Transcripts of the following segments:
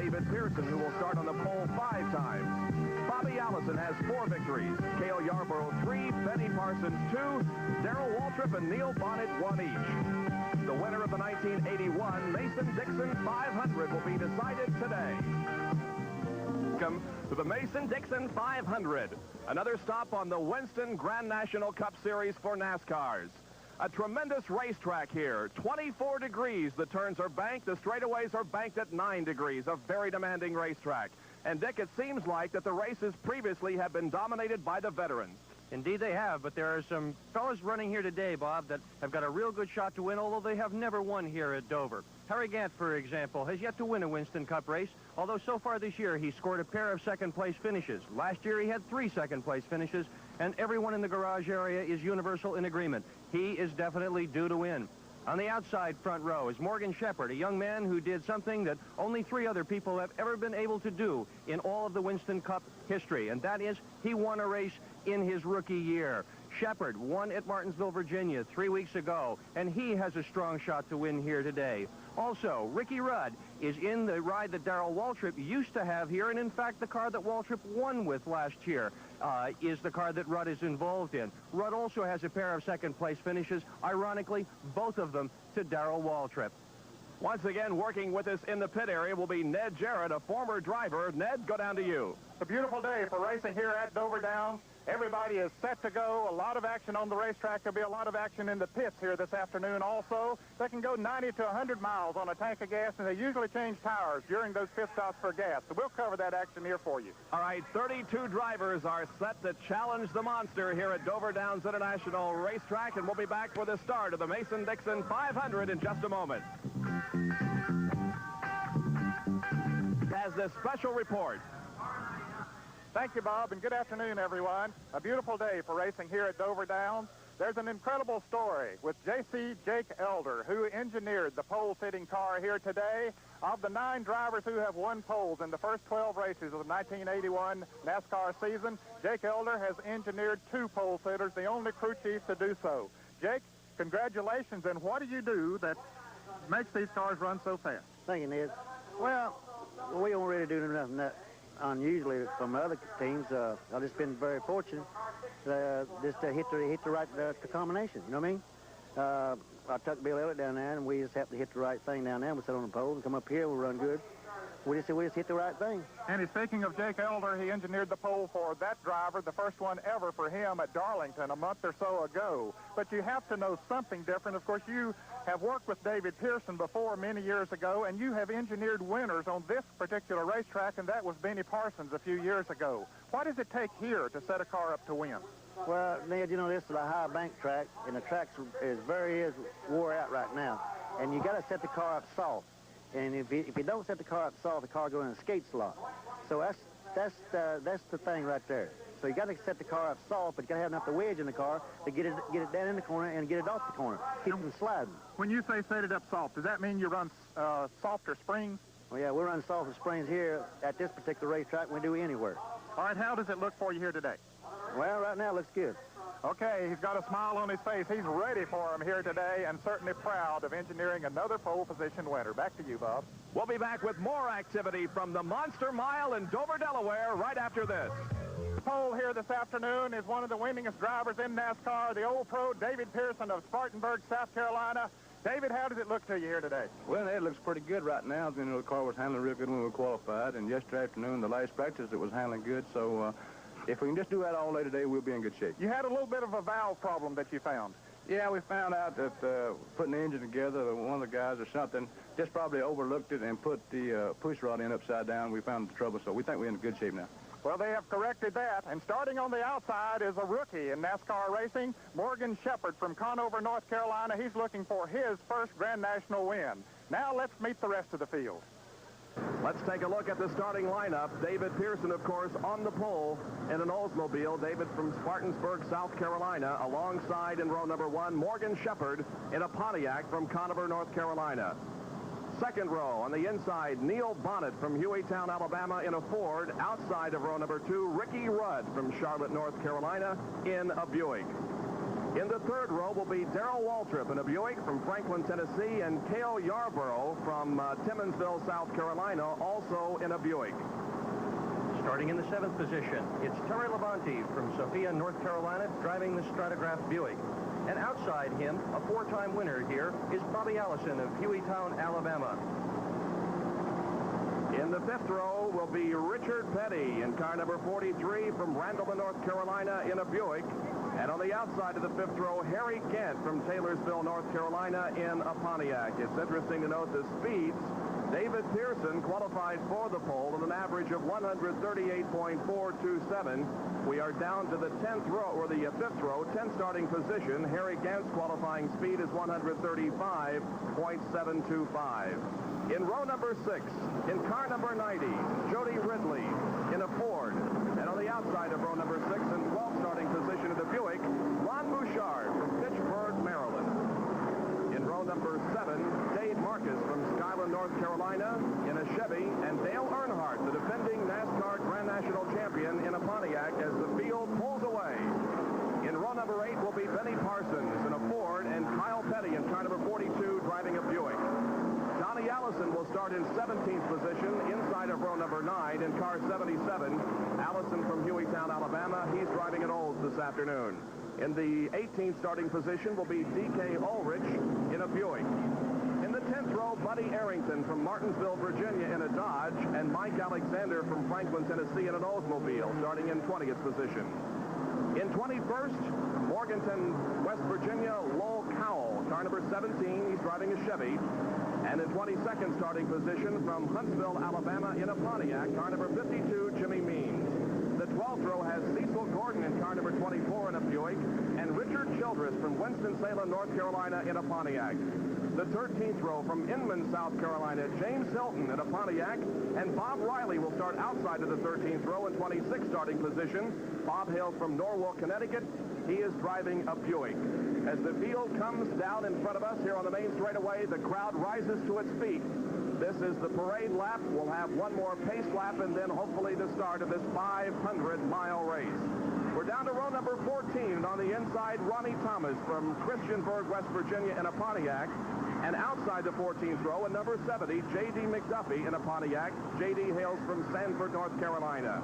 David Pearson, who will start on the pole 5 times. Bobby Allison has 4 victories. Cale Yarborough 3, Benny Parsons 2, Darrell Waltrip and Neil Bonnet 1 each. The winner of the 1981 Mason-Dixon 500 will be decided today. Welcome to the Mason-Dixon 500, another stop on the Winston Grand National Cup Series for NASCARs. A tremendous racetrack here. 24 degrees, the turns are banked, the straightaways are banked at 9 degrees, a very demanding racetrack. And Dick, it seems like that the races previously have been dominated by the veterans. Indeed they have, but there are some fellas running here today, Bob, that have got a real good shot to win, although they have never won here at Dover. Harry Gant, for example, has yet to win a Winston Cup race, although so far this year he scored a pair of second-place finishes. Last year he had 3 second-place finishes, and everyone in the garage area is universal in agreement. He is definitely due to win. On the outside front row is Morgan Shepherd, a young man who did something that only 3 other people have ever been able to do in all of the Winston Cup history, and that is he won a race in his rookie year. Shepherd won at Martinsville, Virginia 3 weeks ago, and he has a strong shot to win here today. Also, Ricky Rudd is in the ride that Darrell Waltrip used to have here, and in fact the car that Waltrip won with last year is the car that Rudd is involved in. Rudd also has a pair of second-place finishes, ironically, both of them to Darrell Waltrip. Once again, working with us in the pit area will be Ned Jarrett, a former driver. Ned, go down to you. It's a beautiful day for racing here at Dover Downs. Everybody is set to go. A lot of action on the racetrack. There'll be a lot of action in the pits here this afternoon also. They can go 90 to 100 miles on a tank of gas, and they usually change tires during those pit stops for gas. So we'll cover that action here for you. All right, 32 drivers are set to challenge the monster here at Dover Downs International Racetrack, and we'll be back for the start of the Mason-Dixon 500 in just a moment. Has this special report. Thank you, Bob, and good afternoon, everyone. A beautiful day for racing here at Dover Downs. There's an incredible story with J.C. Jake Elder, who engineered the pole-fitting car here today. Of the 9 drivers who have won poles in the first 12 races of the 1981 NASCAR season, Jake Elder has engineered 2 pole fitters, the only crew chief to do so. Jake, congratulations, and what do you do that makes these cars run so fast? Thank you, Ned. Well, we don't really do nothing that unusually from other teams. I've just been very fortunate just to hit the right combination, you know what I mean? I took Bill Elliott down there, and we just happened to hit the right thing down there. We sit on the pole and come up here, we run good. We just hit the right thing. And speaking of Jake Elder, he engineered the pole for that driver, the first one ever for him at Darlington a month or so ago. But you have to know something different. Of course, you have worked with David Pearson before many years ago, and you have engineered winners on this particular racetrack, and that was Benny Parsons a few years ago. What does it take here to set a car up to win? Well, Ned, you know, this is a high bank track, and the track is wore out right now. And you got to set the car up soft. And if you don't set the car up soft, the car goes in a skate slot. So that's the thing right there. So you got to set the car up soft, but you got to have enough of the wedge in the car to get it down in the corner and get it off the corner, keep it from sliding. When you say set it up soft, does that mean you run softer springs? Well, yeah, we run softer springs here at this particular racetrack than we do anywhere. All right, how does it look for you here today? Well, right now it looks good. Okay, he's got a smile on his face. He's ready for him here today and certainly proud of engineering another pole position winner. Back to you, Bob. We'll be back with more activity from the Monster Mile in Dover, Delaware, right after this. The pole here this afternoon is one of the winningest drivers in NASCAR, the old pro David Pearson of Spartanburg, South Carolina. David, how does it look to you here today? Well, it looks pretty good right now. You know, the car was handling real good when we qualified, and yesterday afternoon, the last practice, it was handling good. So if we can just do that all day today, we'll be in good shape. You had a little bit of a valve problem that you found. Yeah, we found out that putting the engine together, one of the guys or something just probably overlooked it and put the push rod in upside down. We found the trouble, so we think we're in good shape now. Well, they have corrected that, and starting on the outside is a rookie in NASCAR racing, Morgan Shepherd from Conover, North Carolina. He's looking for his first Grand National win. Now let's meet the rest of the field. Let's take a look at the starting lineup. David Pearson, of course, on the pole in an Oldsmobile. David from Spartanburg, South Carolina. Alongside in row number 1, Morgan Shepherd in a Pontiac from Conover, North Carolina. Second row on the inside, Neil Bonnet from Hueytown, Alabama in a Ford. Outside of row number 2, Ricky Rudd from Charlotte, North Carolina in a Buick. In the third row will be Darrell Waltrip in a Buick from Franklin, Tennessee, and Cale Yarborough from Timminsville, South Carolina, also in a Buick. Starting in the 7th position, it's Terry Labonte from Sophia, North Carolina, driving the Stratograph Buick. And outside him, a 4-time winner here, is Bobby Allison of Hueytown, Alabama. In the 5th row will be Richard Petty in car number 43 from Randleman, North Carolina, in a Buick. And on the outside of the 5th row, Harry Gant from Taylorsville, North Carolina, in a Pontiac. It's interesting to note the speeds. David Pearson qualified for the pole at an average of 138.427. We are down to the 10th row, or the 5th row, 10th starting position. Harry Gant's qualifying speed is 135.725. In row number 6, in car number 90, Jody Ridley in a Ford. And on the outside of row number 6, in 12th starting position of the Buick, Ron Bouchard from Pittsburgh, Maryland. In row number 7, Dave Marcus from Skyland, North Carolina, in a Chevy, and Dale Earnhardt, the defending NASCAR Grand National Champion, in a Pontiac as the field pulls away. In row number 8 will be Benny Parsons in a Ford, and Kyle Petty in car number 42 driving a Buick. Johnny Allison will start in 17th position inside of row number 9 in car 77. Allison from Hueytown, Alabama. He's driving at Olds this afternoon. In the 18th starting position will be D.K. Ulrich in a Buick. In the 10th row, Buddy Arrington from Martinsville, Virginia, in a Dodge, and Mike Alexander from Franklin, Tennessee, in an Oldsmobile, starting in 20th position. In 21st, Morganton, West Virginia, Lowell Cowell, car number 17. He's driving a Chevy. And in 22nd starting position from Huntsville, Alabama, in a Pontiac, car number 52, Jimmy Means. The 12th row has Cecil Gordon in car number 24 in a Buick, and Richard Childress from Winston-Salem, North Carolina, in a Pontiac. The 13th row from Inman, South Carolina, James Hilton in a Pontiac, and Bob Riley will start outside of the 13th row in 26th starting position. Bob hails from Norwalk, Connecticut. He is driving a Buick. As the field comes down in front of us here on the main straightaway, the crowd rises to its feet. This is the parade lap. We'll have one more pace lap and then hopefully the start of this 500-mile race. We're down to row number 14, and on the inside, Ronnie Thomas from Christiansburg, West Virginia, in a Pontiac. And outside the 14th row, in number 70, J.D. McDuffie in a Pontiac. J.D. hails from Sanford, North Carolina.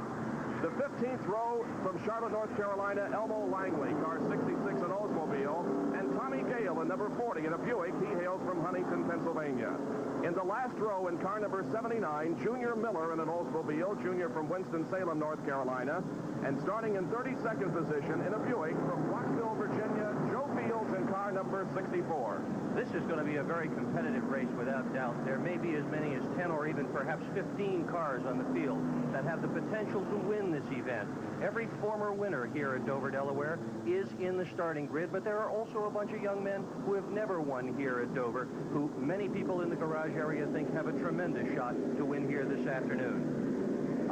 The 15th row from Charlotte, North Carolina, Elmo Langley, car 66, an Oldsmobile, and Tommy Gale in number 40 in a Buick. He hails from Huntington, Pennsylvania. In the last row in car number 79, Junior Miller in an Oldsmobile, Junior from Winston-Salem, North Carolina, and starting in 32nd position in a Buick from Rockville, Virginia, Joe Fields in car number 64. This is going to be a very competitive race without doubt. There may be as many as 10 or even perhaps 15 cars on the field that have the potential to win this event. Every former winner here at Dover, Delaware is in the starting grid, but there are also a bunch of young men who have never won here at Dover, who many people in the garage area think have a tremendous shot to win here this afternoon.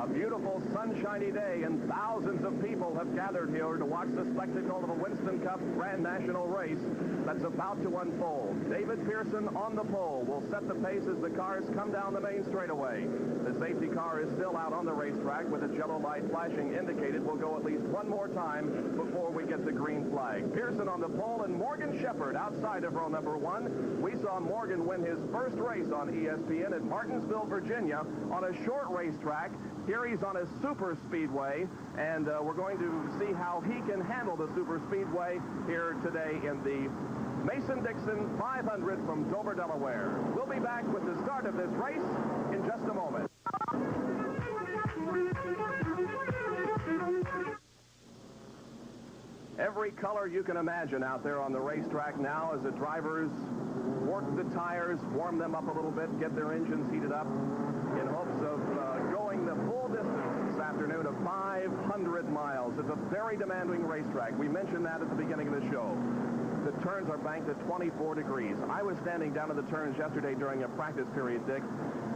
A beautiful sunshiny day, and thousands of people have gathered here to watch the spectacle of a Winston Cup Grand National race that's about to unfold. David Pearson on the pole will set the pace as the cars come down the main straightaway. The safety car is still out on the racetrack with its yellow light flashing, indicated we'll go at least one more time before we get the green flag. Pearson on the pole, and Morgan Shepherd outside of row number 1. We saw Morgan win his first race on ESPN at Martinsville, Virginia, on a short racetrack. Here he's on a super speedway, and we're going to see how he can handle the super speedway here today in the Mason-Dixon 500 from Dover, Delaware. We'll be back with the start of this race in just a moment. Every color you can imagine out there on the racetrack now as the drivers work the tires, warm them up a little bit, get their engines heated up in hopes of going the full distance this afternoon of 500 miles. It's a very demanding racetrack. We mentioned that at the beginning of the show. The turns are banked at 24 degrees. I was standing down at the turns yesterday during a practice period, Dick,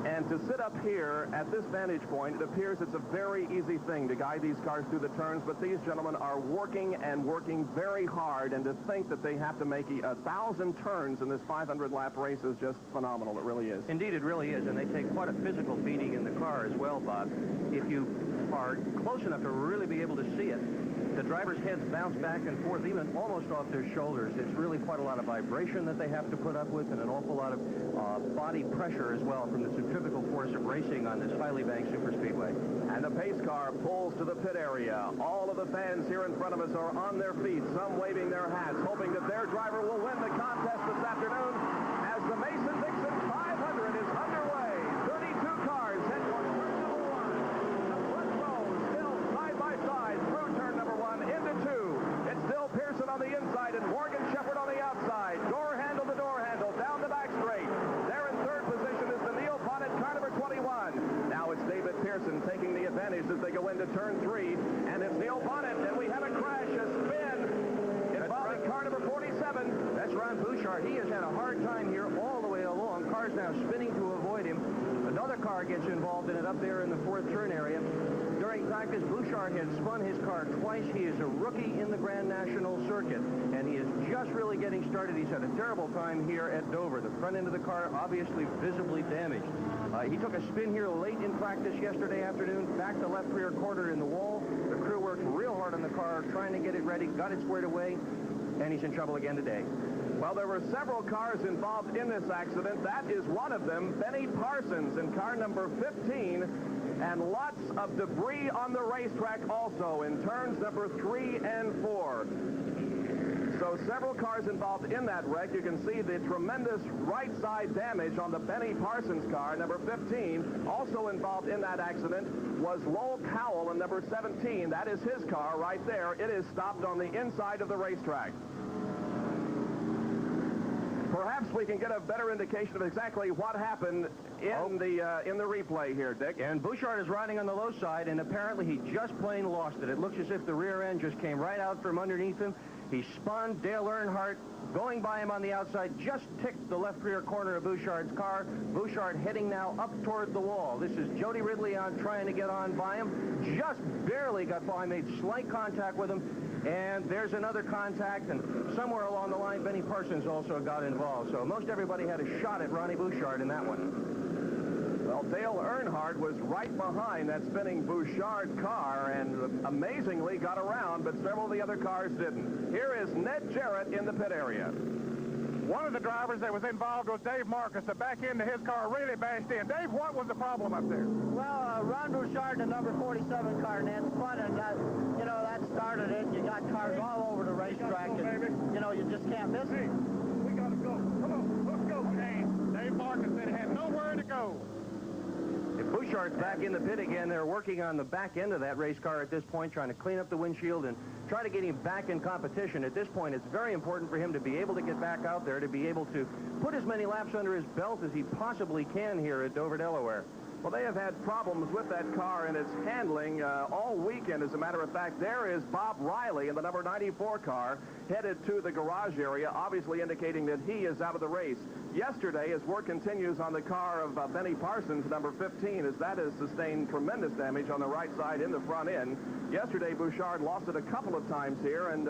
and to sit up here at this vantage point, it appears it's a very easy thing to guide these cars through the turns, but these gentlemen are working and working very hard, and to think that they have to make 1,000 turns in this 500-lap race is just phenomenal. It really is. Indeed, it really is, and they take quite a physical beating in the car as well, Bob. If you are close enough to really be able to see it, The drivers' heads bounce back and forth, even almost off their shoulders. It's really quite a lot of vibration that they have to put up with, and an awful lot of body pressure as well from the centrifugal force of racing on this highly banked superspeedway. And the pace car pulls to the pit area. All of the fans here in front of us are on their feet, some waving their hats, hoping that their driver will win the contest this afternoon as the Mason-Dixon 500 is underway. 32 cars head for turn number 1. The front row still side by side through turn number 1 into 2. It's still Pearson on the inside and Morgan Shepherd on the outside. Door handle to door handle down the back straight. There in third position is the Neil Bonnet car number 21. Now it's David Pearson taking the advantage as they go into turn 3. And it's Neil Bonnet, and we have a crash, a spin involving car number 47. That's Ron Bouchard. He has had a hard time here all the way along. Cars now spinning to avoid him. Another car gets involved in it up there in the fourth turn area. During practice, Bouchard had spun his car twice. He is a rookie in the Grand National circuit, and he is just really getting started. He's had a terrible time here at Dover. The front end of the car obviously visibly damaged. He took a spin here late in practice yesterday afternoon, back to left rear quarter in the wall. The crew worked real hard on the car, trying to get it ready, got it squared away, and he's in trouble again today. Well, there were several cars involved in this accident. That is one of them, Benny Parsons in car number 15, and lots of debris on the racetrack also in turns number 3 and 4. So several cars involved in that wreck. You can see the tremendous right side damage on the Benny Parsons car, number 15. Also involved in that accident was Lowell Cowell in number 17. That is his car right there. It is stopped on the inside of the racetrack. Perhaps we can get a better indication of exactly what happened in the replay here, Dick. And Bouchard is riding on the low side, and apparently he just plain lost it. It looks as if the rear end just came right out from underneath him. He spun. Dale Earnhardt, going by him on the outside, just ticked the left rear corner of Bouchard's car. Bouchard heading now up toward the wall. This is Jody Ridley on trying to get on by him. Just barely got by, made slight contact with him. And there's another contact, and somewhere along the line, Benny Parsons also got involved. So most everybody had a shot at Ronnie Bouchard in that one. Well, Dale Earnhardt was right behind that spinning Bouchard car and amazingly got around, but several of the other cars didn't. Here is Ned Jarrett in the pit area. One of the drivers that was involved was Dave Marcus. The back end of his car really bashed in. Dave, what was the problem up there? Well, Ron Bouchard, the number 47 car, Ned, spun, and that started it. You got cars all over the racetrack, and, you just can't miss it. We got to go. Come on, let's go, Dave. Dave Marcus said he had nowhere to go. If Bouchard's back in the pit again, they're working on the back end of that race car at this point, trying to clean up the windshield and try to get him back in competition. At this point, it's very important for him to be able to get back out there, to be able to put as many laps under his belt as he possibly can here at Dover, Delaware. Well, they have had problems with that car and its handling all weekend. As a matter of fact, there is Bob Riley in the number 94 car headed to the garage area, obviously indicating that he is out of the race. Yesterday, as work continues on the car of Benny Parsons, number 15, as that has sustained tremendous damage on the right side in the front end. Yesterday, Bouchard lost it a couple of times here and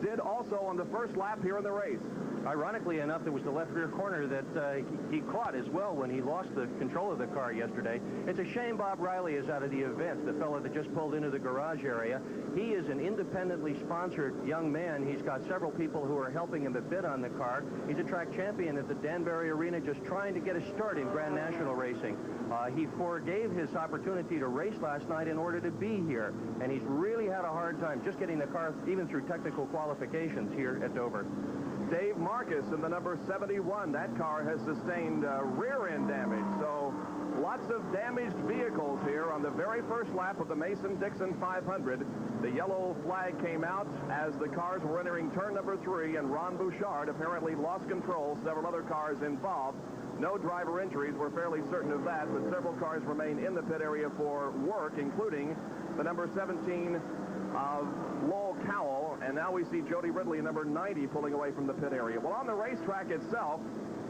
did also on the first lap here in the race. Ironically enough, it was the left rear corner that he caught as well when he lost the control of the car yesterday. It's a shame Bob Riley is out of the event, the fellow that just pulled into the garage area. He is an independently sponsored young man. He's got several people who are helping him to bid on the car. He's a track champion at the Danbury Arena, just trying to get a start in Grand National racing. He forgave his opportunity to race last night in order to be here, and he's really had a hard time just getting the car even through technical qualifications here at Dover. Dave Marcus in the number 71. That car has sustained rear end damage. So lots of damaged vehicles here on the very first lap of the Mason-Dixon 500. The yellow flag came out as the cars were entering turn number 3, and Ron Bouchard apparently lost control. Several other cars involved. No driver injuries. We're fairly certain of that, but several cars remain in the pit area for work, including the number 17 of Lowell Cowell, and now we see Jody Ridley, number 90, pulling away from the pit area. Well, on the racetrack itself,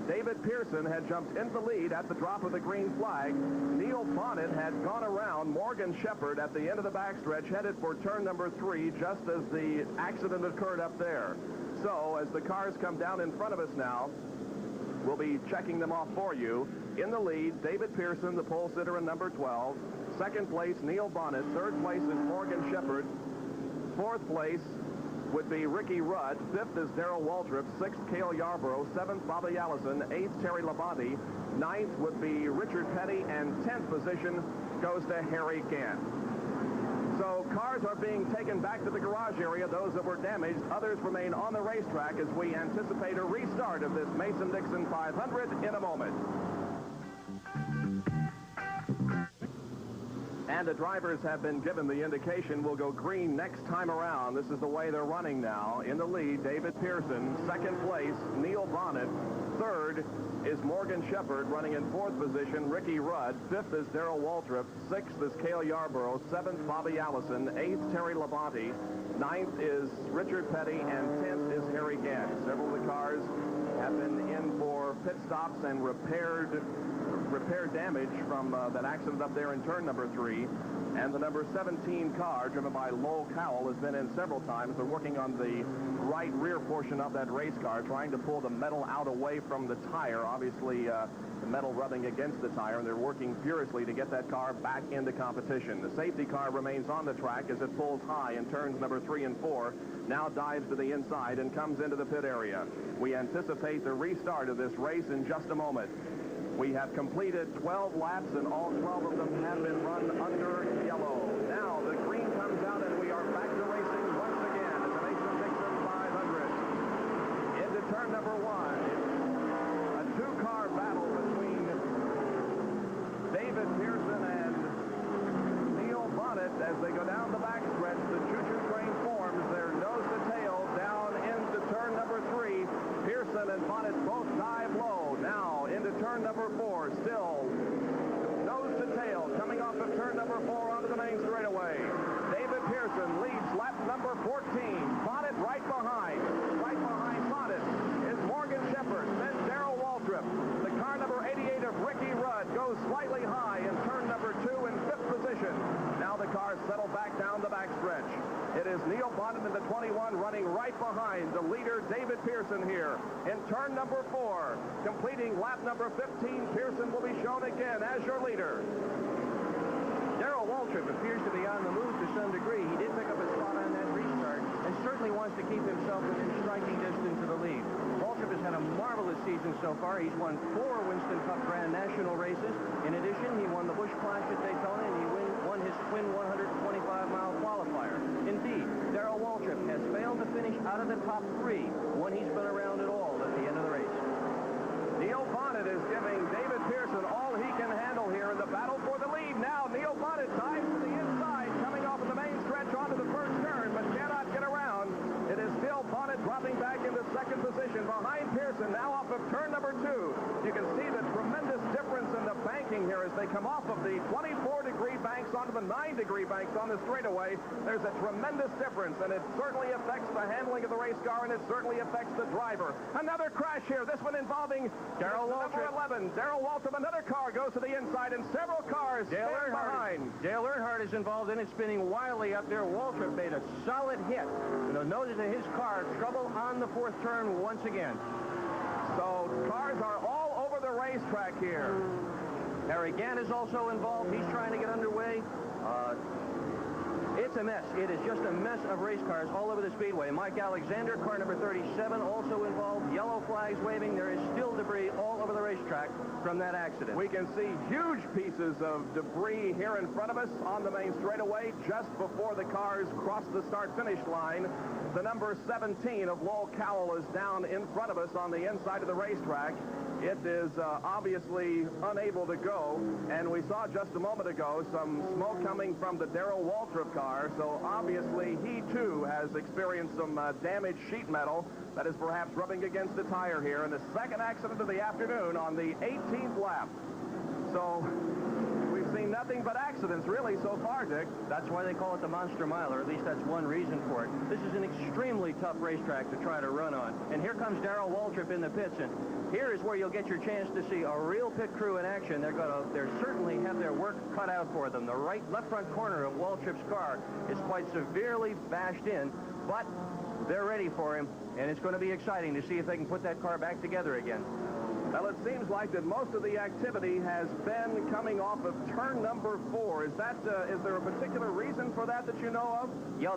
David Pearson had jumped into the lead at the drop of the green flag. Neil Bonnet had gone around Morgan Shepherd at the end of the backstretch, headed for turn number 3, just as the accident occurred up there. So, as the cars come down in front of us now, we'll be checking them off for you. In the lead, David Pearson, the pole sitter in number 12. Second place, Neil Bonnet. Third place is Morgan Shepherd. Fourth place would be Ricky Rudd. Fifth is Darrell Waltrip. Sixth, Cale Yarborough. Seventh, Bobby Allison. Eighth, Terry Labonte. Ninth would be Richard Petty. And 10th position goes to Harry Gant. So cars are being taken back to the garage area, those that were damaged. Others remain on the racetrack as we anticipate a restart of this Mason-Dixon 500 in a moment. And the drivers have been given the indication we'll go green next time around. This is the way they're running now. In the lead, David Pearson. Second place, Neil Bonnet. Third is Morgan Shepherd, running in fourth position, Ricky Rudd. Fifth is Darrell Waltrip. Sixth is Cale Yarborough. Seventh, Bobby Allison. Eighth, Terry Labonte. Ninth is Richard Petty. And 10th is Harry Gant. Several of the cars have been in for pit stops and repair damage from that accident up there in turn number 3. And the number 17 car, driven by Lowell Cowell, has been in several times. They're working on the right rear portion of that race car, trying to pull the metal out away from the tire. Obviously, the metal rubbing against the tire, and they're working furiously to get that car back into competition. The safety car remains on the track as it pulls high in turns number 3 and 4, now dives to the inside and comes into the pit area. We anticipate the restart of this race in just a moment. We have completed 12 laps, and all 12 of them have been run under yellow. Now the green comes out, and we are back to racing once again at the Mason-Dixon 500. Into turn number 1. A two-car battle between David Pearson and Neil Bonnet as they go down the backstretch. The choo-choo train forms their nose to tail down into turn number 3. Pearson and Bonnet both dive low. Now into turn number 4, still nose to tail, coming off of turn number 4 onto the main straightaway. David Pearson leads lap number 14. Bonnet right behind. Right behind Bonnet is Morgan Shepherd, then Darrell Waltrip. The car number 88 of Ricky Rudd goes slightly high in turn number 2 in 5th position. Now the cars settle back down the backstretch. It is Neil Bonnet in the 21 running right behind the leader, David Pearson, here in turn number 4. Completing lap number 15, Pearson will be shown again as your leader. Darrell Waltrip appears to be on the move to some degree. He did pick up a spot on that restart and certainly wants to keep himself within striking distance of the lead. Waltrip has had a marvelous season so far. He's won 4 Winston Cup Grand National races. In addition, he won the Busch Clash at Daytona, and he won his twin 125-mile qualifier. Indeed, Darrell Waltrip has failed to finish out of the top 3 when he's been around at all at the end of the race. Neil Bonnet is giving David Pearson all he can handle here in the battle for the lead. Now Neil Bonnet dives to the inside, coming off of the main stretch onto the first turn, but cannot get around. It is still Bonnet dropping back into second position behind Pearson, now off of turn number 2. You can see the tremendous difference in the banking here as they come off of the 24-degree banks onto the 9-degree banks on the straightaway. There's a tremendous difference, and it certainly affects the handling of the race car, and it certainly affects the driver. Another crash here, this one involving Darrell Waltrip. Number 11, Darrell Waltrip. Another car goes to the inside, and several cars stand behind. Dale Earnhardt is involved in it, spinning wildly up there. Waltrip made a solid hit. And the nose of his car, trouble on the 4th turn once again. So cars are all over the racetrack here. Harry Gant is also involved. He's trying to get underway. It's a mess. It is just a mess of race cars all over the Speedway. Mike Alexander, car number 37, also involved. Yellow flags waving. There is still debris all over the racetrack from that accident. We can see huge pieces of debris here in front of us on the main straightaway just before the cars cross the start-finish line. The number 17 of Lowell Cowell is down in front of us on the inside of the racetrack. It is obviously unable to go, and we saw just a moment ago some smoke coming from the Darrell Waltrip car, so obviously he too has experienced some damaged sheet metal that is perhaps rubbing against the tire here in the second accident of the afternoon on the 18th lap. So we've seen nothing but accidents really so far, Dick. That's why they call it the Monster Mile, or at least that's one reason for it. This is an extremely tough racetrack to try to run on. And here comes Darrell Waltrip in the pits, and here is where you'll get your chance to see a real pit crew in action. They certainly have their work cut out for them. The left front corner of Waltrip's car is quite severely bashed in, but they're ready for him, and it's going to be exciting to see if they can put that car back together again. Well, it seems like that most of the activity has been coming off of turn number 4. Is there a particular reason for that you know of? Yeah,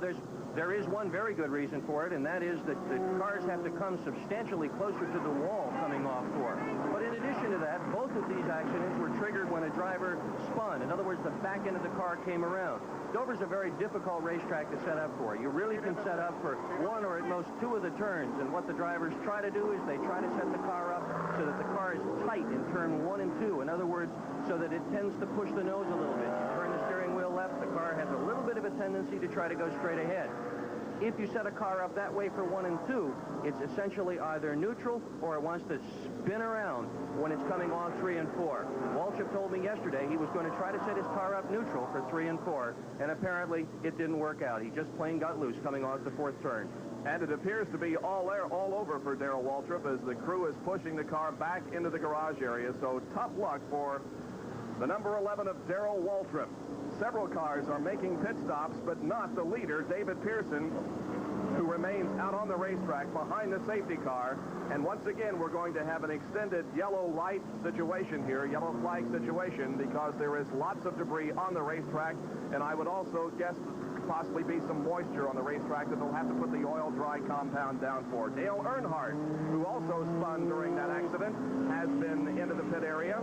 there is one very good reason for it, and that is that the cars have to come substantially closer to the wall coming off 4. But in addition to that, both of these accidents were triggered when a driver spun. In other words, the back end of the car came around. Dover's a very difficult racetrack to set up for. You really can set up for 1 or at most 2 of the turns, and what the drivers try to do is they try to set the car up so that the car is tight in turn 1 and 2. In other words, so that it tends to push the nose a little bit. You turn the steering wheel left, the car has a little bit of a tendency to try to go straight ahead. If you set a car up that way for 1 and 2, it's essentially either neutral or it wants to spin around when it's coming off 3 and 4. Waltrip told me yesterday he was going to try to set his car up neutral for 3 and 4, and apparently it didn't work out. He just plain got loose coming off the 4th turn. And it appears to be all over for Darrell Waltrip as the crew is pushing the car back into the garage area. So tough luck for the number 11 of Darrell Waltrip. Several cars are making pit stops, but not the leader, David Pearson, who remains out on the racetrack behind the safety car. And once again, we're going to have an extended yellow light situation here, yellow flag situation, because there is lots of debris on the racetrack. And I would also guess possibly be some moisture on the racetrack that they'll have to put the oil dry compound down for. Dale Earnhardt, who also spun during that accident, has been into the pit area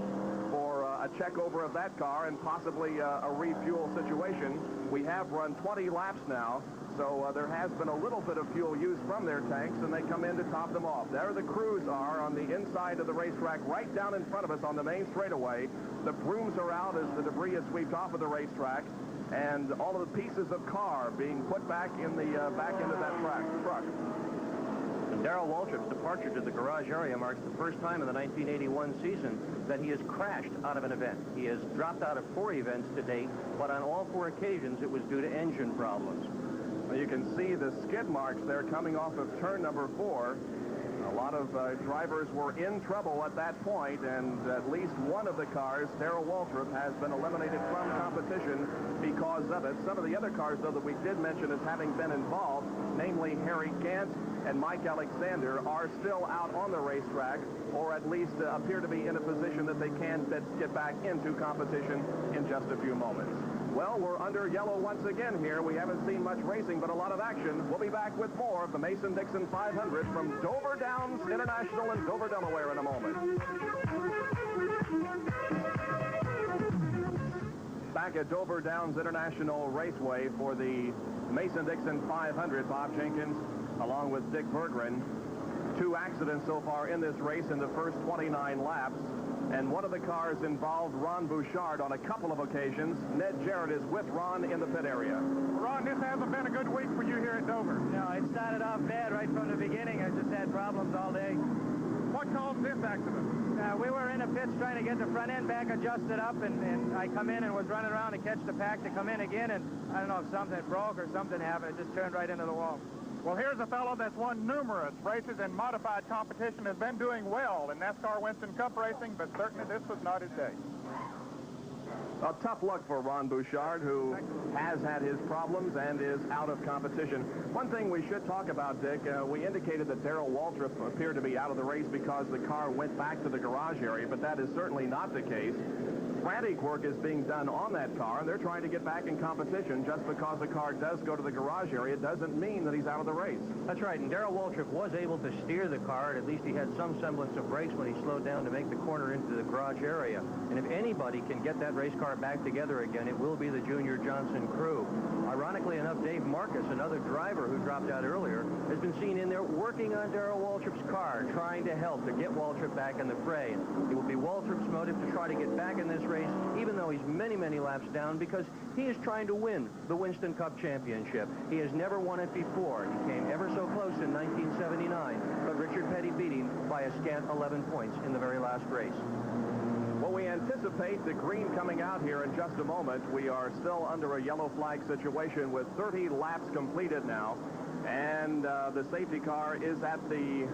for a check over of that car and possibly a refuel situation. We have run 20 laps now, so there has been a little bit of fuel used from their tanks, and they come in to top them off. There the crews are on the inside of the racetrack, right down in front of us on the main straightaway. The brooms are out as the debris is swept off of the racetrack, and all of the pieces of car being put back in the back end of that truck. Darrell Waltrip's departure to the garage area marks the first time in the 1981 season that he has crashed out of an event. He has dropped out of 4 events to date, but on all 4 occasions it was due to engine problems. Well, you can see the skid marks there coming off of turn number 4. A lot of drivers were in trouble at that point, and at least one of the cars, Darrell Waltrip, has been eliminated from competition because of it. Some of the other cars, though, that we did mention as having been involved, namely Harry Gant and Mike Alexander, are still out on the racetrack, or at least appear to be in a position that they can get back into competition in just a few moments. Well, we're under yellow once again here. We haven't seen much racing, but a lot of action. We'll be back with more of the Mason-Dixon 500 from Dover Downs International in Dover, Delaware in a moment. Back at Dover Downs International Raceway for the Mason-Dixon 500, Bob Jenkins, along with Dick Berggren. 2 accidents so far in this race in the first 29 laps. And one of the cars involved Ron Bouchard on a couple of occasions. Ned Jarrett is with Ron in the pit area. Ron, this hasn't been a good week for you here at Dover. No, it started off bad right from the beginning. I just had problems all day. What caused this accident? We were in the pits trying to get the front end back adjusted up, and I come in and was running around to catch the pack to come in again, and I don't know if something broke or something happened. It just turned right into the wall. Well, here's a fellow that's won numerous races in modified competition, has been doing well in NASCAR Winston Cup racing, but certainly this was not his day. Well, tough luck for Ron Bouchard, who has had his problems and is out of competition. One thing we should talk about, Dick, we indicated that Darrell Waltrip appeared to be out of the race because the car went back to the garage area, but that is certainly not the case. Frantic work is being done on that car, and they're trying to get back in competition. Just because the car does go to the garage area doesn't mean that he's out of the race. That's right, and Darrell Waltrip was able to steer the car, and at least he had some semblance of brakes when he slowed down to make the corner into the garage area. And if anybody can get that race car back together again, it will be the Junior Johnson crew. Ironically enough, Dave Marcus, another driver who dropped out earlier, has been seen in there working on Darrell Waltrip's car, trying to help to get Waltrip back in the fray. It will be Waltrip's motive to try to get back in this race, even though he's many, many laps down, because he is trying to win the Winston Cup Championship. He has never won it before. He came ever so close in 1979, but Richard Petty beat him by a scant 11 points in the very last race. Well, we anticipate the green coming out here in just a moment. We are still under a yellow flag situation with 30 laps completed now, and the safety car is at the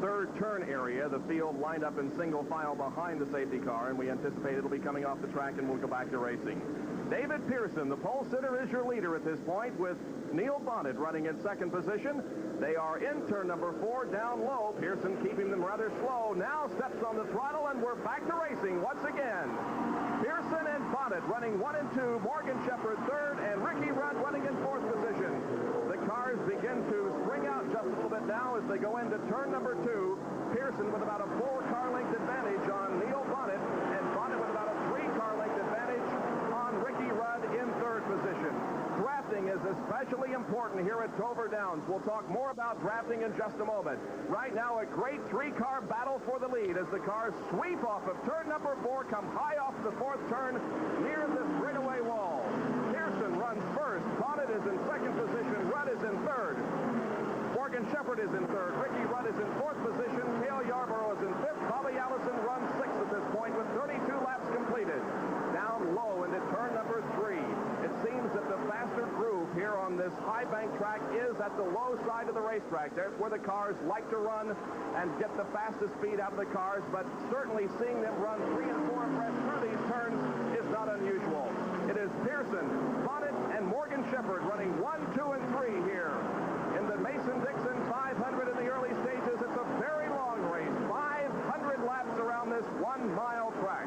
3rd turn area. The field lined up in single file behind the safety car, and we anticipate it'll be coming off the track and we'll go back to racing. David Pearson, the pole sitter, is your leader at this point, with Neil Bonnet running in second position. They are in turn number 4, down low. Pearson keeping them rather slow. Now steps on the throttle, and we're back to racing once again. Pearson and Bonnet running 1 and 2. Morgan Shepherd third, and Ricky Rudd running in fourth position. The cars begin to spring out just a little bit now as they go into turn number 2. Pearson with about a 4-car length advantage on Neil Bonnet, and Bonnet with about a 3-car length advantage on Ricky Rudd in third position. Drafting is especially important here at Dover Downs. We'll talk more about drafting in just a moment. Right now, a great 3-car battle for the lead as the cars sweep off of turn number 4, come high off the 4th turn near the straightaway wall. Pearson runs first. Bonnet is in second position. Rudd is in third. Morgan Shepherd is in third. Ricky Rudd is in fourth position. Cale Yarborough is in fifth. Bobby Allison runs sixth at this point with 32 laps completed. Down low into turn number 3. It seems that the faster groove here on this high bank track is at the low side of the racetrack. There's where the cars like to run and get the fastest speed out of the cars, but certainly seeing them run 3 and 4 abreast through these turns is not unusual. It is Pearson, Bonnet, and Morgan Shepherd running 1, 2, and 3 here. In the Mason-Dixon 500 in the early stages, it's a very long race. 500 laps around this 1-mile track.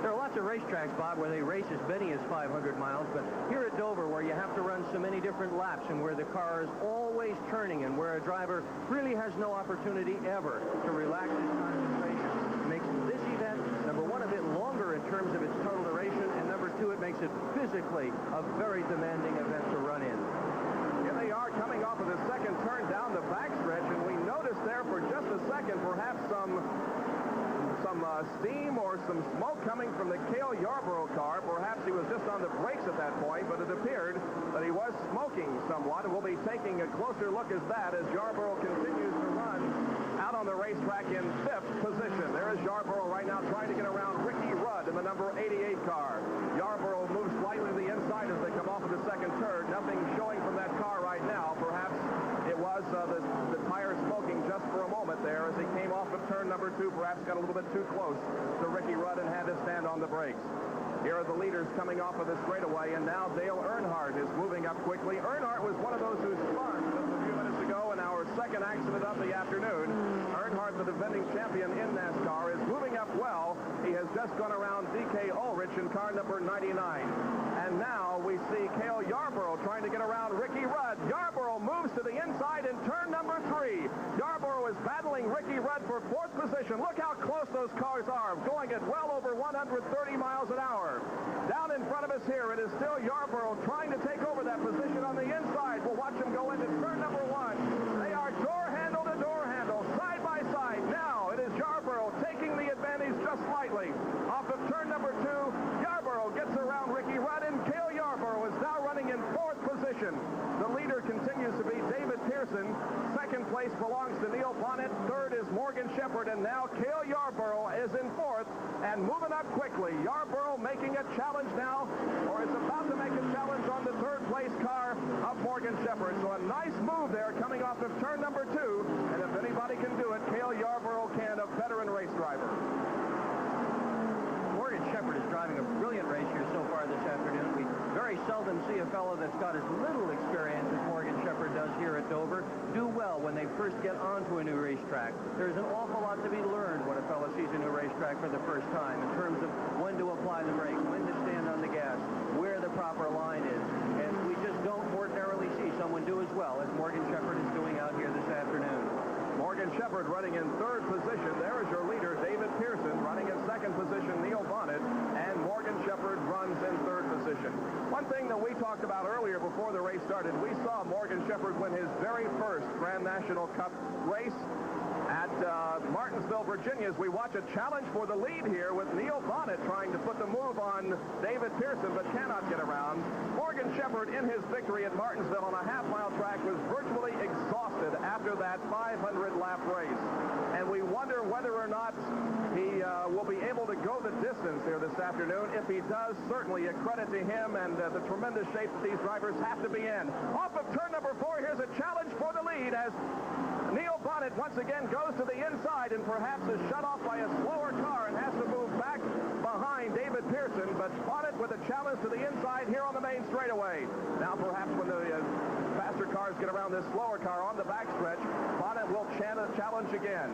There are lots of racetracks, Bob, where they race as many as 500 miles, but here at Dover, where you have to run so many different laps and where the car is always turning and where a driver really has no opportunity ever to relax his concentration, makes this event, number 1, a bit longer in terms of its total duration, and number 2, it makes it physically a very demanding event to run in. Here they are coming off of the second turn down the backstretch, and we noticed there for just a second perhaps some steam or some smoke coming from the Cale Yarborough car. Perhaps he was just on the brakes at that point, but it appeared that he was smoking somewhat, and we'll be taking a closer look at that as Yarborough continues to run out on the racetrack in 5th position. There is Yarborough right now trying to get around Ricky Rudd in the number 88 car. Yarborough moves slightly to the inside as they come off of the second turn. Nothing showing from that car right now. Perhaps it was the tire smoking just for a moment there as he came off of turn number 2, perhaps got a little bit too close to Ricky Rudd and had to stand on the brakes. Here are the leaders coming off of the straightaway, and now Dale Earnhardt is moving up quickly. Earnhardt was one of those who spun just a few minutes ago in our second accident of the afternoon. Earnhardt, the defending champion in NASCAR, is moving up well. He has just gone around D.K. Ulrich in car number 99. And now we see Cale Yarborough trying to get around Ricky Rudd. Yarborough moves to the inside in turn number 3. Yarborough is battling Ricky Rudd for 4th position. Look how close those cars are, going at well over 130 miles an hour. Down in front of us here, it is still Yarborough trying to take over that position on the inside. We'll watch him go into turn number 1. They are door handle to door handle, side by side. Now it is Yarborough taking the advantage just slightly. Off of turn number 2, Yarborough gets around Ricky Rudd, and Cale Yarborough is now running in 4th position. The leader continues to be David Pearson. Second place belongs to Neil Bonnet. Third is Morgan Shepherd, and now Cale Yarborough is in 4th and moving up quickly. Yarborough making a challenge now, or is about to make a challenge on the 3rd place car of Morgan Shepherd. So a nice move there coming off of turn number 2, and if anybody can do it, Cale Yarborough can, a veteran race driver. Morgan Shepherd is driving a brilliant race here so far this afternoon. We very seldom see a fellow that's got as little experience as Morgan Shepherd does here at Dover do well when they first get onto a new racetrack. There's an awful lot to be learned when a fellow sees a new racetrack for the first time in terms of when to apply the brake, when to stand on the gas, where the proper line is. And we just don't ordinarily see someone do as well as Morgan Shepherd is doing out here this afternoon. Morgan Shepherd running in 3rd position. There is your leader, David Pearson, running in 2nd position, Neil Bonnet, and Morgan Shepherd runs in 3rd position. One thing that we talked about earlier before the race started, we saw Morgan Shepherd win his very first Grand National Cup race at Martinsville, Virginia, as we watch a challenge for the lead here with Neil Bonnet trying to put the move on David Pearson, but cannot get around. Morgan Shepherd, in his victory at Martinsville on a half-mile track, was virtually exhausted after that 500-lap race. And we wonder whether or not he will be able to go the distance here this afternoon. If he does, certainly a credit to him and the tremendous shape that these drivers have to be in. Off of turn number 4, here's a challenge for the lead as Neil Bonnet once again goes to the inside and perhaps is shut off by a slower car and has to move back behind David Pearson, but Bonnet with a challenge goes to the inside here on the main straightaway. Now perhaps when the faster cars get around this slower car on the backstretch, Bonnet will challenge again.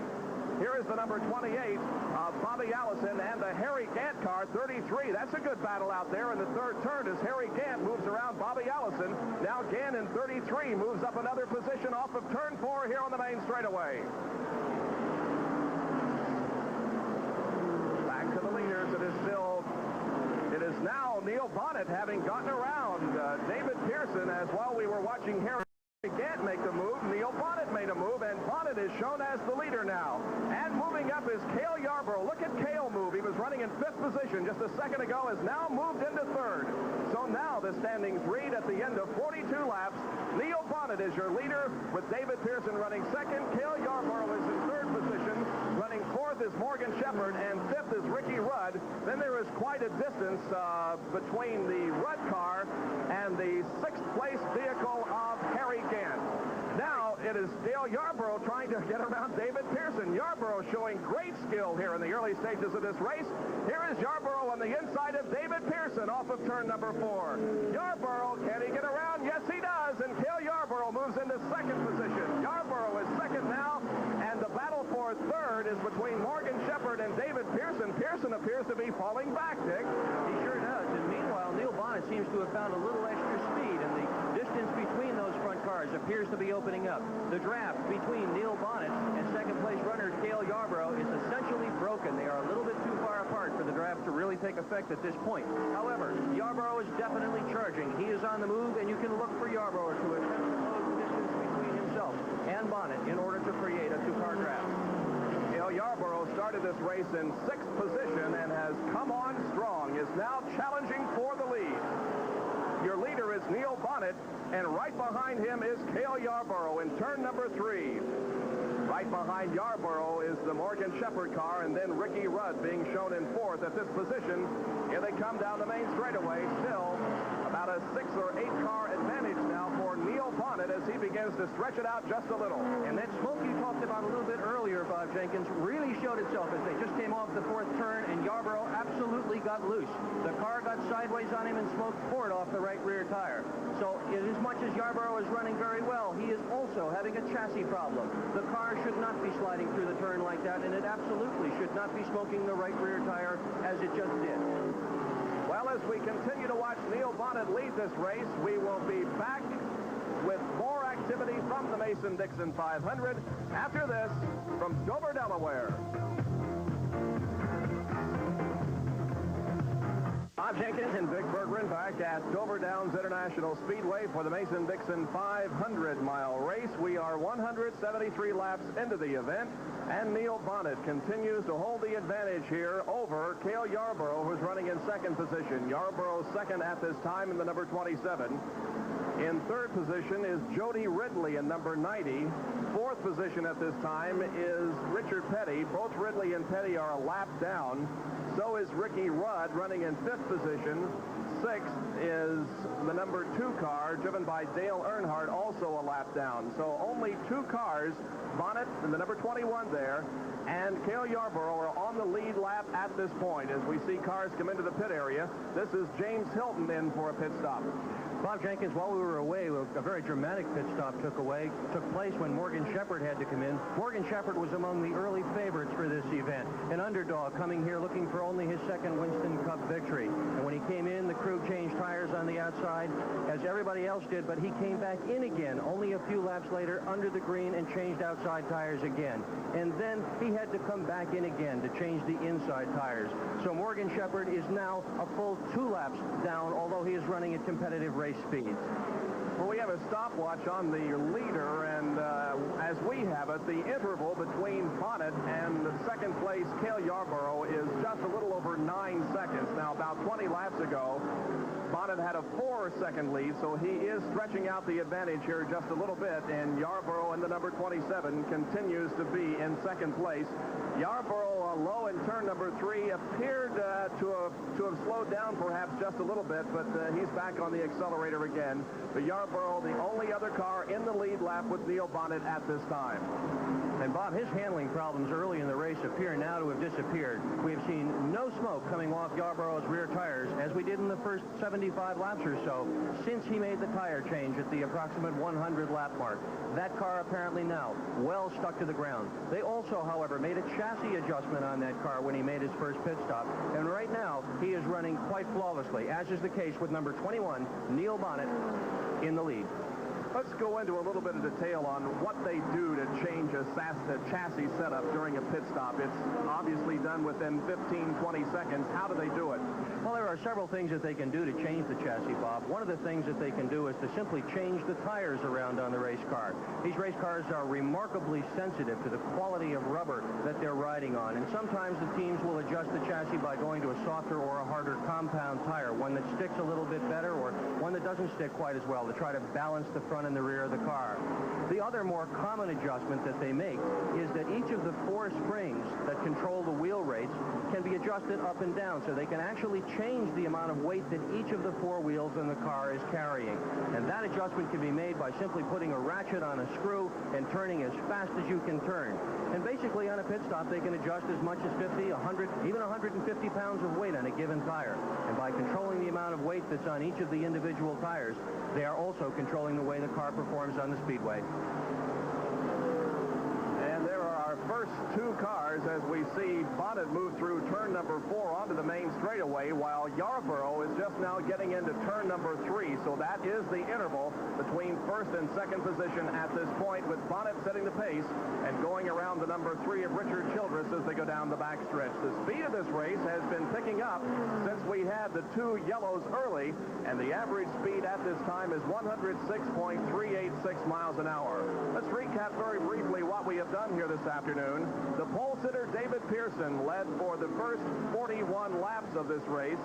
Here is the number 28 of Bobby Allison and the Harry Gant car, 33. That's a good battle out there in the third turn as Harry Gant moves around Bobby Allison. Now Gant in 33 moves up another position off of turn 4 here on the main straightaway. Back to the leaders. It is now Neil Bonnet having gotten around David Pearson as while we were watching Harry Gant make the move. Neil Bonnet made a move, and Bonnet is shown as the leader now. And moving up is Cale Yarborough. Look at Cale move. He was running in 5th position just a second ago, has now moved into 3rd. So now the standings read at the end of 42 laps. Neil Bonnet is your leader with David Pearson running 2nd. Cale Yarborough is in 3rd position. Running 4th is Morgan Shepherd, and 5th is Ricky Rudd. Then there is quite a distance between the Rudd car and the 6th place vehicle of Harry Gant. Now it is Dale Yarborough trying to get around David Pearson. Yarborough showing great skill here in the early stages of this race. Here is Yarborough on the inside of David Pearson off of turn number 4. Yarborough, can he get around? Yes, he does. And Cale Yarborough moves into 2nd position. Yarborough is 2nd now, and the battle for 3rd is between Morgan Shepherd and David Pearson. Pearson appears to be falling back, Dick. He sure does. And meanwhile, Neil Bonnet seems to have found a little extra speed, and the distance between those front cars appears to be opening up. The draft between Neil Bonnet and 2nd place runner Cale Yarborough is essentially broken. They are a little bit too far apart for the draft to really take effect at this point. However, Yarborough is definitely charging. He is on the move, and you can look for Yarborough to attempt to close the distance between himself and Bonnet in order to create a two-car draft. Cale Yarborough started this race in 6th position and has come on strong, is now challenging for the lead. Your leader is Neil Bonnet, and right behind him is Cale Yarborough in turn number 3. Right behind Yarborough is the Morgan Shepherd car, and then Ricky Rudd being shown in 4th at this position. Here they come down the main straightaway, still about a 6 or 8 car advantage now for Neil Bonnet as he begins to stretch it out just a little. And that smoke you talked about a little bit earlier, Bob Jenkins, really showed itself as they just came off the 4th turn, and Yarborough absolutely got loose. The car got sideways on him, and smoke poured off the right rear tire. So as much as Yarborough is running very well, he is also having a chassis problem. The car should not be sliding through the turn like that, and it absolutely should not be smoking the right rear tire as it just did. Well, as we continue to watch Neil Bonnet lead this race, we will be back with more activity from the Mason-Dixon 500 after this from Dover, Delaware. Bob Jenkins and Vic Berggren back at Dover Downs International Speedway for the Mason-Dixon 500-mile race. We are 173 laps into the event, and Neil Bonnet continues to hold the advantage here over Cale Yarborough, who's running in 2nd position. Yarborough 2nd at this time in the number 27. In 3rd position is Jody Ridley in number 90. 4th position at this time is Richard Petty. Both Ridley and Petty are a lap down. So is Ricky Rudd running in 5th position. 6th is the number 2 car driven by Dale Earnhardt, also a lap down. So only 2 cars, Bonnet and the number 21 there, and Cale Yarborough are on the lead lap at this point as we see cars come into the pit area. This is James Hilton in for a pit stop. Bob Jenkins, while we were away, a very dramatic pit stop took place when Morgan Shepherd had to come in. Morgan Shepherd was among the early favorites for this event, an underdog coming here looking for only his 2nd Winston Cup victory. And when he came in, the crew changed tires on the outside, as everybody else did, but he came back in again only a few laps later under the green and changed outside tires again. And then he had to come back in again to change the inside tires. So Morgan Shepherd is now a full 2 laps down, although he is running at competitive race speeds. Well, we have a stopwatch on the leader, and as we have it, the interval between Bonnet and the 2nd place Cale Yarborough is just a little over 9 seconds. Now, about 20 laps ago, Bonnet had a 4-second lead, so he is stretching out the advantage here just a little bit, and Yarborough in the number 27 continues to be in 2nd place. Yarborough low in turn number 3 appeared to have slowed down perhaps just a little bit, but he's back on the accelerator again. But Yarborough, the only other car in the lead lap with Neil Bonnet at this time. And Bob, his handling problems early in the race appear now to have disappeared. We have seen no smoke coming off Yarborough's rear tires, as we did in the first 70 75 laps or so since he made the tire change at the approximate 100 lap mark. That car apparently now well stuck to the ground. They also, however, made a chassis adjustment on that car when he made his first pit stop, and right now he is running quite flawlessly, as is the case with number 21, Neil Bonnet, in the lead. Let's go into a little bit of detail on what they do to change a chassis setup during a pit stop. It's obviously done within 15, 20 seconds. How do they do it? Well, there are several things that they can do to change the chassis, Bob. One of the things that they can do is to simply change the tires around on the race car. These race cars are remarkably sensitive to the quality of rubber that they're riding on, and sometimes the teams will adjust the chassis by going to a softer or a harder compound tire, one that sticks a little bit better or one that doesn't stick quite as well, to try to balance the front and the rear of the car. The other more common adjustment that they make is that each of the 4 springs that control the wheel rates can be adjusted up and down, so they can actually change the amount of weight that each of the 4 wheels in the car is carrying. And that adjustment can be made by simply putting a ratchet on a screw and turning as fast as you can turn. And basically on a pit stop they can adjust as much as 50, 100, even 150 pounds of weight on a given tire. And by controlling the amount of weight that's on each of the individual tires, they are also controlling the way the car performs on the speedway. And there are our first 2 cars as we see Bonnet move through turn number 4 onto the main straightaway, while Yarborough is just now getting into turn number 3. So that is the interval between first and second position at this point, with Bonnet setting the pace and going around the number 3 of Richard Childress as they go down the backstretch. The speed of this race has been picking up since we had the 2 yellows early, and the average speed at this time is 106.386 miles an hour. Let's recap very briefly what we have done here this afternoon. The pole sitter David Pearson led for the first 41 laps of this race.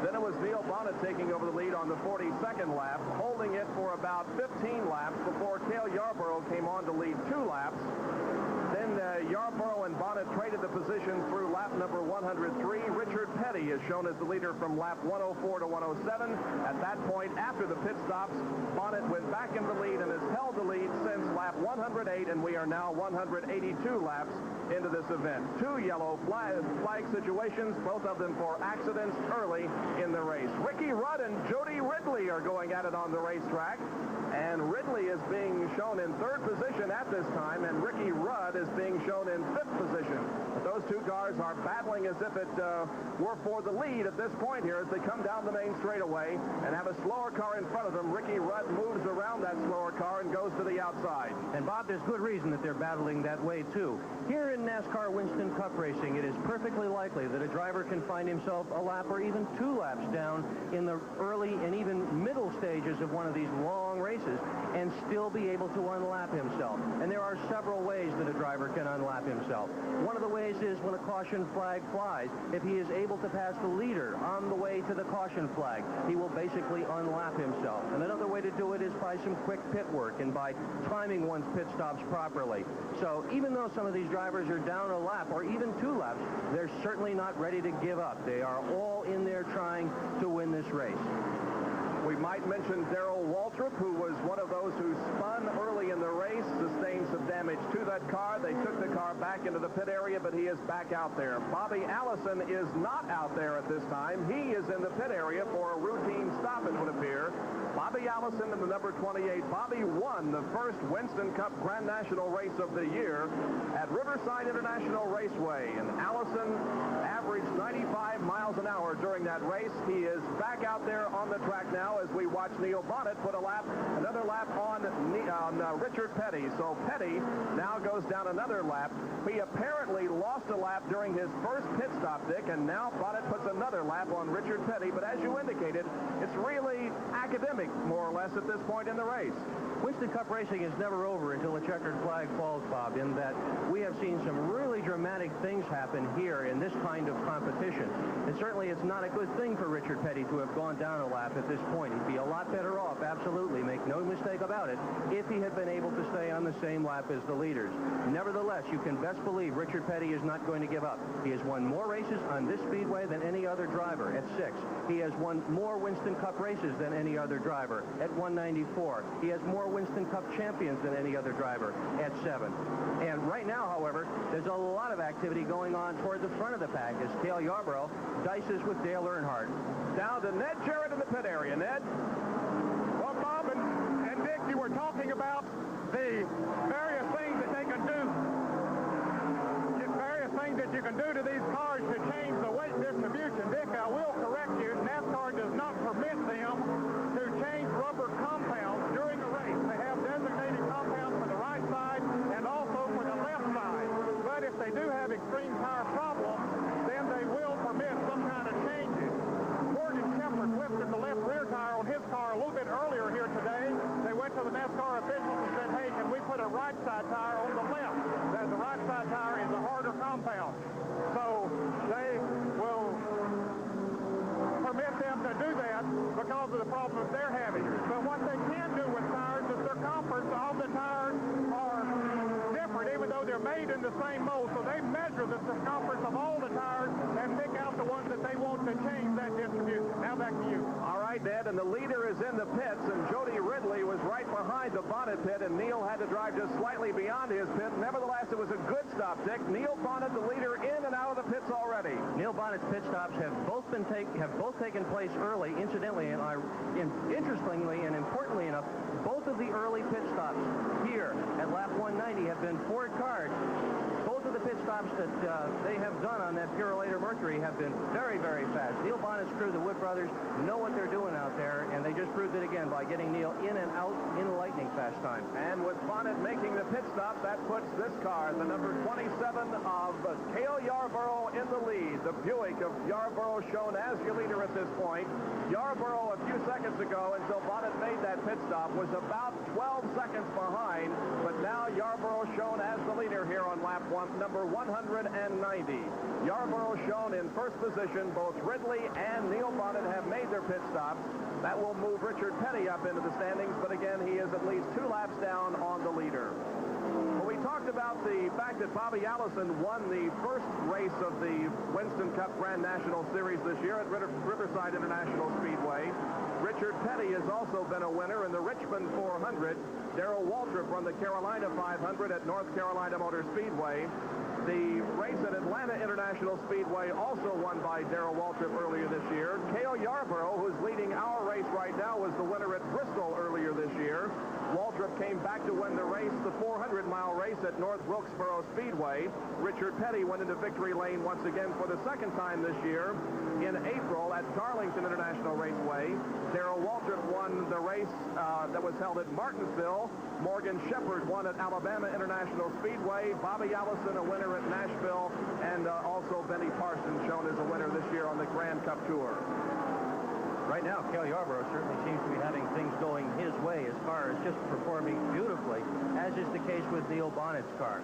Then it was Neil Bonnet taking over the lead on the 42nd lap, holding it for about 15 laps before Cale Yarborough came on to lead 2 laps. Then Yarborough and Bonnet traded the position through lap number 103. Richard Petty is shown as the leader from lap 104 to 107. At that point, after the pit stops, Bonnet went back in the lead and has held the lead since lap 108, and we are now 182 laps into this event. 2 yellow flag situations, both of them for accidents early in the race. Ricky Rudd and Jody Ridley are going at it on the racetrack, and Ridley is being shown in 3rd position at this time, and Ricky Rudd is being shown in 5th position. But those 2 cars are battling as if it were for the lead at this point here as they come down the main straightaway and have a slower car in front of them. Ricky Rudd moves around that slower car and goes to the outside. And Bob, there's good reason that they're battling that way too. Here in NASCAR Winston Cup racing, it is perfectly likely that a driver can find himself a lap or even 2 laps down in the early and even middle stages of one of these long races and still be able to unlap himself. And there are several ways that a driver can unlap himself. One of the ways is when a caution flag flies. If he is able to pass the leader on the way to the caution flag, he will basically unlap himself. And another way to do it is by some quick pit work and by timing one's pit stops properly. So even though some of these drivers are down a lap or even 2 laps, they're certainly not ready to give up. They are all in there trying to win this race. We might mention Darrell Waltrip, who was one of those who spun early in the race, sustained some damage to that car. They took the car back into the pit area, but he is back out there. Bobby Allison is not out there at this time. He is in the pit area for a routine stop, it would appear. Bobby Allison in the number 28. Bobby won the first Winston Cup Grand National race of the year at Riverside International Raceway, and Allison averaged 95 miles an hour during that race. He is back out there on the track now as we watch Neil Bonnet put another lap on Richard Petty. So Petty now goes down another lap. He apparently lost a lap during his first pit stop, Dick, and now Bonnet puts another lap on Richard Petty. But as you indicated, it's really academic, more or less, at this point in the race. Winston Cup racing is never over until a checkered flag falls, Bob, in that we have seen some really dramatic things happen here in this kind of competition. And certainly it's not a good thing for Richard Petty to have gone down a lap at this point. He'd be a lot better off, absolutely, make no mistake about it, if he had been able to stay on the same lap as the leaders. Nevertheless, you can best believe Richard Petty is not going to give up. He has won more races on this speedway than any other driver at 6. He has won more Winston Cup races than any other driver at 194. He has more Winston Cup champions than any other driver at 7. And right now, however, there's a lot of activity going on toward the front of the pack as Cale Yarborough dices with Dale Earnhardt. Down to Ned Jarrett in the pit area. can do to these cars to change the weight distribution. Dick, I will correct you. NASCAR does not permit them to change rubber compounds during the race. They have designated compounds for the right side and also for the left side. But if they do have extreme tire problems, then they will permit some kind of changes. Morgan Shepherd lifted the left rear tire on his car a little bit earlier here today. They went to the NASCAR officials and said, hey, can we put a right side tire on the left? That the right side tire is a harder compound. So they will permit them to do that because of the problems they're having. But what they can do with tires, the circumference of the tires are different, even though they're made in the same mold. So they measure the circumference of all the tires and pick out the ones that they want to change that distribution. Now back to you. All right, Ned, and the leader is in the pits, and Jody Ridley was right behind the Bonnet pit, and Neil had to drive just slightly beyond his pit. Nevertheless, it was a good stop, Dick. Neil Bonnet, the leader, in and out of the pits already. Neil Bonnet's pit stops have both taken place early. Incidentally, and interestingly and importantly enough, both of the early pit stops here at lap 190 have been Ford cars. Both of the pit stops that they have done on that Purolator Mercury have been very, very fast. Neil Bonnet's crew, the Wood brothers, know what they're doing out there, and they just proved it again by getting Neil in and out in lightning fast time. And with Bonnet making the pit stop, that puts this car, the number 27 of Cale Yarborough, in the lead. The Buick of Yarborough shown as your leader at this point. Yarborough, a few seconds ago, until Bonnet made that pit stop, was about 12 seconds behind, but now Yarborough shown as the leader here on lap number 190. Yarborough shown in first position. Both Ridley and Neil Bonnet have made their pit stops. That will move Richard Petty up into the standings, but again, he is at least 2 laps down on the leader. Well, we talked about the fact that Bobby Allison won the first race of the Winston Cup Grand National Series this year at Riverside International Speedway. Richard Petty has also been a winner in the Richmond 400. Darrell Waltrip won the Carolina 500 at North Carolina Motor Speedway. The race at Atlanta International Speedway, also won by Darrell Waltrip earlier this year. Cale Yarborough, who's leading our race right now, was the winner at Bristol earlier this year. Waltrip came back to win the race, the 400-mile race at North Wilkesboro Speedway. Richard Petty went into victory lane once again for the second time this year in April at Darlington International Raceway. Darrell Waltrip won the race that was held at Martinsville. Morgan Shepherd won at Alabama International Speedway. Bobby Allison, a winner at Nashville, and also Benny Parsons shown as a winner this year on the Grand Cup Tour. Right now, Cale Yarborough certainly seems to be having things going his way as far as just performing beautifully, as is the case with Neil Bonnet's car.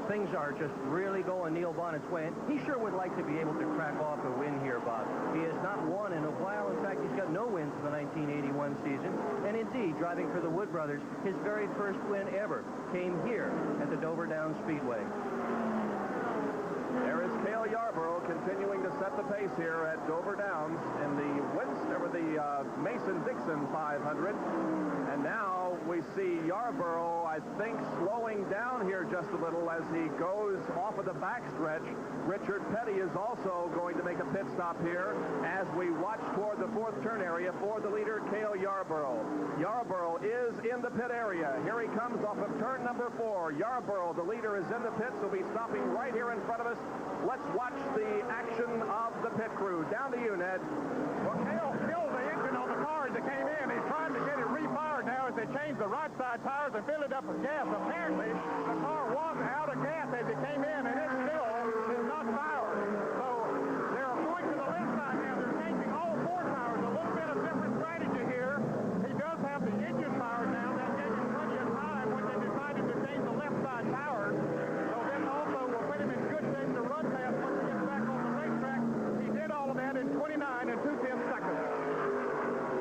Things are just really going Neil Bonnet's way, and he sure would like to be able to crack off a win here, Bob. He has not won in a while. In fact, he's got no wins for the 1981 season. And indeed, driving for the Wood brothers, his very first win ever came here at the Dover Downs Speedway. There is Cale Yarborough continuing to set the pace here at Dover Downs in the Mason-Dixon 500. And now we see Yarborough, I think, slowing down here just a little as he goes off of the backstretch. Richard Petty is also going to make a pit stop here as we watch toward the fourth turn area for the leader, Cale Yarborough. Yarborough is in the pit area. Here he comes off of turn number 4. Yarborough, the leader, is in the pits. He'll be stopping right here in front of us. Let's watch the action of the pit crew. Down to you, Ned. Well, Cale killed the engine on the car as it came in. He's trying to get it refired now as they change the right side tires and fill it up with gas. Apparently, the car was out of gas as it came in, and it still is not fired. So they're going to the left side now. They're changing all 4 tires. A little bit of different strategy here. He does have the engine fired now. That gave him plenty of time when they decided to change the left side tires. So this also will put him in good shape to run fast once he gets back on the racetrack. He did all of that in 29 and 2/10 seconds.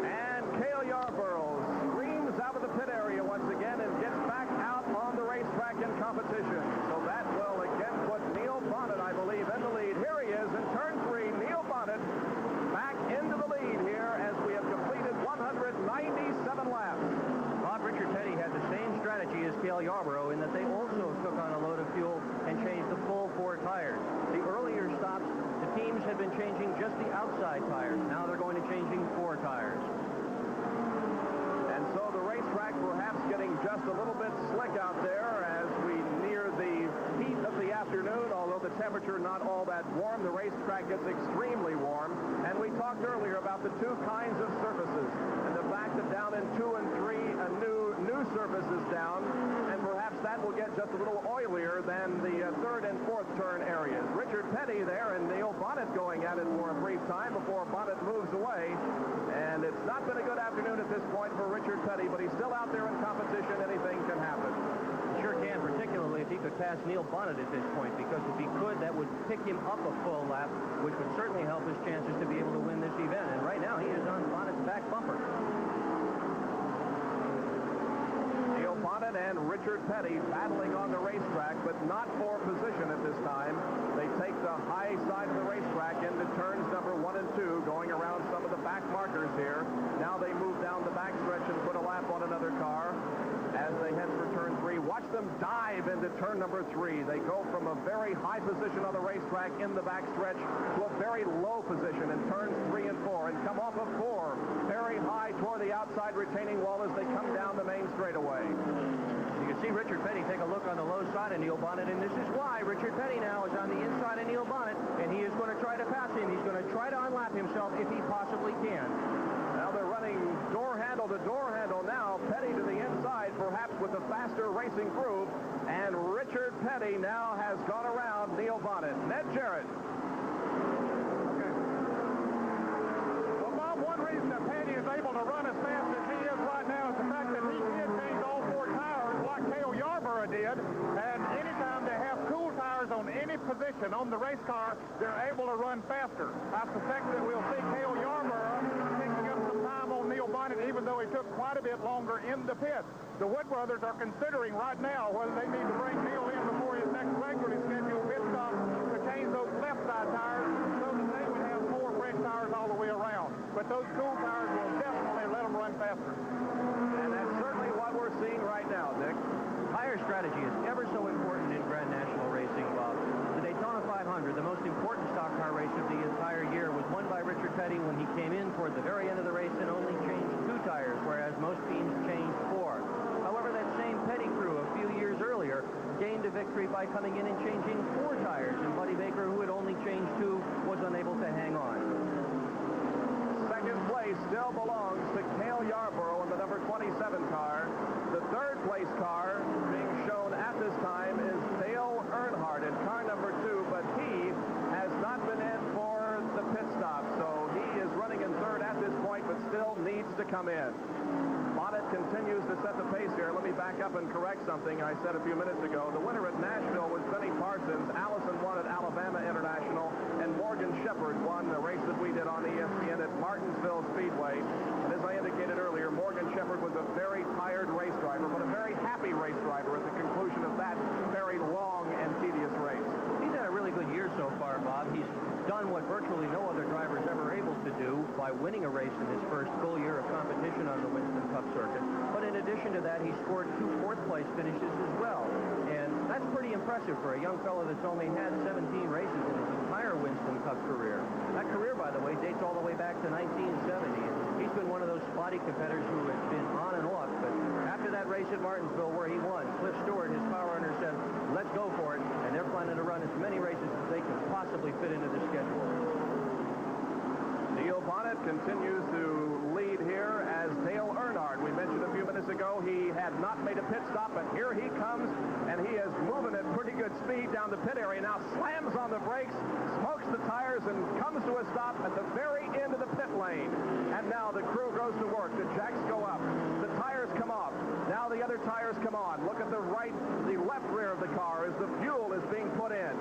And Cale Yarborough screams out of the pit area once again and gets back out on the racetrack in competition. So that will again put Neil Bonnet, I believe, in the lead. Here he is in turn 3. Neil Bonnet back into the lead here as we have completed 197 laps. Bob, Richard Petty had the same strategy as Cale Yarborough in that they also took on a load of fuel and changed the full 4 tires. The earlier stops, the teams had been changing just the outside tires. Now they're going to changing 4 tires. And so the racetrack perhaps getting just a little bit slick out there as we near the heat of the afternoon, although the temperature temperature not all that warm. The racetrack gets extremely warm. And we talked earlier about the two kinds of surfaces. And the fact that down in 2 and 3, a new surface is down. And perhaps that will get just a little oilier than the 3rd and 4th turn areas. Richard Petty there and Neil Bonnet going at it for a brief time before Bonnet moves away. And it's not been a good afternoon at this point for Richard Petty, but he's still out there in competition. Anything can happen. Sure can, particularly if he could pass Neil Bonnet at this point, because if he could, that would pick him up a full lap, which would certainly help his chances to be able to win this event. And right now, he is on Bonnet's back bumper. Neil Bonnet and Richard Petty battling on the racetrack, but not for position at this time. They take the high side of the racetrack into turns number 1 and 2, going around some of the back markers here. Now they move down the backstretch and put a lap on another car. As they head for turn 3, watch them dive into turn number 3. They go from a very high position on the racetrack in the backstretch to a very low position in turns 3 and 4 and come off of 4 very high toward the outside retaining wall as they come down the main straightaway. You can see Richard Petty take a look on the low side of Neil Bonnet, and this is why Richard Petty now is on the inside of Neil Bonnet, and he is going to try to pass him. He's going to try to unlap himself if he possibly can. Now they're running door handle to door handle now. Petty to the inside, perhaps with a faster racing groove. And Richard Petty now has gone around Neil Bonnet. Ned Jarrett. Okay. Well, Bob, one reason that Petty is able to run as fast as he is right now is the fact that he did change all 4 tires like Cale Yarborough did. And anytime they have cool tires on any position on the race car, they're able to run faster. I suspect that we'll see Cale Yarborough picking up some time on Neil Bonnet, even though he took quite a bit longer in the pit. The Wood brothers are considering right now whether they need to bring Neil in before his next regularly scheduled pit stop to change those left side tires so that they would have 4 fresh tires all the way around. But those cool tires will definitely let them run faster. And that's certainly what we're seeing right now, Dick. Tire strategy is ever so important in Grand National racing, Bob. The Daytona 500, the most important stock car race of the entire year, was won by Richard Petty when he came in toward the very end of the race and only changed 2 tires, whereas most teams changed 4. However, that same Petty crew a few years earlier gained a victory by coming in and changing 4 tires, and Buddy Baker, who had only changed 2, was unable to hang on. Second place still belongs to Cale Yarborough in the number 27 car. The 3rd place car being shown at this time is Dale Earnhardt in car number 2, but he has not been in for the pit stop, so he is running in 3rd at this point, but still needs to come in. Bonnet continues to set the pace here. Let me back up and correct something I said a few minutes ago. The winner at Nashville was Benny Parsons. Allison won at Alabama International, and Morgan Shepherd won the race that we did on ESPN at Martinsville Speedway. And as I indicated earlier, Morgan Shepherd was a very tired race driver, but a very happy race driver at the conclusion of that very long and tedious race. He's had a really good year so far, Bob. He's done what virtually no other driver is ever able to do by winning a race in his first full year of competition on the Winston Cup circuit. But in addition to that, he scored 2 4th-place finishes as well. And that's pretty impressive for a young fellow that's only had 17 races in his entire Winston Cup career. That career, by the way, dates all the way back to 1970. He's been one of those spotty competitors who has been on and off. But after that race at Martinsville where he won, Cliff Stewart, his power runner, said, let's go for it. And they're planning to run as many races as they can possibly fit into the schedule. Neil Bonnet continues to lead here as Dale Earnhardt. We mentioned a few minutes ago he had not made a pit stop, but here he comes, and he is moving at pretty good speed down the pit area. Now slams on the brakes, smokes the tires, and comes to a stop at the very end of the pit lane. And now the crew goes to work. The jacks go up. The tires come off. Now the other tires come on. Look at the left rear of the car as the fuel is being put in.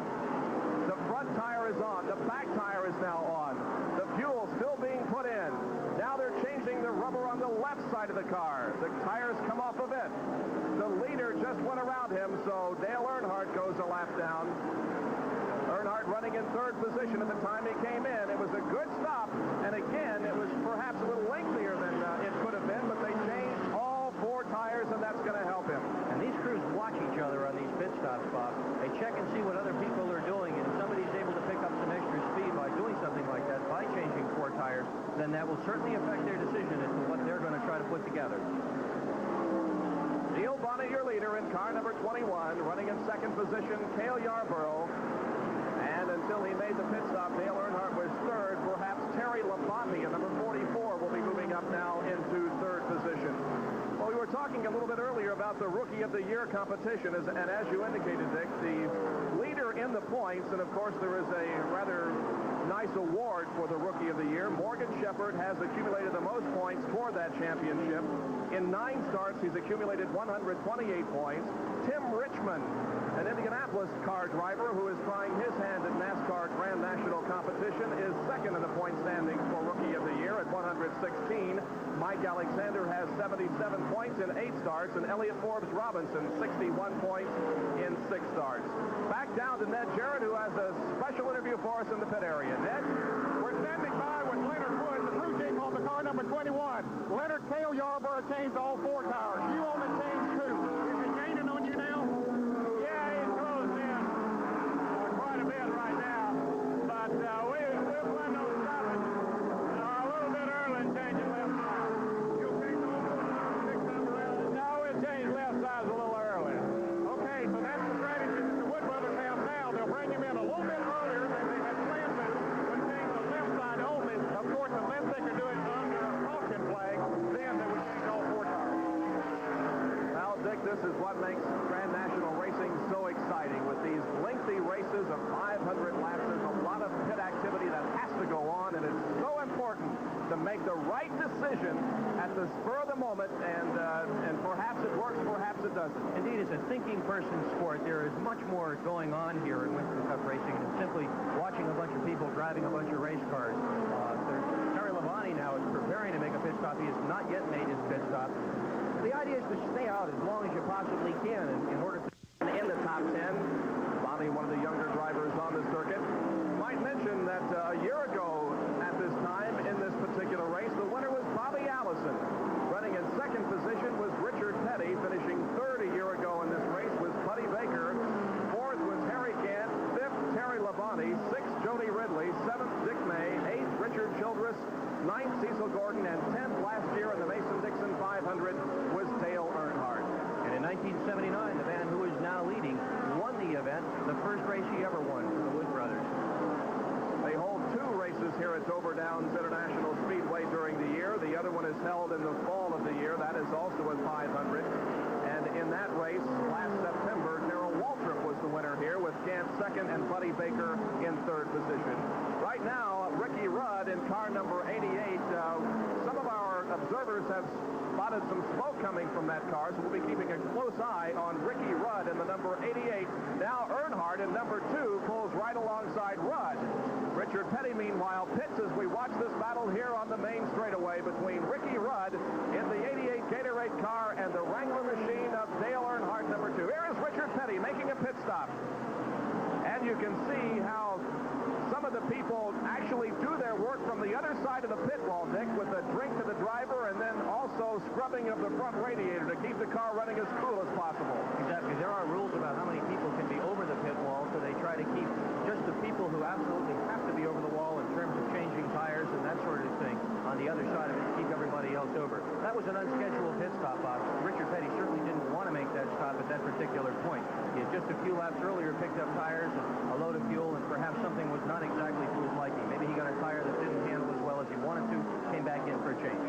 The front tire is on. The back tire is now on. The fuel still being put in. Now they're changing the rubber on the left side of the car. The tires come off of it. The leader just went around him, so Dale Earnhardt goes a lap down. Earnhardt running in 3rd position at the time he came in. It was a good stop, and again, it was perhaps a little lengthier than it could have been, but they changed all 4 tires, and that's going to help him. And these crews watch each other on these pit stops, Bob. They check and see what other people are doing, and if somebody's able to pick up some extra speed by doing something like that, by changing 4 tires, then that will certainly affect their decision as to what they're going to try to put together. Neil Bonnet, your leader in car number 21, running in 2nd position, Cale Yarborough. until he made the pit stop. Dale Earnhardt was third. Perhaps Terry Labonte at number 44 will be moving up now into third position. Well, we were talking a little bit earlier about the Rookie of the Year competition, and as you indicated, Dick, the leader in the points, and of course there is a rather nice award for the Rookie of the Year. Morgan Shepherd has accumulated the most points toward that championship. In 9 starts, he's accumulated 128 points. Tim Richmond, an Indianapolis car driver who is trying his hand at NASCAR Grand National competition, is second in the point standings for Rookie of the Year at 116. Mike Alexander has 77 points in 8 starts, and Elliott Forbes Robinson 61 points in 6 starts. Back down to Ned Jarrett, who has a special interview for us in the pit area. Ned? We're standing by with Leonard Wood, the crew chief on the car number 21. Leonard, Cale Yarborough changed all 4 tires. You only changed 2. Is he gaining on you now? Yeah, he's closed in quite a bit right now. But we'll plan on stopping a little bit early and changing left side. You'll change the whole 4 tires, 6 times around? No, we'll change left sides a little early. Okay, so that's the strategy that the Wood brothers have now. They'll bring him in a little bit earlier than they had planned to, but change the left side only. Of course, unless they could do it under a caution flag, then they would change all 4 tires. Well, Dick, this is what makes Grand National racing so exciting. With these lengthy races of 500 laps, there's a lot of pit activity that has to go on, and it's so important to make the right decision at the spur of the moment, and perhaps it works, perhaps it doesn't. Indeed, it's a thinking person's sport. There is much more going on here in Winston Cup racing than simply watching a bunch of people driving a bunch of race cars. Terry Labonte now is preparing to make a pit stop. He has not yet made his pit stop. The idea is to stay out as long as you possibly can in order to In the top 10, Bonnie, one of the younger drivers on the circuit. Might mention that a year ago at this time in this particular race, the winner was Bobby Allison. Running in second position was Richard Petty. Finishing third a year ago in this race was Buddy Baker. Fourth was Harry Gant. Fifth, Terry Labonte. Sixth, Jody Ridley. Seventh, Dick May. Eighth, Richard Childress. Ninth, Cecil Gordon. And 10th last year in the Mason-Dixon 500 was Dale Earnhardt. And in 1979, the man who is now leading won the event, the first race he ever won for the Wood brothers. They hold 2 races here at Dover Downs International Speedway during the year. The other one is held in the fall of the year. That is also a 500. And in that race, last September, Darrell Waltrip was the winner here, with Gant second and Buddy Baker in third position. Right now, Ricky Rudd in car number 88. Some of our observers have spotted some smoke coming from that car, so we'll be keeping a close eye on Ricky Rudd in the number 88. Now Earnhardt in number 2 pulls right alongside Rudd. Richard Petty, meanwhile, pits as we watch this battle here on the main straightaway between Ricky Rudd in the 88 Gatorade car and the Wrangler machine of Dale Earnhardt, number 2. Here is Richard Petty making a pit stop. And you can see how some of the people actually do their work from the other side of the pit wall, Dick, with a drink to the driver and then also scrubbing of the front radiator to keep the car running as cool as possible. Exactly. There are rules about how many people can be over the pit wall, so they try to keep just the people who absolutely have to be over the wall in terms of changing tires and that sort of thing on the other side of it to keep everybody else over. That was an unscheduled pit stop, Bob. Richard Petty certainly didn't want to make that stop at that particular point. He had just a few laps earlier picked up tires and a load of fuel, and perhaps something was not exactly to his liking. Maybe he got a tire that didn't handle as well as he wanted to, came back in for a change.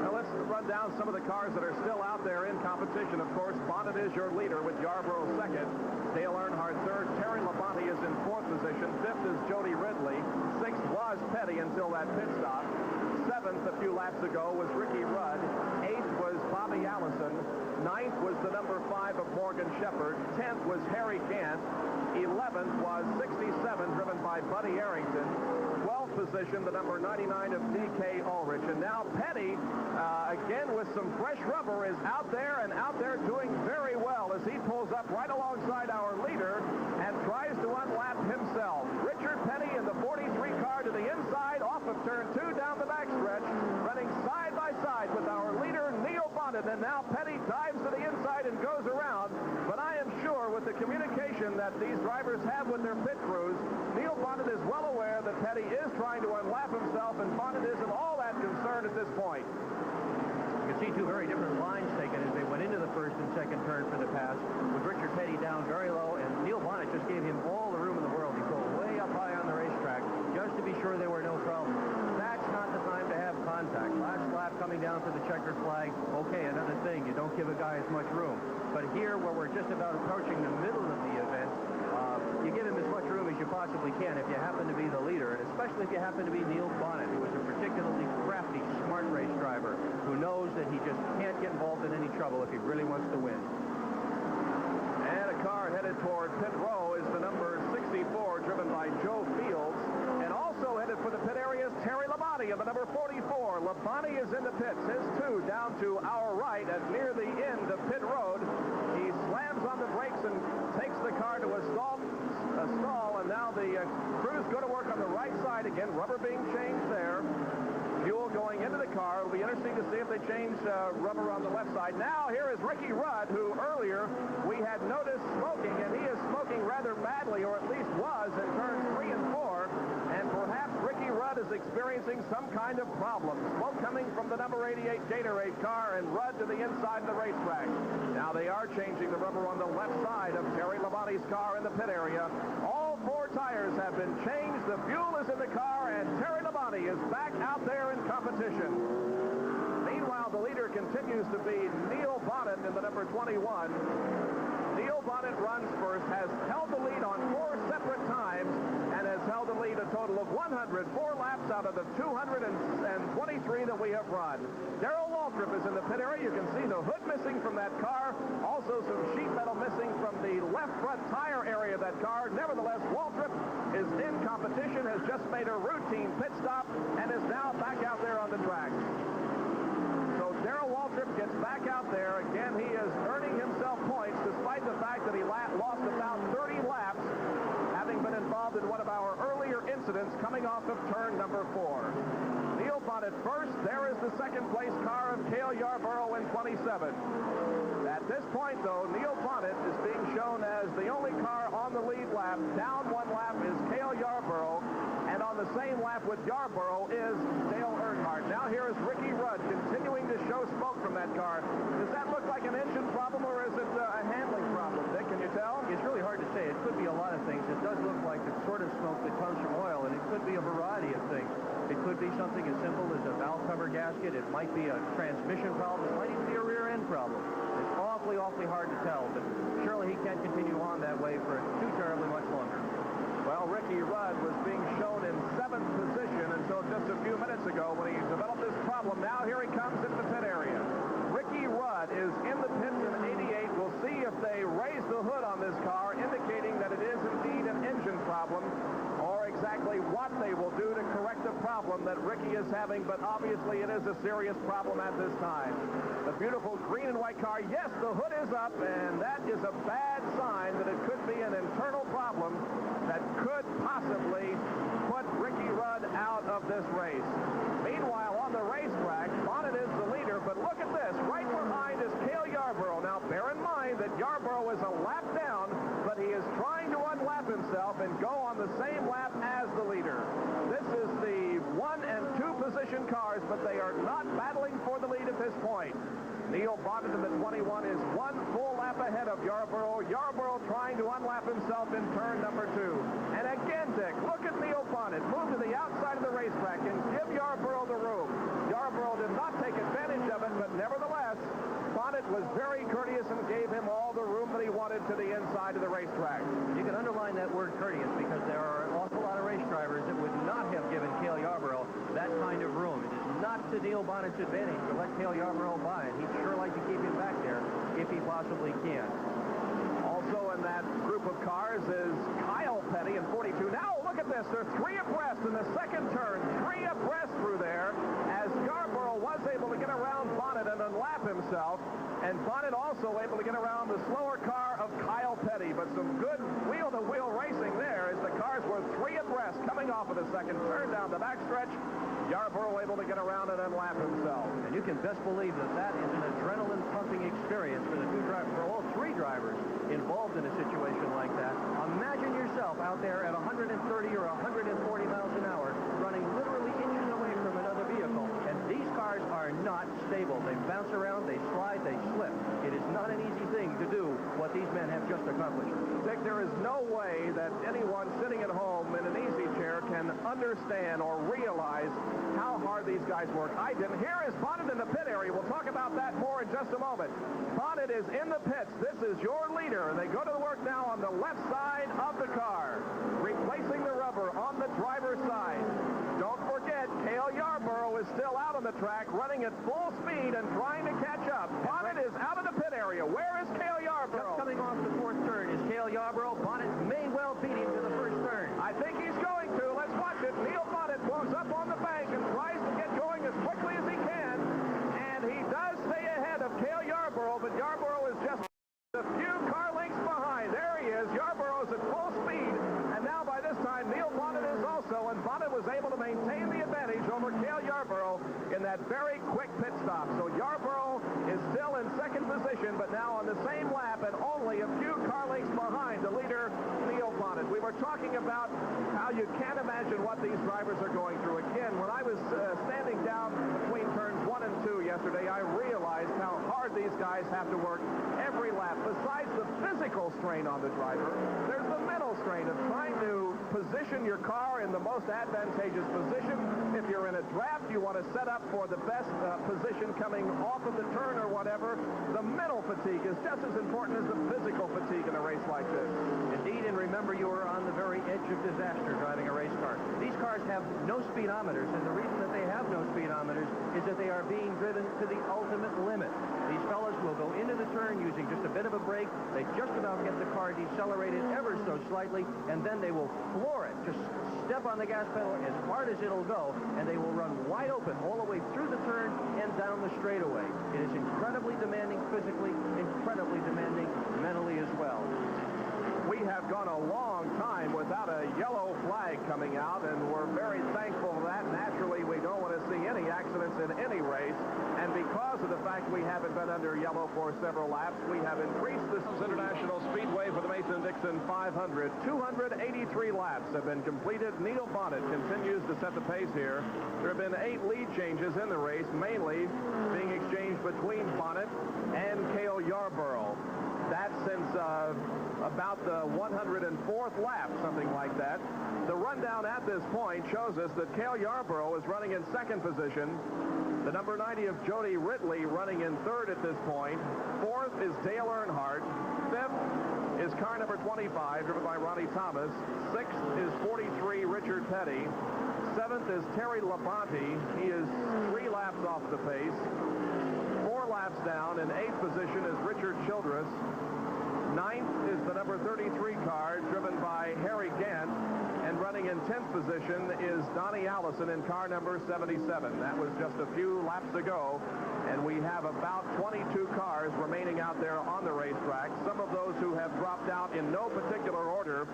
Now let's run down some of the cars that are still out there in competition. Of course, Bonnet is your leader with Yarborough second. Dale Earnhardt third. Terry Labonte is in fourth position. Fifth is Jody Ridley. Sixth was Petty until that pit stop. Seventh, a few laps ago, was Ricky Rudd. Eighth was Bobby Allison. Ninth was the number 5 of Morgan Shepherd. 10th was Harry Gant. 11th was 67, driven by Buddy Arrington. 12th position, the number 99 of D.K. Ulrich. And now Petty, again with some fresh rubber, is out there doing very well as he pulls up right alongside our leader and tries to unlap himself. Richard Petty in the 43 car to the inside, off of turn 2 down the backstretch, running side by side with our leader, Neil Bonnet. And now Petty dives to the inside and goes around. But I am sure with the communication that these drivers have with their pit crews, Neil Bonnet is well aware that Petty is trying to unlap himself, and Bonnet isn't all that concerned at this point. You can see 2 very different lines taken as they went into the first and second turn for the pass, with Richard Petty down very low, and Neil Bonnet just gave him all the room in the world. He pulled way up high on the sure there were no problems. That's not the time to have contact. Last lap coming down for the checkered flag, okay, another thing, you don't give a guy as much room. But here, where we're just about approaching the middle of the event, you give him as much room as you possibly can if you happen to be the leader, and especially if you happen to be Neil Bonnet, who is a particularly crafty, smart race driver who knows that he just can't get involved in any trouble if he really wants to win. And a car headed toward pit row is the number 64, driven by Joe Fields. And also headed for the pit area is Terry Labonte in the number 44. Labonte is in the pits. His two down to our right at near the end of pit road. He slams on the brakes and takes the car to a stall, and now the crews go to work on the right side again. Rubber being changed there. Fuel going into the car. It'll be interesting to see if they change rubber on the left side. Now here is Ricky Rudd, who earlier we had noticed smoking, and he is smoking rather badly, or at least was, in turns 3 and 4. And perhaps Ricky Rudd is experiencing some kind of problem. Smoke coming from the number 88 Gatorade car, and Rudd to the inside of the racetrack. Now they are changing the rubber on the left side of Terry Labonte's car in the pit area. All 4 tires have been changed. The fuel is in the car, and Terry Labonte is back out there in competition. Meanwhile, the leader continues to be Neil Bonnet in the number 21. Neil Bonnet runs first, has held the lead on 4 separate times, and has held the lead a total of 104 laps out of the 223 that we have run. Darrell Waltrip is in the pit area. You can see the hood missing from that car. Also some sheet metal missing from the left front tire area of that car. Nevertheless, Waltrip is in competition, has just made a routine pit stop, and is now back out there on the track. So Darrell Waltrip gets back out there. Again, he is earning himself points despite the fact that he lost about 30 laps, having been involved in one of our earlier incidents coming off of turn number 4. Neil Bonnet first. There is the second place car of Cale Yarborough in 27. At this point, though, Neil Bonnet is being shown as the only car on the lead lap. Down 1 lap is Cale Yarborough, and on the same lap with Yarborough is Dale Earnhardt. Now here is Ricky Rudd continuing to show smoke from that car. Does that look like an engine problem, or is it a handling problem, Dick? Can you tell? It's really hard to say. It could be a lot of things. It does look like the sort of smoke that comes from oil, and it could be a variety of things. It could be something as simple as a valve cover gasket. It might be a transmission problem. It might even be a rear end problem. It's awfully, awfully hard to tell, but surely he can't continue on that way for too terribly much longer. Well, Ricky Rudd was being shown in 7th position until just a few minutes ago when he developed this problem. Now here he comes into the pit area. Ricky Rudd is in the pits in 88. We'll see if they raise the hood on this car, indicating that it is indeed an engine problem, or exactly what they will do to correct the problem that Ricky is having, but obviously it is a serious problem at this time. The beautiful green and white car, yes, the hood is up, and that is a bad sign that it could be an internal problem that could possibly put Ricky Rudd out of this race. Meanwhile, on the racetrack, Bonnet is the leader, but look at this. Right behind is Cale Yarborough. Now, bear in mind that Yarborough is a lap down, but he is trying to unlap himself and go on the same lap as the leader. This is the 1 and 2 position cars, but they are not battling for the lead at this point. Neil Bonnet in the 21 is 1 full lap ahead of Yarborough. Yarborough trying to unlap himself in turn number 2. And again, Dick, look at Neil Bonnet. Move to the outside of the racetrack and give Yarborough the room. Yarborough did not take advantage of it, but nevertheless, Bonnet was very courteous and gave him all the room that he wanted to the inside of the racetrack. You can underline that word courteous, because there are an awful lot of race drivers that would not have given Cale Yarborough that kind of room. It is not to Neil Bonnet's advantage to let Cale Yarborough by, and he'd sure like to keep him back there if he possibly can. Also in that group of cars is Kyle Petty in 42. Now look at this. They're 3 abreast in the second turn. 3 abreast through there, as Yarborough was able to get around Bonnet and unlap himself. And Bonnet also able to get around the slower car of Kyle Petty. But some good wheel-to-wheel racing there, as the cars were 3 abreast coming off of the second turn down the backstretch. Yarborough able to get around and unlap himself. And you can best believe that that is an adrenaline-pumping experience for the for all 3 drivers involved in a situation like that. Imagine yourself out there at 130 or 140 miles an hour, running literally inches away from another vehicle. And these cars are not stable. They bounce around, they slide, they slip. It is not an easy thing to do what these men have just accomplished. Dick, there is no way that anyone sitting at home in an easy chair can understand or realize how hard these guys work. I didn't. Here is Bonnet in the pit area. We'll talk about that more in just a moment. Bonnet is in the pits. This is your leader. And they go to work now on the left side of the car, replacing the rubber on the driver's side. Don't forget, Cale Yarborough is still out on the track, running at full speed and trying to catch up. Bonnet is out of the pit area. Where is Cale Yarborough? Just coming off the fourth turn is Cale Yarborough. Bonnet may well beat him to the first turn. I think he's going to. Let's watch it. Neil Bonnet moves up on the bank and tries to get going as quickly as he can. And he does stay ahead of Cale Yarborough, but Yarborough is just a few car lengths behind. There he is. Yarborough's at full speed. And now by this time, Neil Bonnet is also. And Bonnet was able to maintain the advantage over Cale Yarborough in that very quick pit stop. So Yarborough is still in second position, but now on the same lap and only a few car lengths behind the leader, Neil Bonnet. We were talking about how you can't imagine what these drivers are going through. Again, when I was standing down between turns 1 and 2 yesterday, I realized how hard these guys have to work every lap. Besides the physical strain on the driver, there's the mental strain of trying to position your car in the most advantageous position. If you're in a draft, you want to set up for the best position coming off of the turn or whatever. The mental fatigue is just as important as the physical fatigue in a race like this. Indeed, and remember, you are on the very edge of disaster driving a race car. These cars have no speedometers, and the reason that they have no speedometers is that they are being driven to the ultimate limit. These fellas will go into the turn using just a bit of a brake. They just about get the car decelerated ever so slightly, and then they will floor it. Just step on the gas pedal as hard as it'll go, and they will run wide open all the way through the turn and down the straightaway. It is incredibly demanding physically, incredibly demanding mentally as well. We have gone a long time without a yellow flag coming out, and we're very thankful for that. Naturally, we don't want to see any accidents in any race, and because of the fact we haven't been under yellow for several laps, we have increased this International Speedway for the Mason-Dixon 500. 283 laps have been completed. Neil Bonnet continues to set the pace here. There have been 8 lead changes in the race, mainly being exchanged between Bonnet and Cale Yarborough. That's since about the 104th lap, something like that. The rundown at this point shows us that Cale Yarborough is running in second position. The number 90 of Jody Ridley running in third at this point. Fourth is Dale Earnhardt. Fifth is car number 25, driven by Ronnie Thomas. Sixth is 43, Richard Petty. Seventh is Terry Labonte. He is 3 laps off the pace. 4 laps down. In 8th position is Richard Childress. 9th is the number 33 car, driven by Harry Gant. And running in 10th position is Donnie Allison in car number 77. That was just a few laps ago. And we have about 22 cars remaining out there on the racetrack. Some of those who have dropped out in no particular order.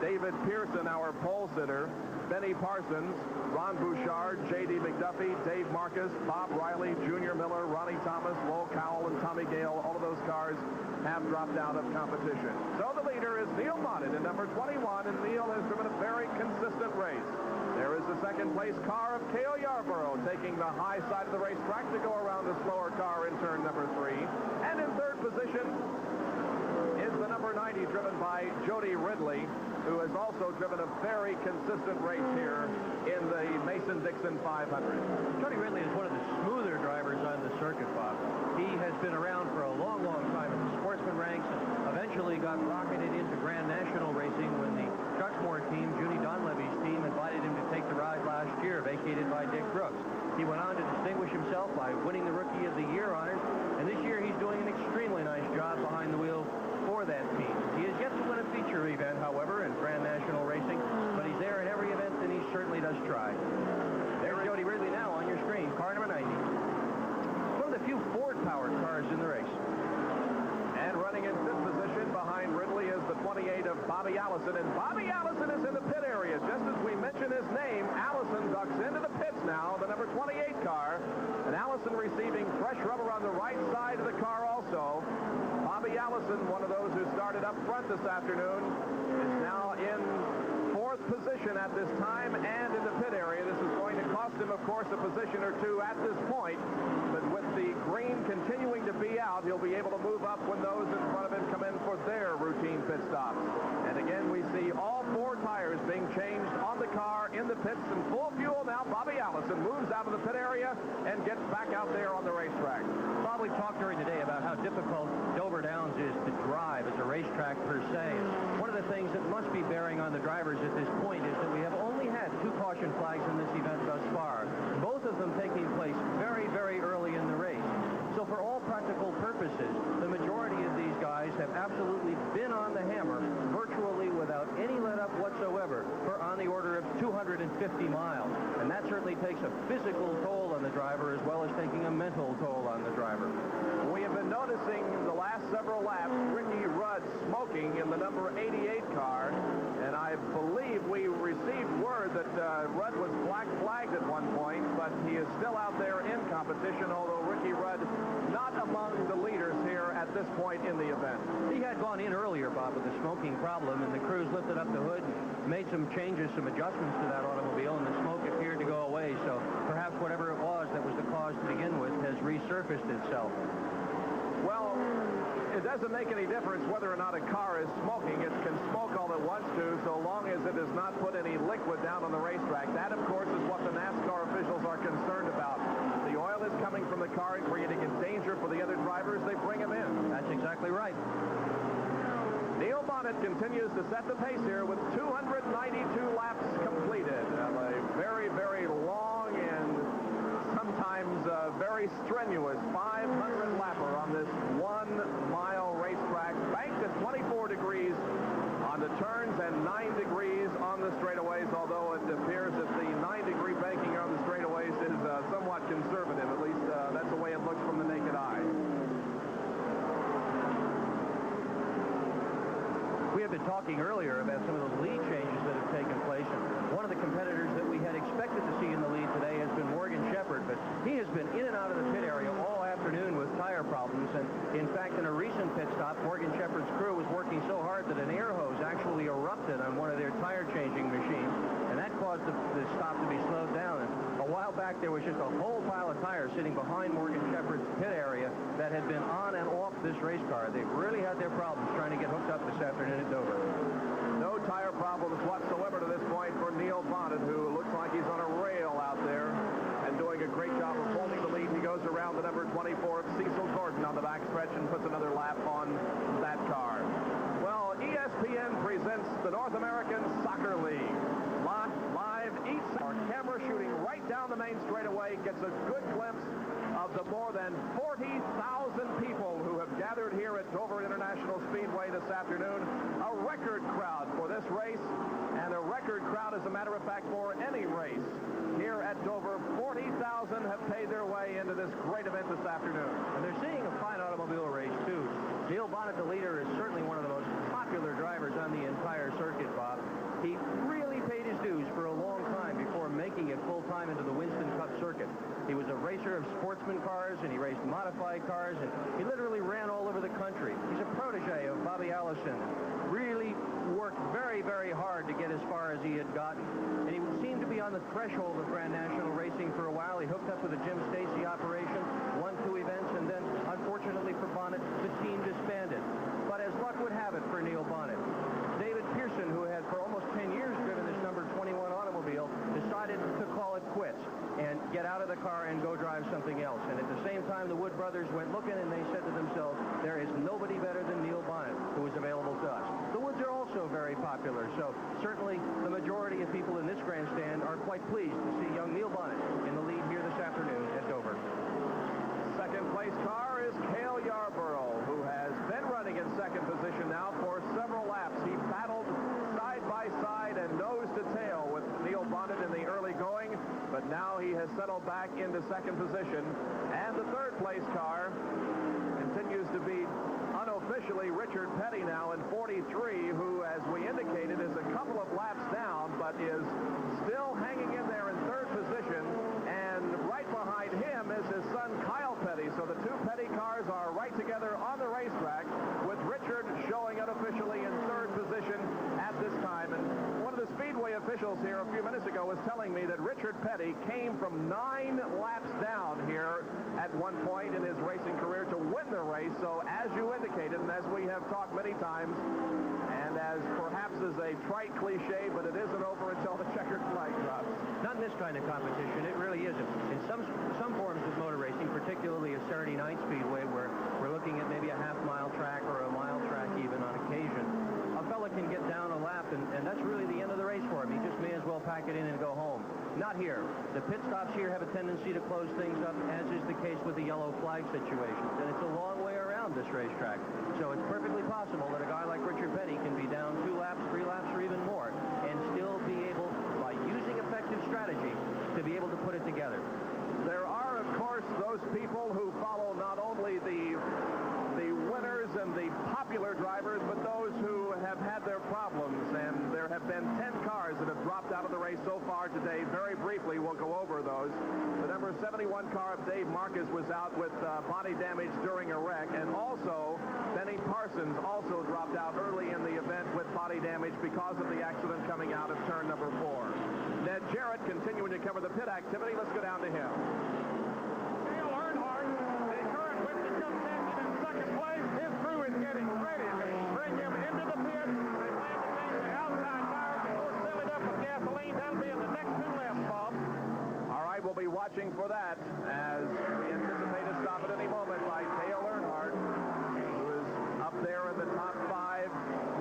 David Pearson, our pole sitter, Benny Parsons, Ron Bouchard, J.D. McDuffie, Dave Marcus, Bob Riley, Junior Miller, Ronnie Thomas, Lowell Cowell, and Tommy Gale. All of those cars have dropped out of competition. So the leader is Neil Bonnet in number 21, and Neil has driven a very consistent race. There is the second place car of Cale Yarborough taking the high side of the racetrack to go around the slower car in turn number 3. And in third position is the number 90 driven by Jody Ridley, who has also driven a very consistent race here in the Mason-Dixon 500. Jody Ridley is one of the smoother drivers on the circuit, Bob. He has been around for a long, long time in the sportsman ranks, and eventually got rocketed into Grand National racing when the Chucksmore team, Junie Donlevy's team, invited him to take the ride last year, vacated by Dick Brooks. He went on to distinguish himself by winning the Rookie of the Year honors, and this year he's doing an extremely nice job behind the wheel for that team. He has yet to win a feature event, however, in Grand National racing, but he's there in every event, and he certainly does try. There's Jody Ridley now on your screen, car number 90. One of the few Ford-powered cars in the race. And running in 5th position behind Ridley is the 28 of Bobby Allison, and Bobby Allison is in the pit area. Just as we mention his name, Allison ducks into the pits now, the number 28 car, and Allison receiving fresh rubber on the right side of the car also. Bobby Allison, one of those who started up front this afternoon, is now in 4th position at this time and in the pit area. This is going to cost him, of course, a position or 2 at this point, but with the green continuing to be out, he'll be able to move up when those in front of him come in for their routine pit stops. And again, we see all 4 tires being changed on the car in the pits in full fuel now. Bobby Allison moves out of the pit area and gets back out there on the racetrack. Bob, we've talked during the day about how difficult Dover Downs is to drive as a racetrack per se. One of the things that must be bearing on the drivers at this point is that we have only had 2 caution flags in this event thus far, both of them taking place very, very early in the race. So for all practical purposes, the majority of these guys have absolutely been on the hammer virtually without any let-up whatsoever for on the order of 250 miles. And that certainly takes a physical toll on the driver as well as taking a mental toll on the driver. We have been noticing in the last several laps Ricky Rudd smoking in the number 88 car, and I believe we received word that Rudd was black flagged at one point, but he is still out there in competition, although Ricky Rudd not among the leaders here at this point in the event. He had gone in earlier, Bob, with a smoking problem, and the crews lifted up the hood and made some changes, some adjustments to that automobile, and the smoke appeared to go away. So perhaps whatever it was that was the cause to begin with has resurfaced itself. Well, it doesn't make any difference whether or not a car is smoking. It can smoke all it wants to, so long as it does not put any liquid down on the racetrack. That, of course, is what the NASCAR officials are concerned about. The oil is coming from the car and creating a danger for the other drivers. They bring them in. That's exactly right. Neil Bonnet continues to set the pace here with 292 laps completed. A very, very long and sometimes very strenuous 500 lapper on this 1-mile racetrack, banked at 24 degrees on the turns and 9 degrees on the straightaways, although it appears that the 9-degree banking on the straightaways is somewhat conservative. At least that's the way it looks from the naked eye. We have been talking earlier about some of the lead changes that have taken place, and one of the competitors that we had expected to see in the lead today has been Morgan Shepherd, but he has been in and out of the pit area all afternoon with tire problems, and in fact, in a recent pit stop, Morgan Shepherd's crew was working so hard that an air hose actually erupted on one of their tire changing machines, and that caused the stop to be slowed down. And a while back, there was just a whole pile of tires sitting behind Morgan Shepherd's pit area that had been on and off this race car. They've really had their problems trying to get hooked up this afternoon at Dover. No tire problems whatsoever to this point for Neil Bonnet, who looks like he's on a rail out there and doing a great job of holding the lead. He goes around the number 24 of Cecil Gordon on the backstretch and puts another lap on that car. Well, ESPN presents the North American Soccer League. Live each our camera shooting right down the main straightaway gets a good glimpse of the more than 40,000 people who have gathered here at Dover International Speedway this afternoon. A record crowd for this race, and a record crowd, as a matter of fact, for any race here at Dover. 40,000 have paid their way into this great event this afternoon. And they're seeing a fine automobile race, too. Neil Bonnet, the leader, is certainly one of the most popular drivers on the entire circuit, Bob. He really paid his dues for a long time before making it full-time into the Winston Cup circuit. He was a racer of sportsman cars, and he raced modified cars, and he literally ran all over the country. He's a protege of Bobby Allison. Really worked very, very hard to get as far as he had gotten. And he seemed to be on the threshold of Grand National racing for a while. He hooked up with the Jim Stacy operation, won 2 events, and then, unfortunately for Bonnet, the team disbanded. But as luck would have it for Neil Bonnet, David Pearson, who had for almost 10 years driven this number 21 automobile, decided to call it quits and get out of the car and go drive something else. And at the same time, the Wood brothers went looking, and they said to themselves, there is nobody better than Neil Bonnet who is available to us. The Woods are also very popular, so certainly the majority of people in this grandstand are quite pleased to see young Neil Bonnet in the lead here this afternoon at Dover. Second place car is Cale Yarborough, who has been running in second position now for several laps. He battled side by side and nose to tail with Neil Bonnet in the early going, but now he has settled back into second position. And the third place car continues to be unofficially Richard Petty now in 43, who, as we indicated, is a couple of laps down, but is still hanging in there in third position. And right behind him is his son Kyle Petty. So the 2 Petty cars are right together on the racetrack, with Richard showing unofficially in third position at this time. And one of the Speedway officials here a few minutes ago was telling me that Richard Petty came from 9 laps down here at one point in his racing career to win the race. So as you indicated, and as we have talked many times, and as perhaps is a trite cliche, but it isn't over until the checkered flag drops. Not in this kind of competition. It really isn't. In some forms of motor racing, particularly a Saturday night speedway, where we're looking at maybe a half-mile track or a mile track even on occasion, a fella can get down a lap, and that's really the end of the race for him. He just may as well pack it in and go home. Not here. The pit stops here have a tendency to close things up, as is the case with the yellow flag situations. And it's a long way around this racetrack. So it's perfectly possible that a guy like Richard Petty can be down 2 laps, 3 laps, or even more, and still be able, by using effective strategy, to be able to put it together. There are, of course, those people who follow not only the winners and the popular drivers, but those who have had their problems. And there have been 10 cars that have dropped out of the race so far today. Very briefly, we'll go over those. The number 71 car of Dave Marcus was out with body damage during a wreck. And also, Benny Parsons also dropped out early in the event with body damage because of the accident coming out of turn number 4. Ned Jarrett continuing to cover the pit activity. Let's go down to him. Dale Earnhardt, the current Winston Cup champion in second place. His crew is getting ready to bring him into the pit. They plan to change the outside tires before filling it up with gasoline. That'll be in the next 2 laps, Bob. All right, we'll be watching for that as we anticipate a stop at any moment by Dale Earnhardt, who is up there in the top 5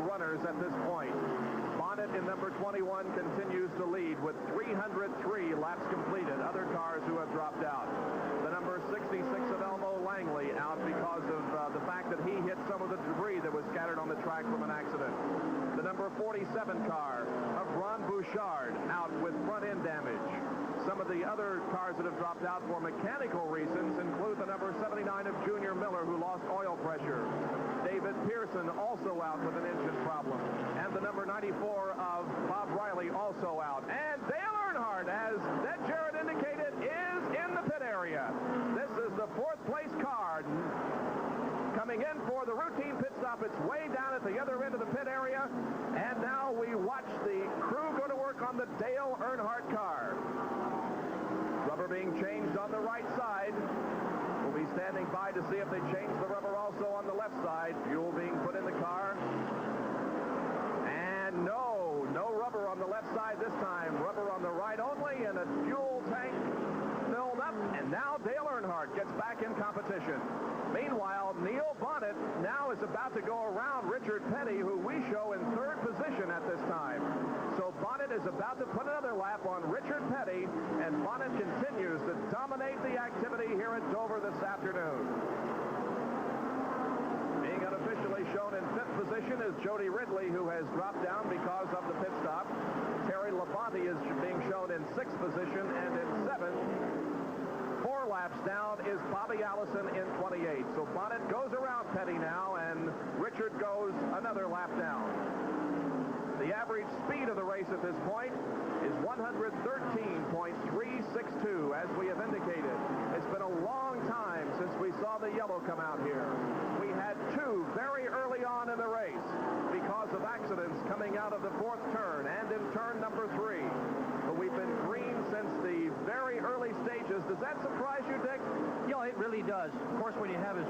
runners at this point. Bonnet in number 21 continues to lead with 303 laps completed. Other cars who have dropped out. The number 66 of Elmo Langley out because of the fact that he hit some of the debris that was scattered on the track from an accident. The number 47 car of Ron Bouchard out with front end damage. Some of the other cars that have dropped out for mechanical reasons include the number 79 of Junior Miller, who lost oil pressure. David Pearson also out with an engine problem. And the number 94 of Bob Riley also out. And Dale Earnhardt, as Ned Jarrett indicated, is in the pit area. This is the 4th place car coming in for the routine pit stop. It's way down at the other end of the pit area. And now we watch the crew go to work on the Dale Earnhardt car. Rubber being changed on the right side. We'll be standing by to see if they change the rubber also on the left side. Fuel being put in the car. And no rubber on the left side this time. Rubber on the right only, and a fuel tank filled up. And now Dale Earnhardt gets back in competition. Meanwhile, Neil Bonnet now is about to go around Richard Petty, who we show in 3rd position at this time. So Bonnet is about to put another lap on Richard Petty, and Bonnet continues to dominate the activity here at Dover this afternoon. Being unofficially shown in 5th position is Jody Ridley, who has dropped down because of the pit stop. Terry Labonte is being shown in 6th position, and in 7th. 4 laps down is Bobby Allison in 28. So Bonnet goes around Petty now, and Richard goes another lap down. The average speed of the race at this point is 113.362, as we have indicated. It's been a long time since we saw the yellow come out here. We had 2 very early on in the race because of accidents coming out of the 4th turn and in turn number 3. But we've been green since the very early stages. Does that surprise you, Dick? Yeah, it really does. Of course, when you have as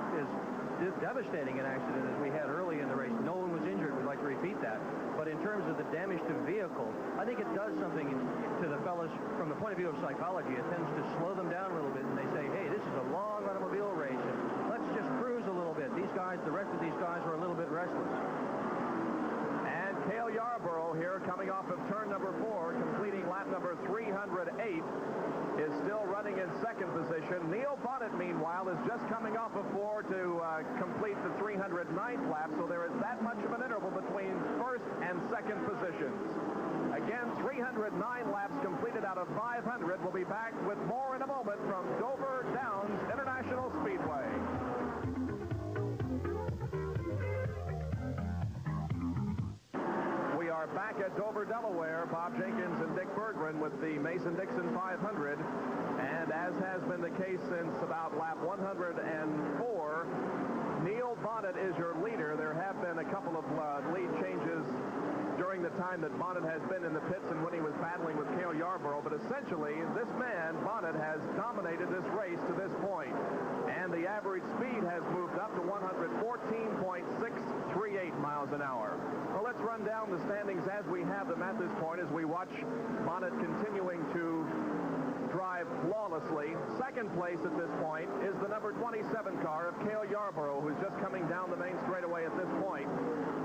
devastating an accident as we had early in the race, no one was injured. We'd like to repeat that. But in terms of the damage to vehicle, I think it does something to the fellas from the point of view of psychology. It tends to slow them down a little bit, and they say, hey, this is a long automobile race, and let's just cruise a little bit. These guys, the rest of these guys are a little bit restless. And Cale Yarborough here coming off of turn number 4, completing lap number 308, is still running in 2nd position. Neil Bonnet, meanwhile, is just coming off of 4 to complete the 309th lap, so there is that much of an interval between 1st and 2nd positions. Again, 309 laps completed out of 500. We'll be back with more in a moment from Dover Downs International Speedway. We are back at Dover, Delaware. Bob Jenkins and Dick Berggren with the Mason-Dixon 500. And as has been the case since about lap 104, Neil Bonnet is your leader. There have been a couple of lead changes during the time that Bonnet has been in the pits and when he was battling with Cale Yarborough. But essentially, this man, Bonnet, has dominated this race to this point. And the average speed has moved up to 114.638 miles an hour. Well, let's run down the standings as we have them at this point as we watch Bonnet continuing to drive flawlessly. Second place at this point is the number 27 car of Cale Yarborough, who's just coming down the main straightaway at this point,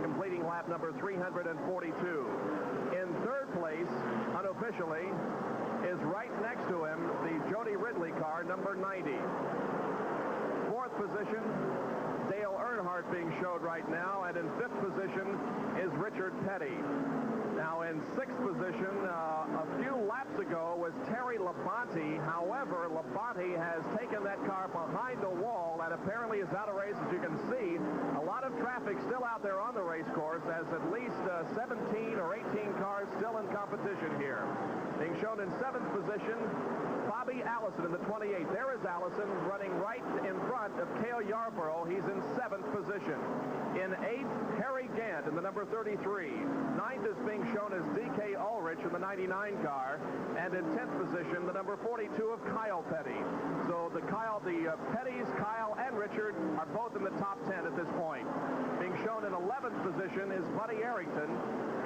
completing lap number 342. In third place, unofficially, is right next to him, the Jody Ridley car, number 90. Fourth position, Dale Earnhardt being showed right now, and in fifth position is Richard Petty. Now in sixth position, a few laps ago was Terry Labonte. However, Labonte has taken that car behind the wall and apparently is out of race. As you can see, a lot of traffic still out there on the race course, as at least 17 or 18 cars still in competition here. Being shown in seventh position, Bobby Allison in the 28. There is Allison running right in front of Cale Yarborough. He's in seventh position. In eighth, Harry Gant in the number 33. Ninth is being shown as D.K. Ulrich in the 99 car. And in 10th position, the number 42 of Kyle Petty. So the Pettys, Kyle, and Richard are both in the top 10 at this point. Being shown in 11th position is Buddy Arrington.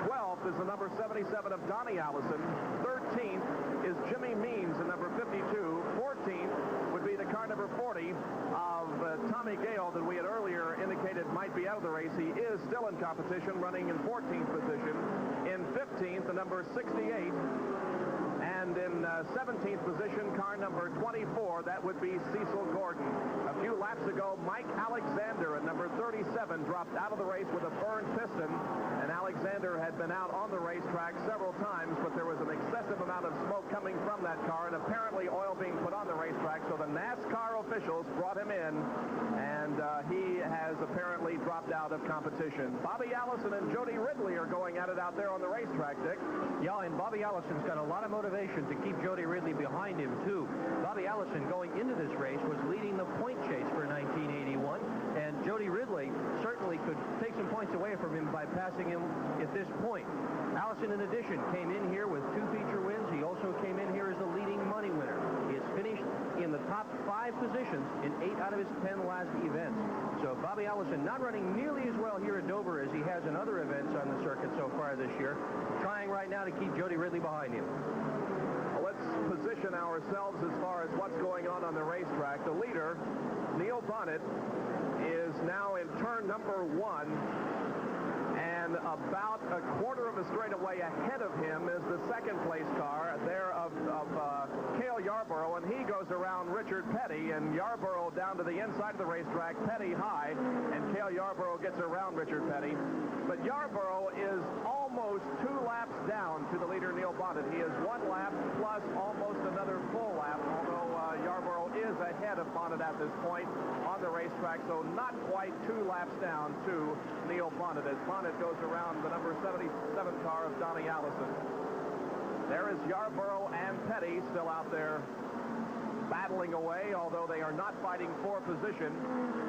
12th is the number 77 of Donnie Allison. 13th is Jimmy Means in number 52. 14th would be the car number 40 of Tommy Gale that we had earlier indicated might be out of the race. He is still in competition, running in 14th position. In 15th, the number 68. And in 17th position, car number 24, that would be Cecil Gordon. A few laps ago, Mike Alexander at number 37 dropped out of the race with a burned piston. And Alexander had been out on the racetrack several times, but there was an excessive amount of smoke coming from that car and apparently oil being put on the racetrack. So the NASCAR officials brought him in, and he has apparently dropped out of competition. Bobby Allison and Jody Ridley are going at it out there on the racetrack, Dick. Yeah, and Bobby Allison's got a lot of motivation to keep Jody Ridley behind him, too. Bobby Allison, going into this race, was leading the point chase for 1981, and Jody Ridley certainly could take some points away from him by passing him at this point. Allison, in addition, came in here with 2 feature wins. He also came in here as the leading money winner. He has finished in the top 5 positions in 8 out of his 10 last events. So Bobby Allison not running nearly as well here at Dover as he has in other events on the circuit so far this year, trying right now to keep Jody Ridley behind him. Let's position ourselves as far as what's going on the racetrack. The leader, Neil Bonnet, is now in turn number 1, and about a quarter of a straightaway ahead of him is the second place car there of Cale Yarborough, and he goes around Richard Petty, and Yarborough down to the inside of the racetrack, Petty high, and Cale Yarborough gets around Richard Petty. But Yarborough is almost 2 laps down to the leader, Neil Bonnet. He is 1 lap plus almost another full lap, although Yarborough is ahead of Bonnet at this point on the racetrack, so not quite 2 laps down to Neil Bonnet as Bonnet goes around the number 77 car of Donnie Allison. There is Yarborough and Petty still out there battling away, although they are not fighting for position.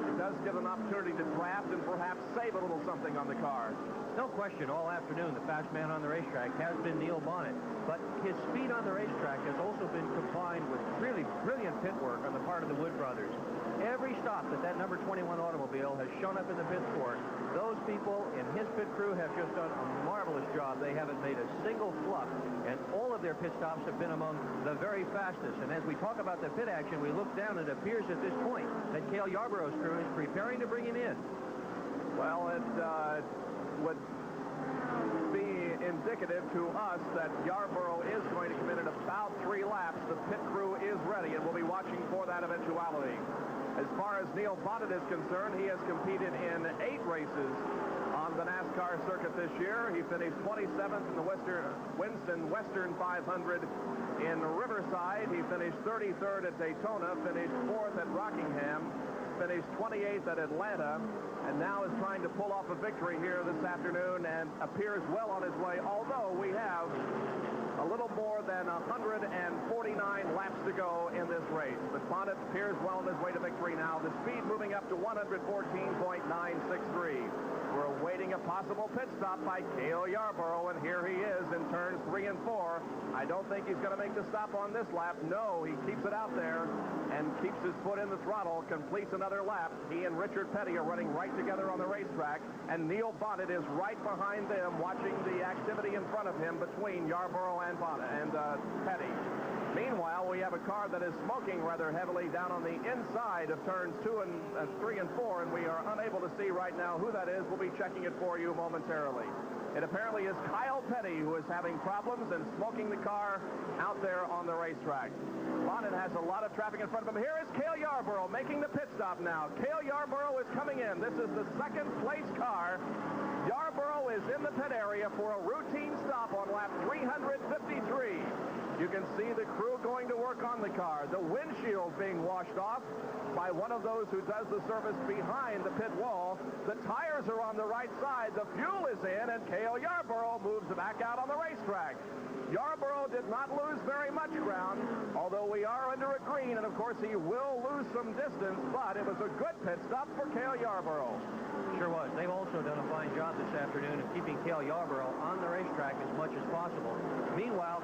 It does give an opportunity to draft and perhaps save a little something on the car. No question, all afternoon, the fast man on the racetrack has been Neil Bonnet, but his speed on the racetrack has also been combined with really brilliant pit work on the part of the Wood brothers. Every stop that number 21 automobile has shown up in the pits for, those people in his pit crew have just done a marvelous job. They haven't made a single fluff, and all of their pit stops have been among the very fastest. And as we talk about the pit action, we look down, and it appears at this point that Cale Yarborough's crew is preparing to bring him in. Well, it would be indicative to us that Yarborough is going to come in at about 3 laps. The pit crew is ready, and we'll be watching for that eventuality. As far as Neil Bonnet is concerned, he has competed in 8 races on the NASCAR circuit this year. He finished 27th in the Winston Western 500 in Riverside. He finished 33rd at Daytona, finished 4th at Rockingham, finished 28th at Atlanta, and now is trying to pull off a victory here this afternoon and appears well on his way, although we have a little more than 149 laps to go in this race. But Bonnet appears well on his way to victory now. The speed moving up to 114.963. We're awaiting a possible pit stop by Cale Yarborough, and here he is in turns 3 and 4. I don't think he's going to make the stop on this lap. No, he keeps it out there and keeps his foot in the throttle, completes another lap. He and Richard Petty are running right together on the racetrack, and Neil Bonnet is right behind them, watching the activity in front of him between Yarborough and Petty. Meanwhile, we have a car that is smoking rather heavily down on the inside of turns 3 and 4, and we are unable to see right now who that is. We'll be checking it for you momentarily. It apparently is Kyle Petty who is having problems and smoking the car out there on the racetrack. Bonnet has a lot of traffic in front of him. Here is Cale Yarborough making the pit stop now. Cale Yarborough is coming in. This is the second place car. Yarborough is in the pit area for a routine stop on lap 353. You can see the crew going to work on the car. The windshield being washed off by one of those who does the service behind the pit wall. The tires are on the right side. The fuel is in, and Cale Yarborough moves back out on the racetrack. Yarborough did not lose very much ground, although we are under a green, and of course he will lose some distance, but it was a good pit stop for Cale Yarborough. Sure was. They've also done a fine job this afternoon of keeping Cale Yarborough on the racetrack as much as possible. Meanwhile,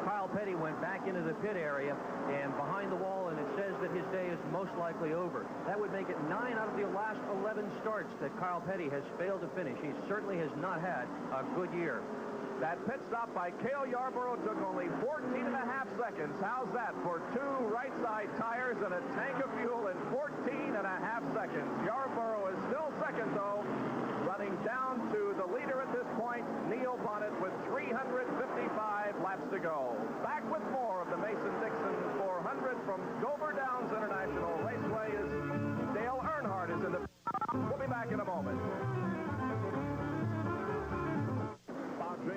Kyle Petty went back into the pit area and behind the wall, and it says that his day is most likely over. That would make it 9 out of the last 11 starts that Kyle Petty has failed to finish. He certainly has not had a good year. That pit stop by Cale Yarborough took only 14.5 seconds. How's that for 2 right side tires and a tank of fuel in 14.5 seconds? Yarborough is still second, though, running down to the leader at this point, Neil Bonnet, with 355 laps to go. Back with more of the Mason-Dixon 400 from Dover Downs International Raceway is Dale Earnhardt is in the... We'll be back in a moment.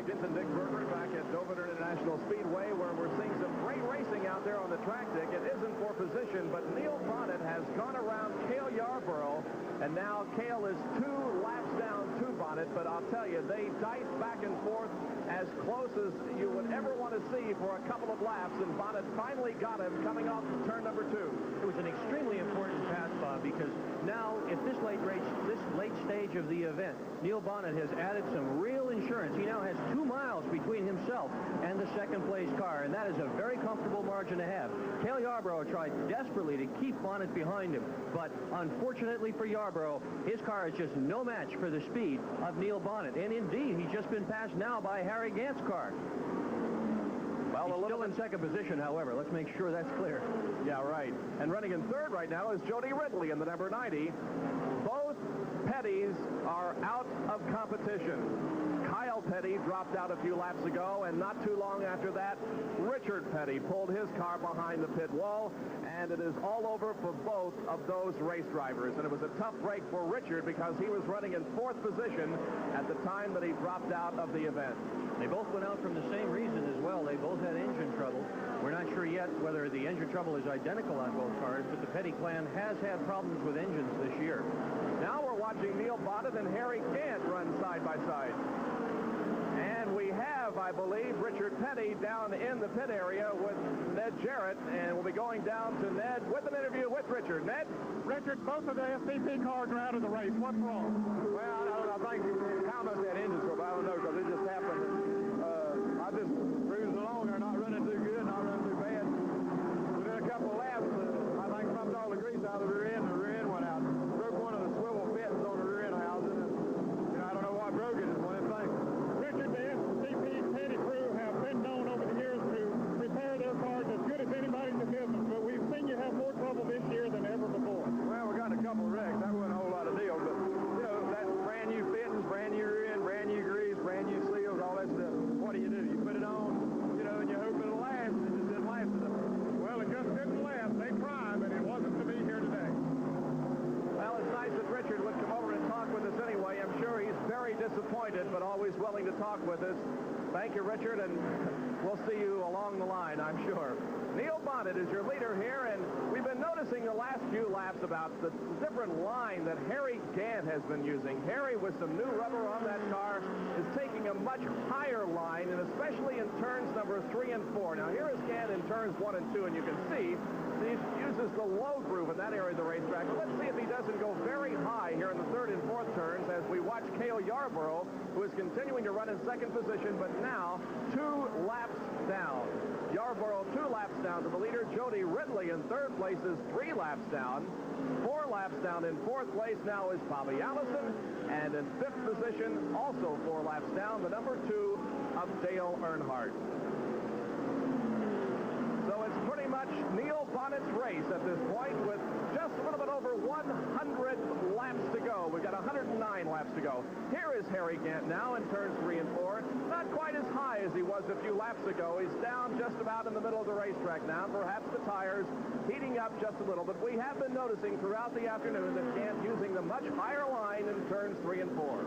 Vincent Dick Berger back at Dover International Speedway, where we're seeing some great racing out there on the track deck. It isn't for position, but Neil Bonnet has gone around Cale Yarborough, and now Cale is 2 laps down to Bonnet, but I'll tell you, they dice back and forth as close as you would ever want to see for a couple of laps, and Bonnet finally got him coming off turn number 2. It was an extremely important pass, Bob, because now, at this late stage of the event, Neil Bonnet has added some real insurance. He now has 2 miles between himself and the second-place car, and that is a very comfortable margin to have. Cale Yarborough tried desperately to keep Bonnet behind him, but unfortunately for Yarborough, his car is just no match for the speed of Neil Bonnet. And indeed, he's just been passed now by Harry Gant's car. Well, he's still in second position, however. Let's make sure that's clear. Yeah, right. And running in third right now is Jody Ridley in the number 90. Both Pettys are out of competition. Kyle Petty dropped out a few laps ago, and not too long after that, Richard Petty pulled his car behind the pit wall, and it is all over for both of those race drivers. And it was a tough break for Richard because he was running in 4th position at the time that he dropped out of the event. They both went out from the same reason as well. They both had engine trouble. We're not sure yet whether the engine trouble is identical on both cars, but the Petty clan has had problems with engines this year. Now we're watching Neil Bonnet and Harry Gant run side by side. And we have, I believe, Richard Petty down in the pit area with Ned Jarrett, and we'll be going down to Ned with an interview with Richard. Ned? Richard, both of the SCP cars are out of the race. What's wrong? Well, I don't know. I think Kyle must have had engine trouble. I don't know, because it just happened. I just cruised along there, not running too good, not running too bad. Within a couple of laps, I think pumped all the grease out of the rear end. The rear end went out. Broke one of the swivel fits on the rear end housing. And, I don't know what broke it. It's one of them things. Richard, the SCP Petty crew have been known over the years to repair their cars as good as anybody in the business, but we've seen you have more trouble this year than ever before. Well, we got a couple of wrecks. That wasn't a whole lot of deal, but, that's brand new fittings, brand new rear end, brand new grease, brand new seals, all that stuff. What do? You put it on, and you hope it'll last, and it just didn't last enough. Well, it just didn't last. They tried, but it wasn't to be here today. Well, it's nice that Richard would come over and talk with us anyway. I'm sure he's very disappointed, but always willing to talk with us. Thank you, Richard, and we'll see you along the line, I'm sure. Neil Bonnet is your leader here, and we've been noticing the last few laps about the different line that Harry Gant has been using. Harry, with some new rubber on that car, is taking a much higher line, and especially in turns number 3 and 4. Now, here is Gant in turns 1 and 2, and you can see he uses the low groove in that area of the racetrack. But let's see if he doesn't go very high here in the 3rd and 4th turns as we watch Cale Yarborough continuing to run in second position, but now 2 laps down. Yarborough 2 laps down to the leader. Jody Ridley in third place is 3 laps down. 4 laps down in fourth place now is Bobby Allison. And in fifth position, also 4 laps down, the number 2 of Dale Earnhardt. So it's pretty much Neil Bonnett's race at this point with just a little bit over 100 laps to go. We've got 109 laps to go. Here is Harry Gant now in turns 3 and 4. Not quite as high as he was a few laps ago. He's down just about in the middle of the racetrack now. Perhaps the tires heating up just a little. But we have been noticing throughout the afternoon that Gant using the much higher line in turns 3 and 4.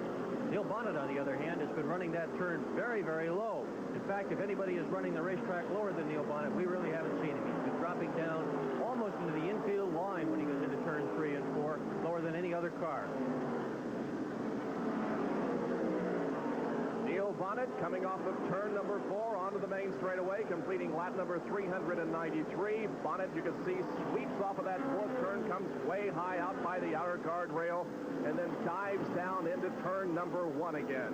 Neil Bonnet, on the other hand, has been running that turn very, very low. In fact, if anybody is running the racetrack lower than Neil Bonnet, we really haven't seen him. He's been dropping down almost into the infield line when he goes into turns 3 and 4, lower than any other car. Neil Bonnet coming off of turn number 4 onto the main straightaway, completing lap number 393. Bonnet, you can see, sweeps off of that fourth turn, comes way high out by the outer guardrail, and then dives down into turn number 1 again.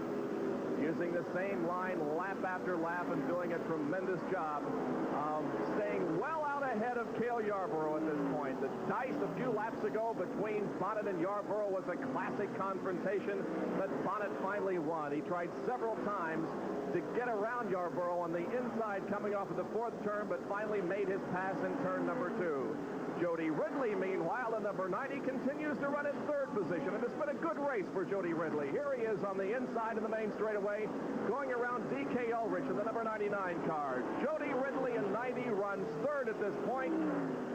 Using the same line lap after lap and doing a tremendous job of staying well out ahead of Cale Yarborough at this point. The dice a few laps ago between Bonnet and Yarborough was a classic confrontation, but Bonnet finally won. He tried several times to get around Yarborough on the inside coming off of the fourth turn, but finally made his pass in turn number 2. Jody Ridley, meanwhile, in number 90, continues to run in third position, and it's been a good race for Jody Ridley. Here he is on the inside of the main straightaway, going around D.K. Ulrich in the number 99 car. Jody Ridley in 90 runs third at this point,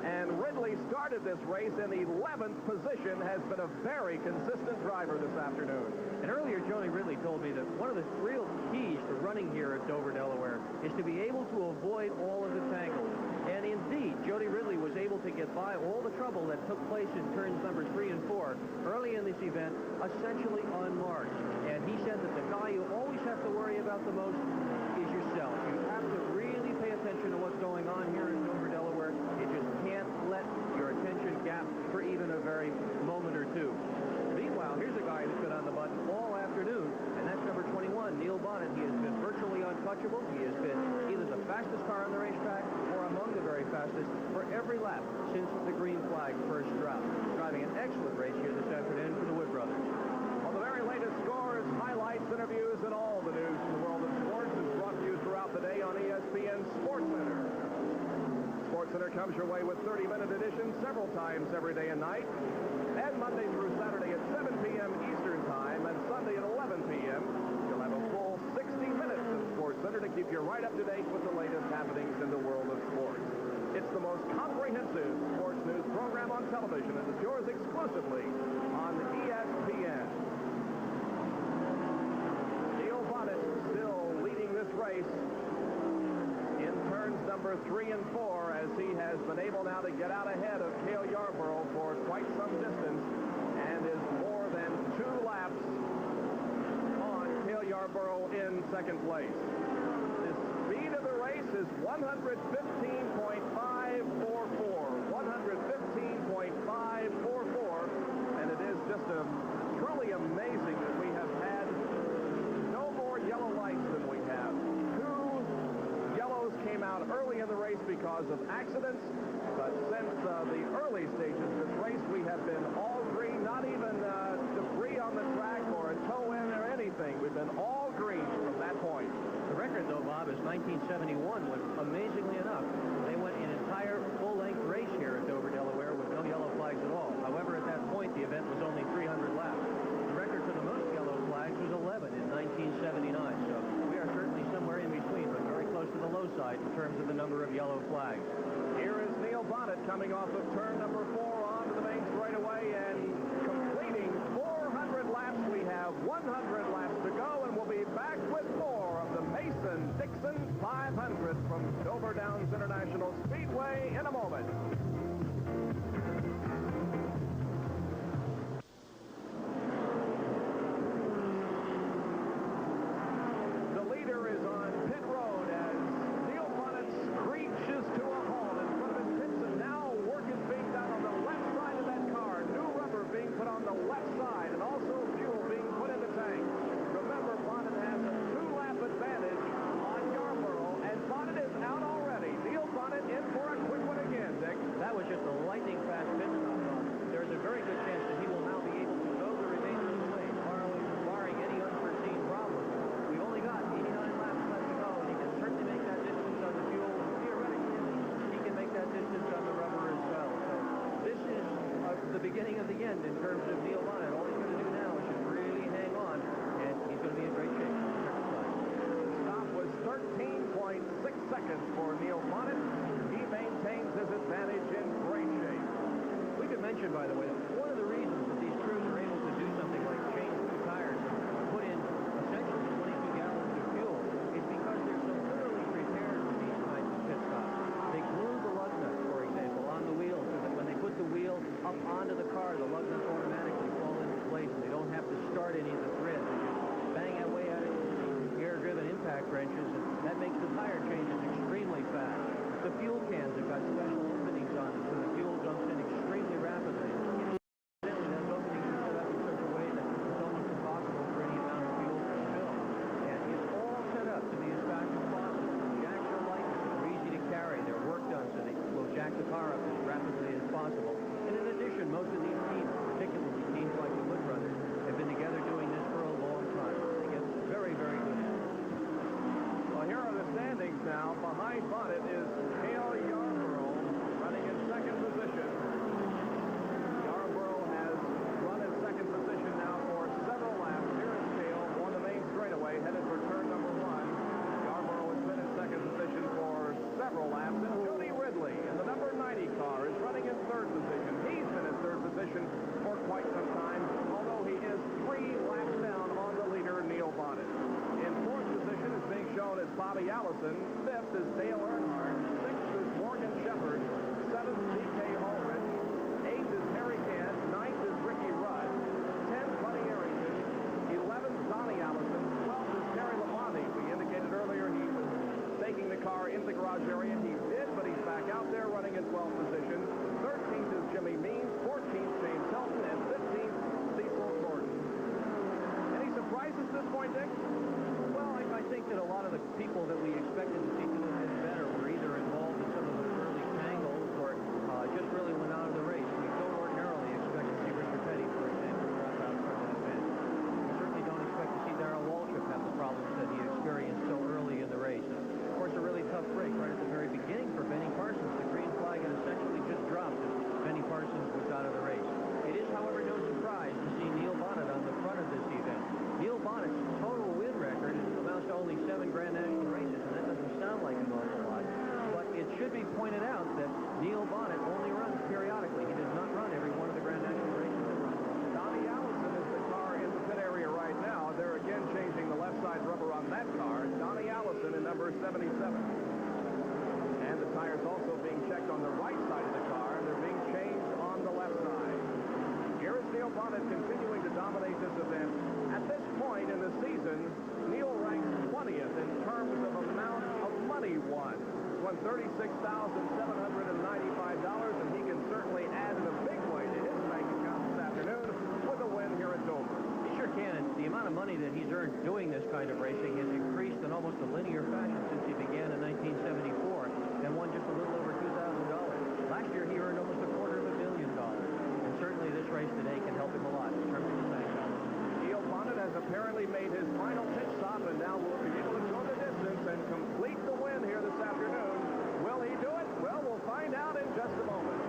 and Ridley started this race in 11th position, has been a very consistent driver this afternoon. And earlier, Jody Ridley told me that one of the real keys to running here at Dover, Delaware, is to be able to avoid all of the tangles. And indeed, Jody Ridley was able to get by all the trouble that took place in turns number 3 and 4 early in this event, essentially unmarked. And he said that the guy you always have to worry about the most is yourself. You have to really pay attention to what's going on here in Dover, Delaware. You just can't let your attention gap for even a very moment or two. Meanwhile, here's a guy who's been on the button all afternoon, and that's number 21, Neil Bonnet. He has been virtually untouchable. He has been either the fastest car on the racetrack or among the very fastest for every lap since the green flag first dropped. Driving an excellent race here this afternoon for the Wood brothers. Well, the very latest scores, highlights, interviews, and all the news from the world of sports is brought to you throughout the day on ESPN SportsCenter. SportsCenter comes your way with 30-minute editions several times every day and night, and Monday through Saturday at 7 p.m. Eastern Time and Sunday at 11 p.m. You'll have a full 60 minutes of SportsCenter to keep you right up to date with the latest happenings in the world of sports. It's the most comprehensive sports news program on television, and it's yours exclusively on ESPN. Neil Bonnet still leading this race in turns number 3 and 4, as he has been able now to get out ahead of Cale Yarborough for quite some distance and is more than 2 laps on Cale Yarborough in second place. The speed of the race is 115.544. 115.544, and it is just truly amazing that we have had no more yellow lights than we have. 2 yellows came out early in the race because of accidents, but since the early stages of this race, we have been all green, not even debris on the track or a toe in or anything. We've been all green from that point. The record, though, Bob, is 1971, when, amazingly enough, they went an entire full-length race here at Dover, Delaware, with no yellow flags at all. However, at that point, the event was only 300 laps. The record for the most yellow flags was 11 in 1979, so we are certainly somewhere in between, but very close to the low side in terms of the number of yellow flags. Here is Neil Bonnet coming off of turn number 4 onto the main straightaway and completing 400 laps. We have 100 laps to go, and we'll be back with more of the Mason-Dixon 500 from Dover Downs International Speedway in a moment. The leader is on pit road as Neil Bonnet screeches to a halt in front of his pits, and now work is being done mention, by the way, one of the reasons that these crews are able to do something like change two tires and put in essentially 22 gallons of fuel is because they're so thoroughly prepared for these kinds of pit stops. They glue the lug nuts, for example, on the wheel so that when they put the wheel up onto the car, the lug nuts automatically fall into place and they don't have to start any of the threads. They just bang away at it with air-driven impact wrenches, and that makes the tire changes extremely fast. The fuel cans have got special openings on them so the fuel jumps in extremely rapidly. Those openings are set up in such a way that it's almost impossible for any amount of fuel to spill. And it's all set up to be as fast as possible. The jacks are light, they're easy to carry, they're work done, so they will jack the car up as rapidly as possible. And in addition, most of these teams, particularly teams like the Wood Brothers, have been together doing this for a long time. They get very, very good at it. Well, here are the standings now. Behind Bonnet is Cale Yarborough running in second position. Yarborough has run in second position now for several laps. Here is Cale on the main straightaway, headed for turn number 1. Yarborough has been in second position for several laps. And Jody Ridley in the number 90 car is running in third position. He's been in third position for quite some time, although he is 3 laps down on the leader, Neil Bonnet. In fourth position is being shown as Bobby Allison. Fifth is Dale Earnhardt. Sixth is Morgan Shepherd. Seventh, D.K. Ulrich. Eighth is Harry Gant. Ninth is Ricky Rudd. 10th, Buddy Arrington. 11th, Donnie Allison. 12th is Terry Labonte. We indicated earlier he was taking the car into the garage area. He did, but he's back out there running in 12th position. 13th is Jimmy Means. 14th, James Hilton. And 15th, Cecil Gordon. Any surprises at this point, Dick? Well, I think that a lot of the people that we expected to see doing this better were either involved in some of the early tangles or just really went out of the race. We don't ordinarily expect to see Richard Petty, for example, drop out from an event. We certainly don't expect to see Darrell Waltrip have the problems that he experienced so early in the race. And of course, a really tough break right at the very beginning for Benny Parsons. The green flag had essentially just dropped as Benny Parsons was out of the race. It is, however, no surprise to see Neil Bonnet on the front of this event. Neil Bonnet's total win record amounts to only 7 Grand National races, and that doesn't sound like an awful lot. But it should be pointed out that Neil Bonnet only runs periodically. He does not run every one of the Grand National races that run. Donnie Allison is the car in the pit area right now. They're again changing the left side rubber on that car. Donnie Allison in number 77. And the tires also being checked on the right side of the car, and they're being changed on the left side. Here is Neil Bonnet continuing to dominate this event. At this point in the season, Neil ranks 20th in terms of amount of money won. Won $36,795, and he can certainly add in a big way to his bank account this afternoon with a win here at Dover. He sure can, and the amount of money that he's earned doing this kind of racing has increased in almost a linear fashion since he began in 1974 and won just a little over $2,000. Last year, he earned almost $250,000, and certainly this race today can help him a lot in terms of his bank balance. Neil Bonnet has apparently made his final pit stop and now will be able to go the distance and complete the win here this afternoon. Will he do it? Well, we'll find out in just a moment.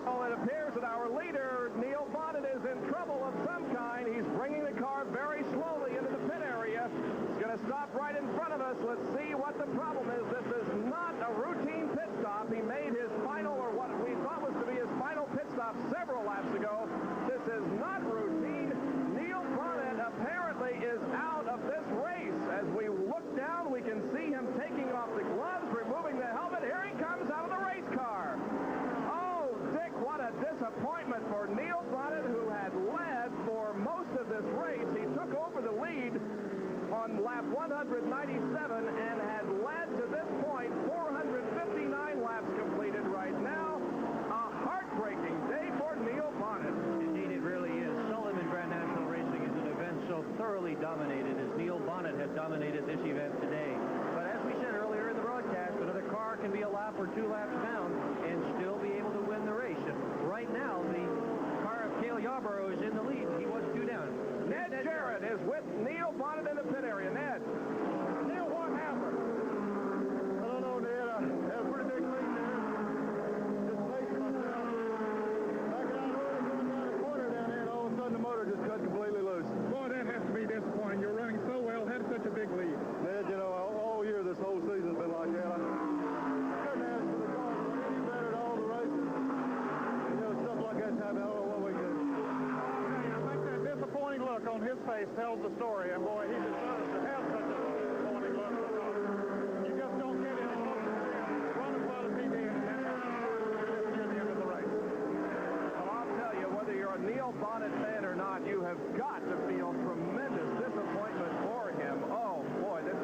Oh, it appears that our leader, Neil Bonnet, is in trouble of some kind. He's bringing the car very slowly into the pit area. He's going to stop right in front of us. Let's see what the problem is. This is not a routine pit stop. He made his final, or what we thought was to be his final pit stop several laps ago. This is not routine. Neil Bonnet apparently is out of this race. As we look down, we can see him taking off the gloves, removing the helmet. Here he comes out of the race car. Oh, Dick, what a disappointment for Neil Bonnet, who had led for most of this race. He took over the lead on lap 197 and had led to this point 459 laps completed right now. A heartbreaking day for Neil Bonnet. Indeed, it really is. Seldom in Grand National racing is an event so thoroughly dominated as Neil Bonnet had dominated this event today. But as we said earlier in the broadcast, another car can be a lap or 2 laps down and still be able to win the race. And right now, the car of Cale Yarborough is in the lead. He was 2 down. Ned Jarrett is with Neil Bonnet in the pit area. Ned. Neil, what happened? I don't know, Ned. I had a pretty big lead there. Just pacing myself. Backing out early, going down the corner down there, and all of a sudden the motor just cut completely loose. Boy, that has to be disappointing. You're running so well, had such a big lead. Ned, you know, all year this whole season's been like that. face tells the story, and boy, he deserves to have such a morning look, because you just don't get any closer to him. Run as well as he did, and that's near the end of the race. Well, I'll tell you, whether you're a Neil Bonnet fan or not, you have got to feel tremendous disappointment for him. Oh, boy, this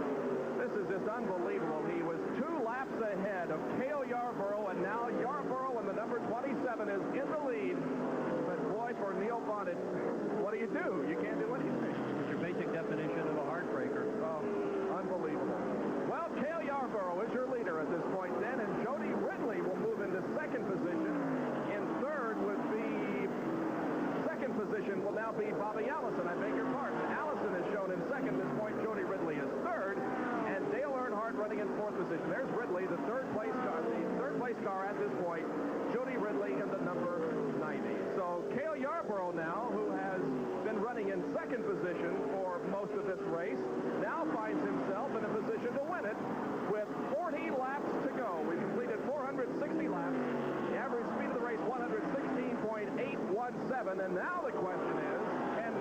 is just unbelievable. He was 2 laps ahead of Cale Yarborough, and now Yarborough in the number 27 is in the lead. But, boy, for Neil Bonnet, what do? You can't do anything. It's your basic definition of a heartbreaker. Oh, unbelievable. Well, Cale Yarborough is your leader at this point then, and Jody Ridley will move into second position. In third would be... Second position will now be Bobby Allison. I beg your pardon. Allison is shown in second at this point. Jody Ridley is third, and Dale Earnhardt running in fourth position. There's Ridley, the third place car at this point. Jody Ridley in the number 90. So Cale Yarborough now, who has been running in second position for most of this race, now finds himself in a position to win it with 40 laps to go. We've completed 460 laps. The average speed of the race, 116.817. And now the question is, can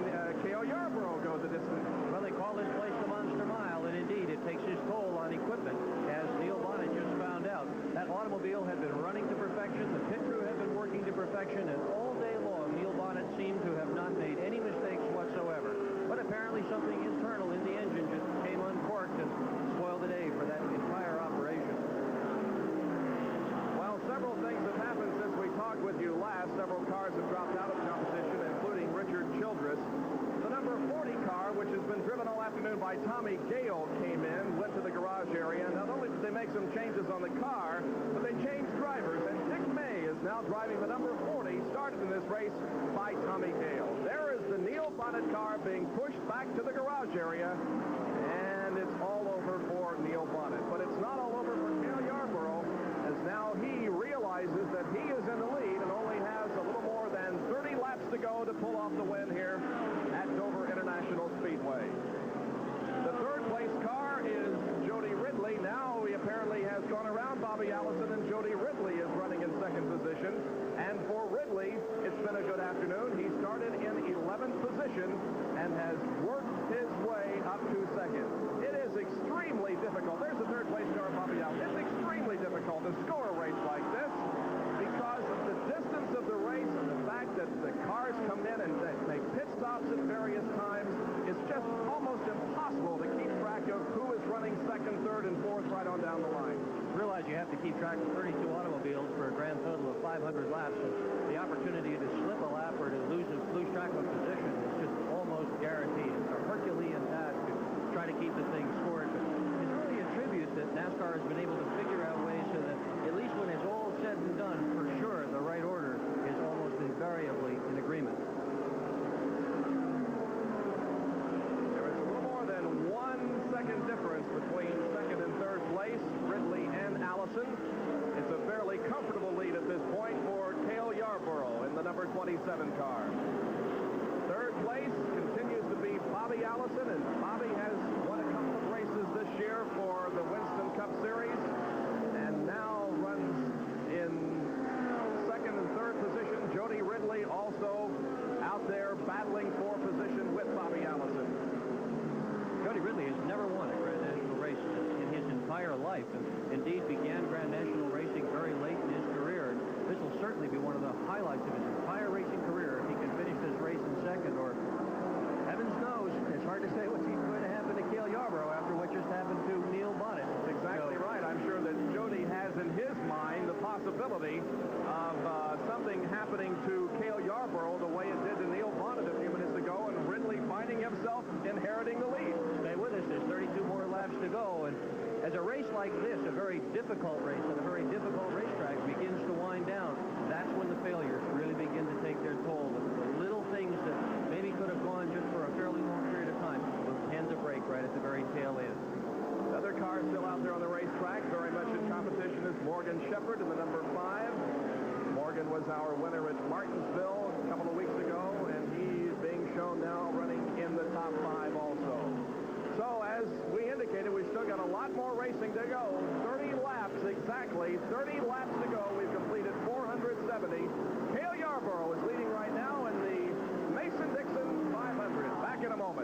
Cale Yarborough go the distance? Well, they call this place the Monster Mile, and indeed, it takes its toll on equipment, as Neil Bonnet just found out. That automobile had been running to perfection, the pit crew had been working to perfection, and all day long, Neil Bonnet seemed to have not made any mistakes whatsoever. But apparently something internal in the engine just came uncorked and spoiled the day for that entire operation. Well, several things have happened since we talked with you last. Several cars have dropped out of competition, including Richard Childress. The number 40 car, which has been driven all afternoon by Tommy Gale, came in, went to the garage area. Not only did they make some changes on the car, but they changed drivers. And Dick May is now driving the number 40, started in this race by Tommy Gale. There is the Neil Bonnet car being pushed back to the garage area, and it's all over for Neil Bonnet. But it's not all over for Cale Yarborough, as now he realizes that he is in the lead and only has a little more than 30 laps to go to pull off the win here at Dover International Speedway. The third place car is Jody Ridley. Now he apparently has gone around Bobby Allison, and Jody Ridley is running in second position. And for Ridley, it's been a good afternoon. He started in 11th position and has worked his way up to second. It is extremely difficult. There's the third place car, Bobby Allison. It's extremely difficult to score a race like this because of the distance of the race and the fact that the cars come in and they make pit stops at various times. It's just almost impossible to keep track of who is running second, third, and fourth right on down the line. Realize you have to keep track of 32 automobiles for a grand total of 500 laps, and the opportunity to slip a lap or to lose track of position is just almost guaranteed. It's a Herculean task to try to keep the thing scored, but it's really a tribute that NASCAR has been able to figure out ways so that at least when it's all said and done, for sure, the right order is almost invariably in agreement. There is a little more than 1 second difference between second and third place, Ridley and Allison. It's a fairly comfortable lead at this point for Cale Yarborough in the number 27 car. Third place continues to be Bobby Allison, and Bobby has won a couple of races this year for the Winston Cup Series, and now runs in second and third position. Jody Ridley also out there battling for position with Bobby Allison. Jody Ridley has never won a Grand National race in his entire life, and indeed began Grand National racing very late in his career. And this will certainly be one of the highlights of his entire racing career if he can finish this race in second, or heavens knows, it's hard to say what's going to happen to Cale Yarborough after what just happened to Neil Bonnet. That's exactly right. I'm sure that Jody has in his mind the possibility of something happening to Cale Yarborough the way it did to Neil Bonnet a few minutes ago, and Ridley finding himself inheriting the lead. Stay with us. There's 32 more laps to go, and as a race like this, a very difficult race on a very difficult racetrack begins to wind down, that's when the failures really begin to take their toll. The little things that maybe could have gone just for a fairly long period of time will tend to break right at the very tail end. Another car still out there on the racetrack, very much in competition, is Morgan Shepherd in the number 5. Morgan was our winner at Martinsville a couple of weeks ago, and he is being shown now running in the top 5 also. So, as we indicated, we've still got a lot more racing to go. 30 laps, exactly. 30 laps to go. We've completed 470. Cale Yarborough is leading right now in the Mason-Dixon 500. Back in a moment.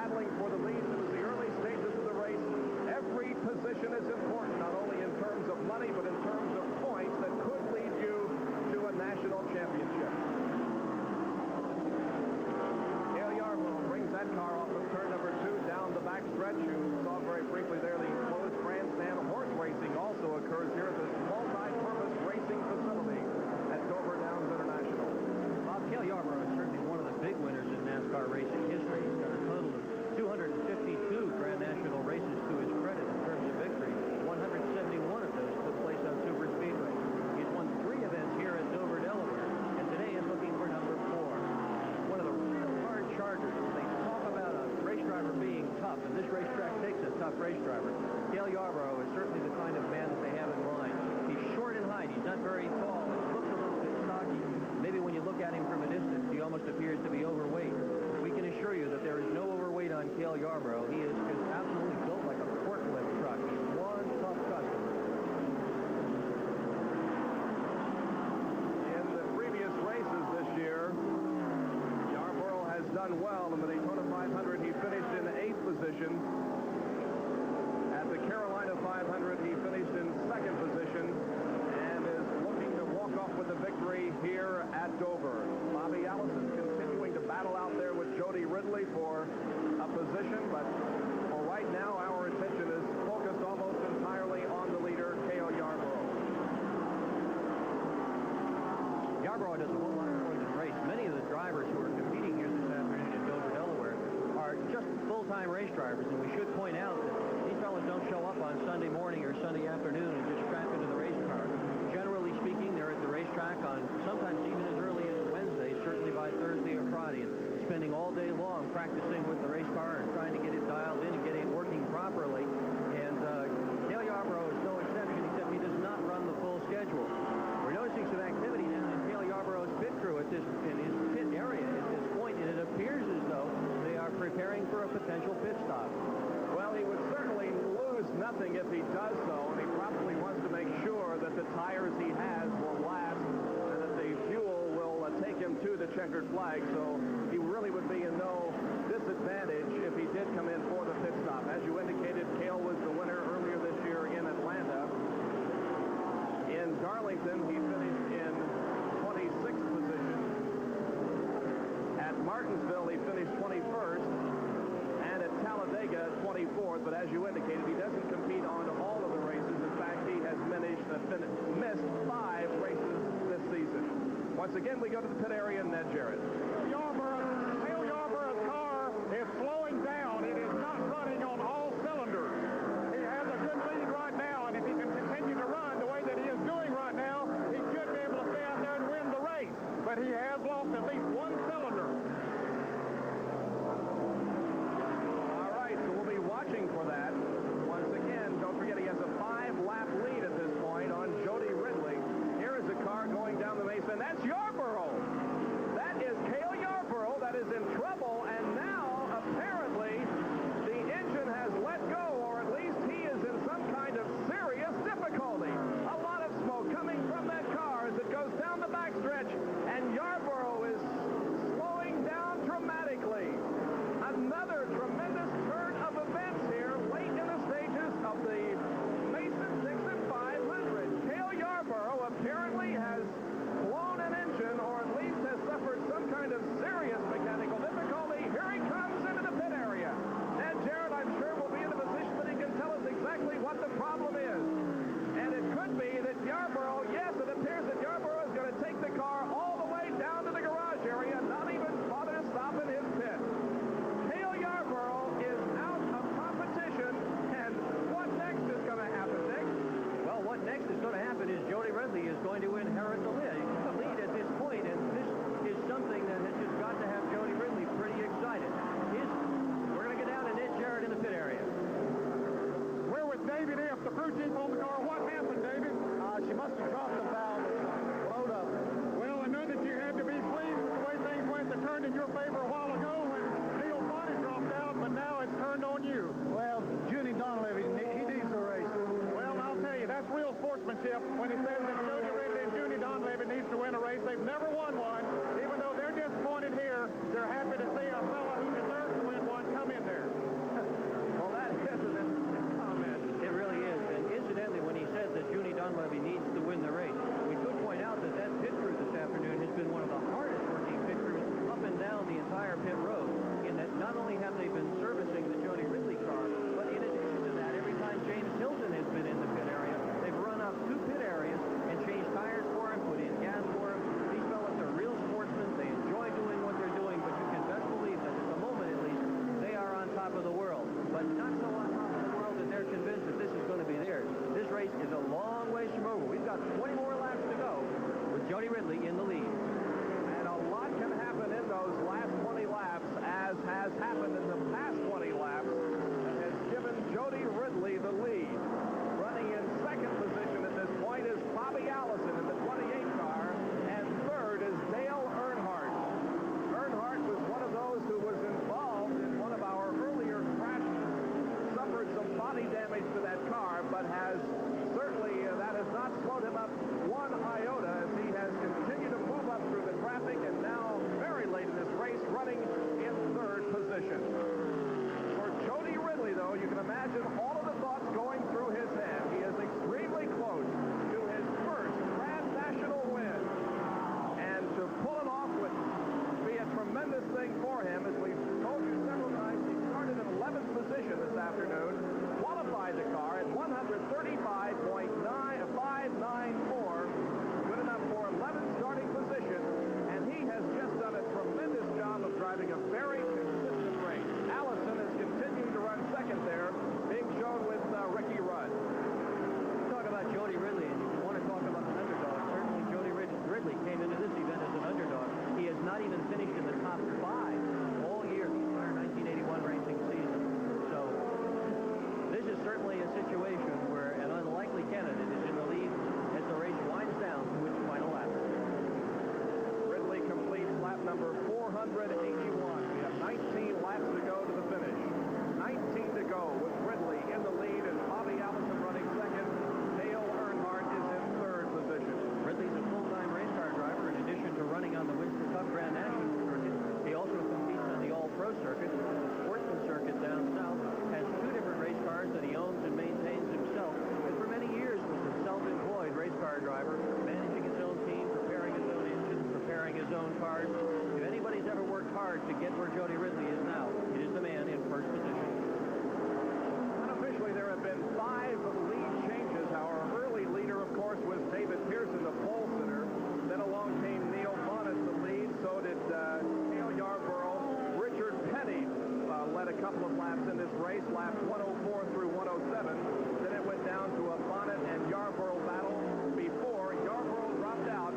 battling for the lead. It was the early stages of the race. Every position is important, not only in terms of money, but in terms of points that could lead you to a national championship. Cale Yarborough brings that car off of turn number 2 down the back stretch. You saw very briefly there the closed grandstand. Horse racing also occurs here at the multi-purpose racing facility at Dover Downs International. Bob, Cale Yarborough is certainly one of the big winners in NASCAR racing history. He's got a total of 252 Grand National races to his credit in terms of victory. 171 of those took place on Super Speedway. He's won 3 events here at Dover, Delaware, and today is looking for number 4. One of the real hard chargers. They talk about a race driver being tough, and this racetrack takes a tough race driver. Cale Yarborough is certainly the kind of man that they have in mind. He's short and height. He's not very tall. He looks a little bit stocky. Maybe when you look at him from a distance, he almost appears to be overweight. We can assure you that there is no overweight on Cale Yarborough. He is just absolutely built like a forklift truck. He's one tough customer. In the previous races this year, Yarborough has done well. In the Daytona 500, he finished in 8th position. At the Carolina 500, he finished in 2nd position and is looking to walk off with the victory here at Dover. Bobby Allison continuing to battle out there with Jody Ridley for a position, but for right now, our attention is focused almost entirely on the leader, Cale Yarborough. Yarborough does a whole lot more than race. Many of the drivers who are competing here this afternoon in Dover, Delaware, are just full-time race drivers, and we should point out that these fellas don't show up on Sunday morning or Sunday afternoon and just strap into the race car. Generally speaking, they're at the racetrack on sometimes even as early as Wednesday, certainly by Thursday or Friday, and spending all day long practicing with the race car and trying to get it dialed in and get it working properly. And Cale Yarborough is no exception, except he does not run the full schedule. We're noticing some activity now in Cale Yarborough's pit crew in his pit area at this point, and it appears as though they are preparing for a potential pit stop. Well, he would certainly lose nothing if he does so, and he probably wants to make sure that the tires he has will last and that the fuel will take him to the checkered flag, so he really would be in no disadvantage if he did come in for the pit stop. As you indicated, Cale was the winner earlier this year in Atlanta. In Darlington, he finished in 26th position. At Martinsville, he finished 21st. And at Talladega, 24th. But as you indicated, he doesn't compete on all of the races. In fact, he has missed 5 races this season. Once again, we go to the pit area and Ned Jarrett. Cale Yarborough's car is slowing down. It is not running on all cylinders. He has a good lead right now, and if he can continue to run the way that he is doing right now, he should be able to stay out there and win the race. But he has lost at least 1 cylinder. All right, so we'll be watching for that. Once again, don't forget he has a 5-lap lead at this point on Jody Ridley. Here is a car going down the Mason. That's Yarborough. That is Cale Yarborough that is in trouble, and now apparently the engine has let go, or at least he is in some kind of serious difficulty. A lot of smoke coming from that car as it goes down the backstretch, and Yarborough is slowing down dramatically. Another tremendous turn of events here late in the stages of the Mason-Dixon 500. Cale Yarborough apparently has blown an engine, or at least has suffered some kind of serious mechanical difficulty. Here he comes into the pit area. And Jarrett, I'm sure, will be in a position that he can tell us exactly what the problem is. And it could be that Yarborough, yes, it appears that Yarborough is going to take the car all the way down to the garage area, not even bother to stop in his pit. Cale Yarborough is out of competition, and what next is going to happen, Dick? Well, what next is going to happen is Jody Ridley is going to inherit the lead. The lead at this point, and this is something that has just got to have Jody Ridley pretty excited. We're going to get down to Ned Jarrett in the pit area. We're with David F., the crew chief on the car. What happened, David? She must have dropped the valve. Load up. Well, I know that you had to be pleased with the way things went. They turned in your favor a while ago when Neil Bonnet dropped out, but now it's turned on you. Well, Junie Donlevy, he needs the race. Well, I'll tell you, that's real sportsmanship when he says that Jody Ridley and Junie Donlevy needs to win a race. They've never won one. Even though they're disappointed here, they're happy to see a fella who deserves to win one come in there. We have 19 laps to go to the finish. 19 to go with Ridley in the lead and Bobby Allison running second. Dale Earnhardt is in third position. Ridley's a full-time race car driver in addition to running on the Winston Cup Grand National circuit. He also competes on the All-Pro circuit, the Sportsman circuit down south, has 2 different race cars that he owns and maintains himself, and for many years was a self-employed race car driver, managing his own team, preparing his own engines, preparing his own cars. If anybody's ever worked hard to get where Jody Ridley is now, it is the man in first position. Unofficially, there have been 5 lead changes. Our early leader, of course, was David Pearson, the pole sitter. Then along came Neil Bonnet, the lead. So did Cale Yarborough. Richard Petty led a couple of laps in this race, laps 104 through 107. Then it went down to a Bonnet and Yarborough battle before Yarborough dropped out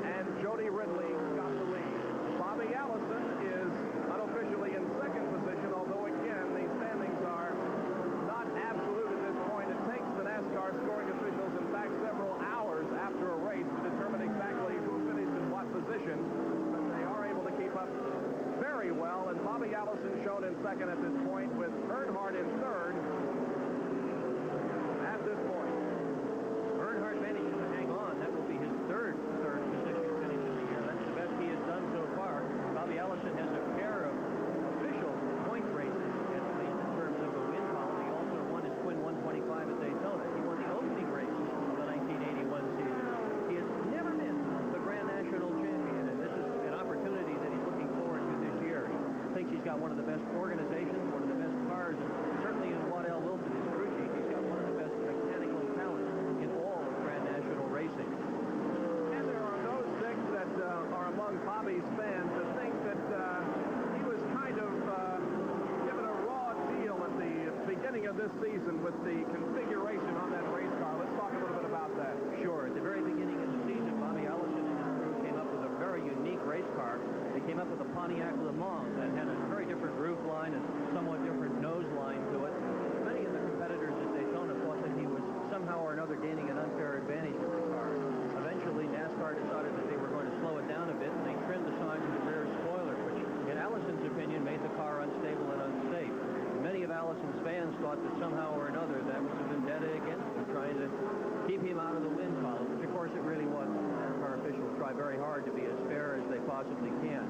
and Jody Ridley got the lead. Bobby Allison is unofficially in second position, although again the standings are not absolute at this point. It takes the NASCAR scoring officials, in fact, several hours after a race to determine exactly who finished in what position, but they are able to keep up very well, and Bobby Allison shown in second at this point with Earnhardt in third at this point. Earnhardt manages to hang on. That will be his third position finish in the year. That's the best he has done so far. Bobby Allison has a pair of official point races, at least in terms of a win column. He also won his twin 125 at Daytona. He won the opening race of the 1981 season. He has never been the Grand National champion, and this is an opportunity that he's looking forward to this year. He thinks he's got one of the best organizations, one of the best cars, and certainly in Waddell Wilson is crew chief. He's got one of the best mechanical talents in all of Grand National racing. And there are those six that are among Bobby's fans that think that he was kind of given a raw deal at the beginning of this season with the configuration on that race car. Let's talk a little bit about that. Sure. At the very beginning of the season, Bobby Allison and his crew came up with a very unique race car. They came up with a Pontiac Le Mans that had a very different roof line and somewhat different nose line to it. Many of the competitors at Daytona thought that he was somehow or another gaining an unfair advantage with the car. Eventually, NASCAR decided that they were going to slow it down a bit, and they trimmed the sides of the rear spoiler, which, in Allison's opinion, made the car unstable and unsafe. Many of Allison's fans thought that somehow or another that was a vendetta against him, trying to keep him out of the win column, which of course it really wasn't. NASCAR officials try very hard to be as fair as they possibly can.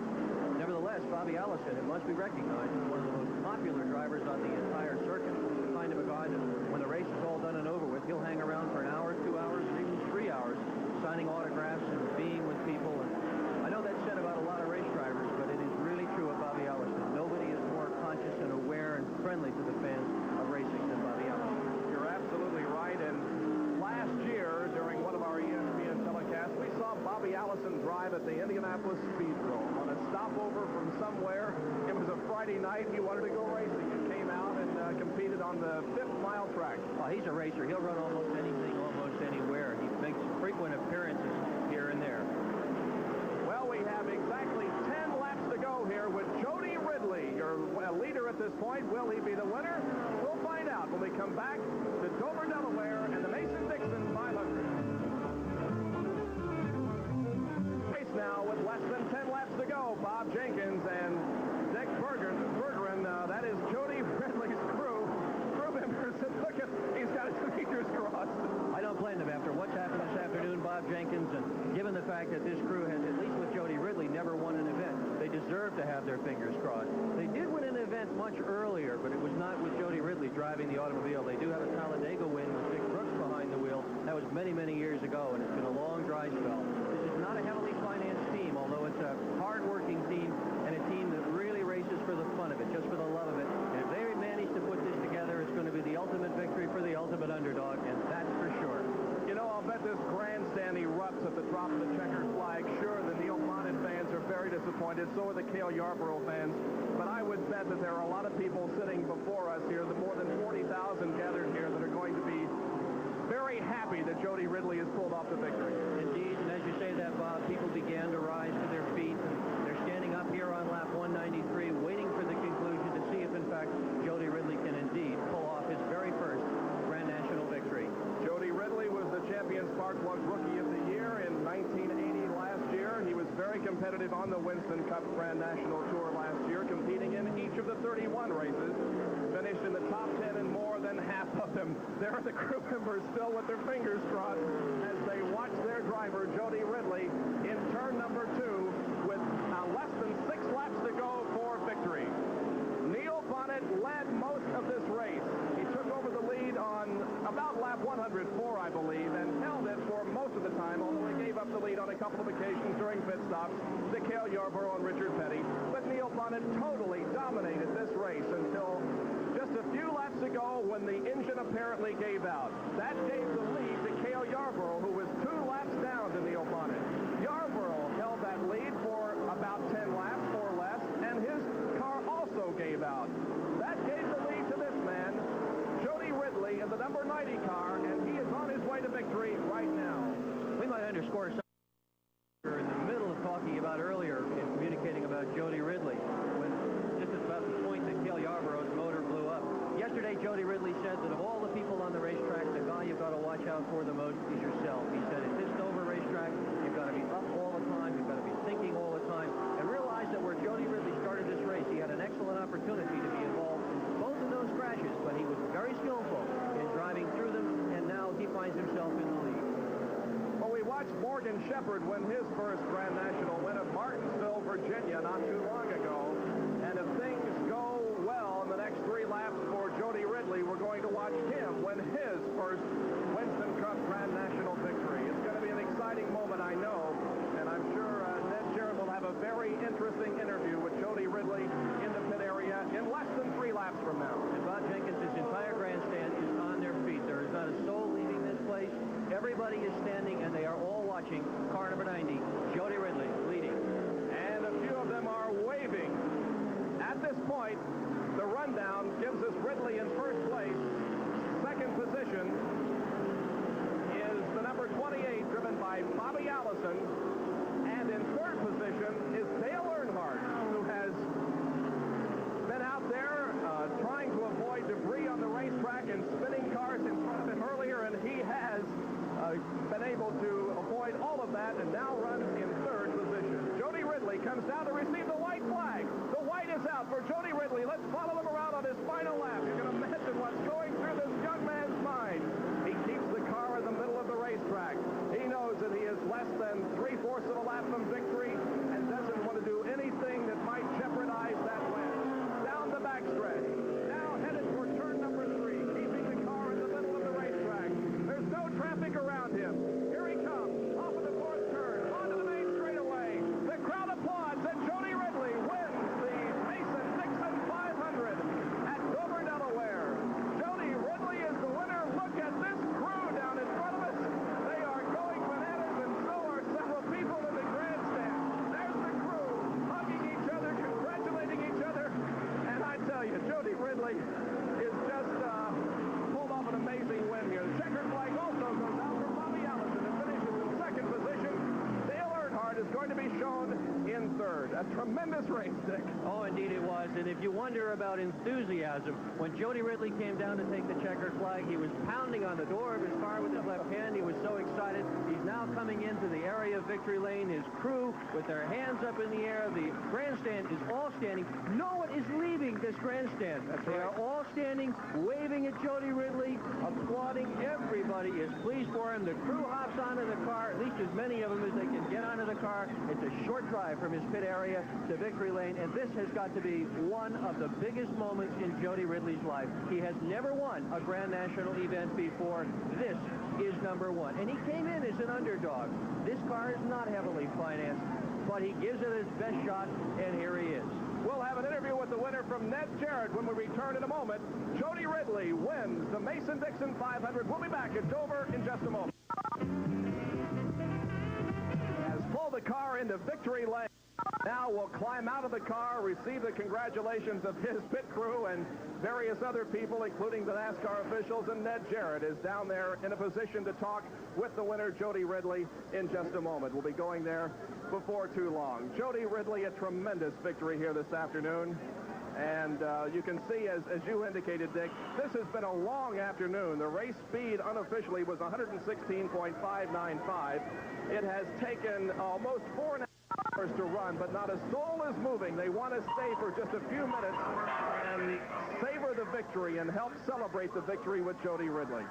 Nevertheless, Bobby Allison, it must be recognized, is one of the most popular drivers on the entire circuit. The kind of a guy that when the race is all done and over with, he'll hang around for an hour, 2 hours, or even 3 hours, signing autographs and being with people. And I know that's said about a lot of race drivers, but it is really true of Bobby Allison. Nobody is more conscious and aware and friendly to the fans of racing than Bobby Allison. You're absolutely right, and last year, during one of our ESPN telecasts, we saw Bobby Allison drive at the Indianapolis Speedrome on a stopover from somewhere. It was a Friday night. He wanted to go racing and came out and competed on the 5th-mile track. Well, he's a racer. He'll run almost anything, almost anywhere. He makes frequent appearances here and there. Well, we have exactly 10 laps to go here with Jody Ridley, your leader at this point. Will he be the winner? We'll find out when we come back to Dover, Delaware, and the Mason-Dixon 500. Race now with less than 10 laps to go. Bob Jenkins and Dick Bergeron. That is Jody Ridley's crew members. Look at, he's got his fingers crossed. I don't blame them after what's happened this afternoon, Bob Jenkins, and given the fact that this crew has, at least with Jody Ridley, never won an event. They deserve to have their fingers crossed. They did win an event much earlier, but it was not with Jody Ridley driving the automobile. They do have a Talladega win with Dick Brooks behind the wheel. That was many, many years ago, and it's been a long dry spell. This is not a heavily financed team, although it's a hard-working team and a team that really races for the fun of it, just for the love of it. And if they manage to put this together, it's going to be the ultimate victory for the ultimate underdog, and that's for sure. You know, I'll bet this grandstand erupts at the drop of the checkered flag. Sure, the Neil Bonnet fans are very disappointed. So are the Cale Yarborough fans. But I would bet that there are a lot of people sitting before us here, the more than 40,000 gathered here, that are going to be very happy that Jody Ridley has pulled off the victory. Indeed, and as you say that, Bob, people began to rise to their feet. They're standing up here on lap 193, waiting for the conclusion to see if, in fact, Jody Ridley can indeed pull off his very first Grand National victory. Jody Ridley was the Champion Spark Plug Rookie of the Year in 1980 last year. He was very competitive. competitive on the Winston Cup Grand National Tour last year, competing in each of the 31 races. Finished in the top 10 in more than half of them. There are the crew members still with their fingers crossed as they watch their driver, Jody Ridley, in turn number 2 with less than 6 laps to go for victory. Neil Bonnet led most of this race. He took over the lead on about lap 104, I believe, and held it for most of the time, although he gave up the lead on a couple of occasions during pit stops to Cale Yarborough and Richard Petty. But Neil Bonnet totally dominated this race until just a few laps ago when the engine apparently gave out. That gave the lead to Cale Yarborough, who was 2 laps down to Neil Bonnet. Yarborough held that lead for about 10 laps or less, and his car also gave out. That gave the lead to this man, Jody Ridley, in the number 90 car, and he is on his way to victory right now. We might underscore something we're in the middle of talking about earlier in communicating about Jody Ridley, when this is about the point that Cale Yarborough's motor blew up. Yesterday, Jody Ridley said that of all the people on the racetrack, the guy you've got to watch out for the most is yourself. He said, at this Dover racetrack, you've got to be up all the time, you've got to be thinking all the time, and realize that where Jody Ridley started this race, he had an excellent opportunity to be involved in both of those crashes, but he was very skillful in driving through them, and now he finds himself in the lead. Well, we watched Morgan Shepherd win his first Grand National win at Martinsville, Virginia, not too long ago. And if things go well in the next 3 laps for Jody Ridley, we're going to watch him win his first Winston Cup Grand National victory. It's going to be an exciting moment, I know, and I'm sure Ned Jarrett will have a very interesting interview with Jody Ridley in the pit area in less than 3 laps from now. And Bob Jenkins' entire grandstand is on their feet. There is not a soul leaving this place. Everybody is standing, and they are all watching car number 90, Jody Ridley, leading. And a few of them are waving. At this point, the rundown gives us Ridley in first place. Second position is the number 28, driven by Bobby Allison. And in third position is Dale Earnhardt, who has been out there trying to avoid debris on the racetrack and spinning cars in front of him earlier, and he has been able to avoid all of that and now runs in third position. Jody Ridley comes down to receive the white flag. The white is out for Jody Ridley. Let's follow him around on his final lap. You can imagine what's going through this young man's mind. He keeps the car in the middle of the racetrack. He knows that he is less than 3/4 of a lap from victory and doesn't want to do anything that might jeopardize that win. Down the backstretch. Now headed for turn number 3, keeping the car in the middle of the racetrack. There's no traffic around him. Here he comes, off of the 4th turn, onto the main straightaway. The crowd applauds, and Jody Ridley wins the Mason-Dixon 500 at Dover, Delaware. Jody Ridley is the winner. Look at this crew down in front of us. They are going bananas, and so are several people in the grandstand. There's the crew hugging each other, congratulating each other. And I tell you, Jody Ridley is just pulled off an amazing win here. The checkered flag also goes out for Bobby Allison, who finishes in second position. Dale Earnhardt is going to be shown in third. A tremendous race, Dick. Oh, indeed it was. And if you wonder about enthusiasm, when Jody Ridley came down to take the checkered flag, he was pounding on the door of his car with his left hand. He was so excited. He's now coming into the area of victory lane. His crew with their hands up in the air. The grandstand is all standing. No one is leaving this grandstand. They are all standing, waving at Jody Ridley, applauding. Everybody is pleased for him. The crew hops onto the car, at least as many of them as they can get onto the car. It's a short drive from his pit area to victory lane, and this has got to be one of the biggest moments in Jody Ridley's life. He has never won a Grand National event before. This is number 1, and he came in as an underdog. This car is not heavily financed, but he gives it his best shot, and here he is. We'll have an interview with the winner from Ned Jarrett when we return in a moment. Jody Ridley wins the Mason-Dixon 500. We'll be back at Dover in just a moment. Has pulled the car into victory lane. Now we'll climb out of the car, receive the congratulations of his pit crew and various other people, including the NASCAR officials, and Ned Jarrett is down there in a position to talk with the winner, Jody Ridley, in just a moment. We'll be going there before too long. Jody Ridley, a tremendous victory here this afternoon. And you can see, as you indicated, Dick, this has been a long afternoon. The race speed unofficially was 116.595. It has taken almost 4.5 to run, but not a soul is moving. They want to stay for just a few minutes and savor the victory and help celebrate the victory with Jody Ridley.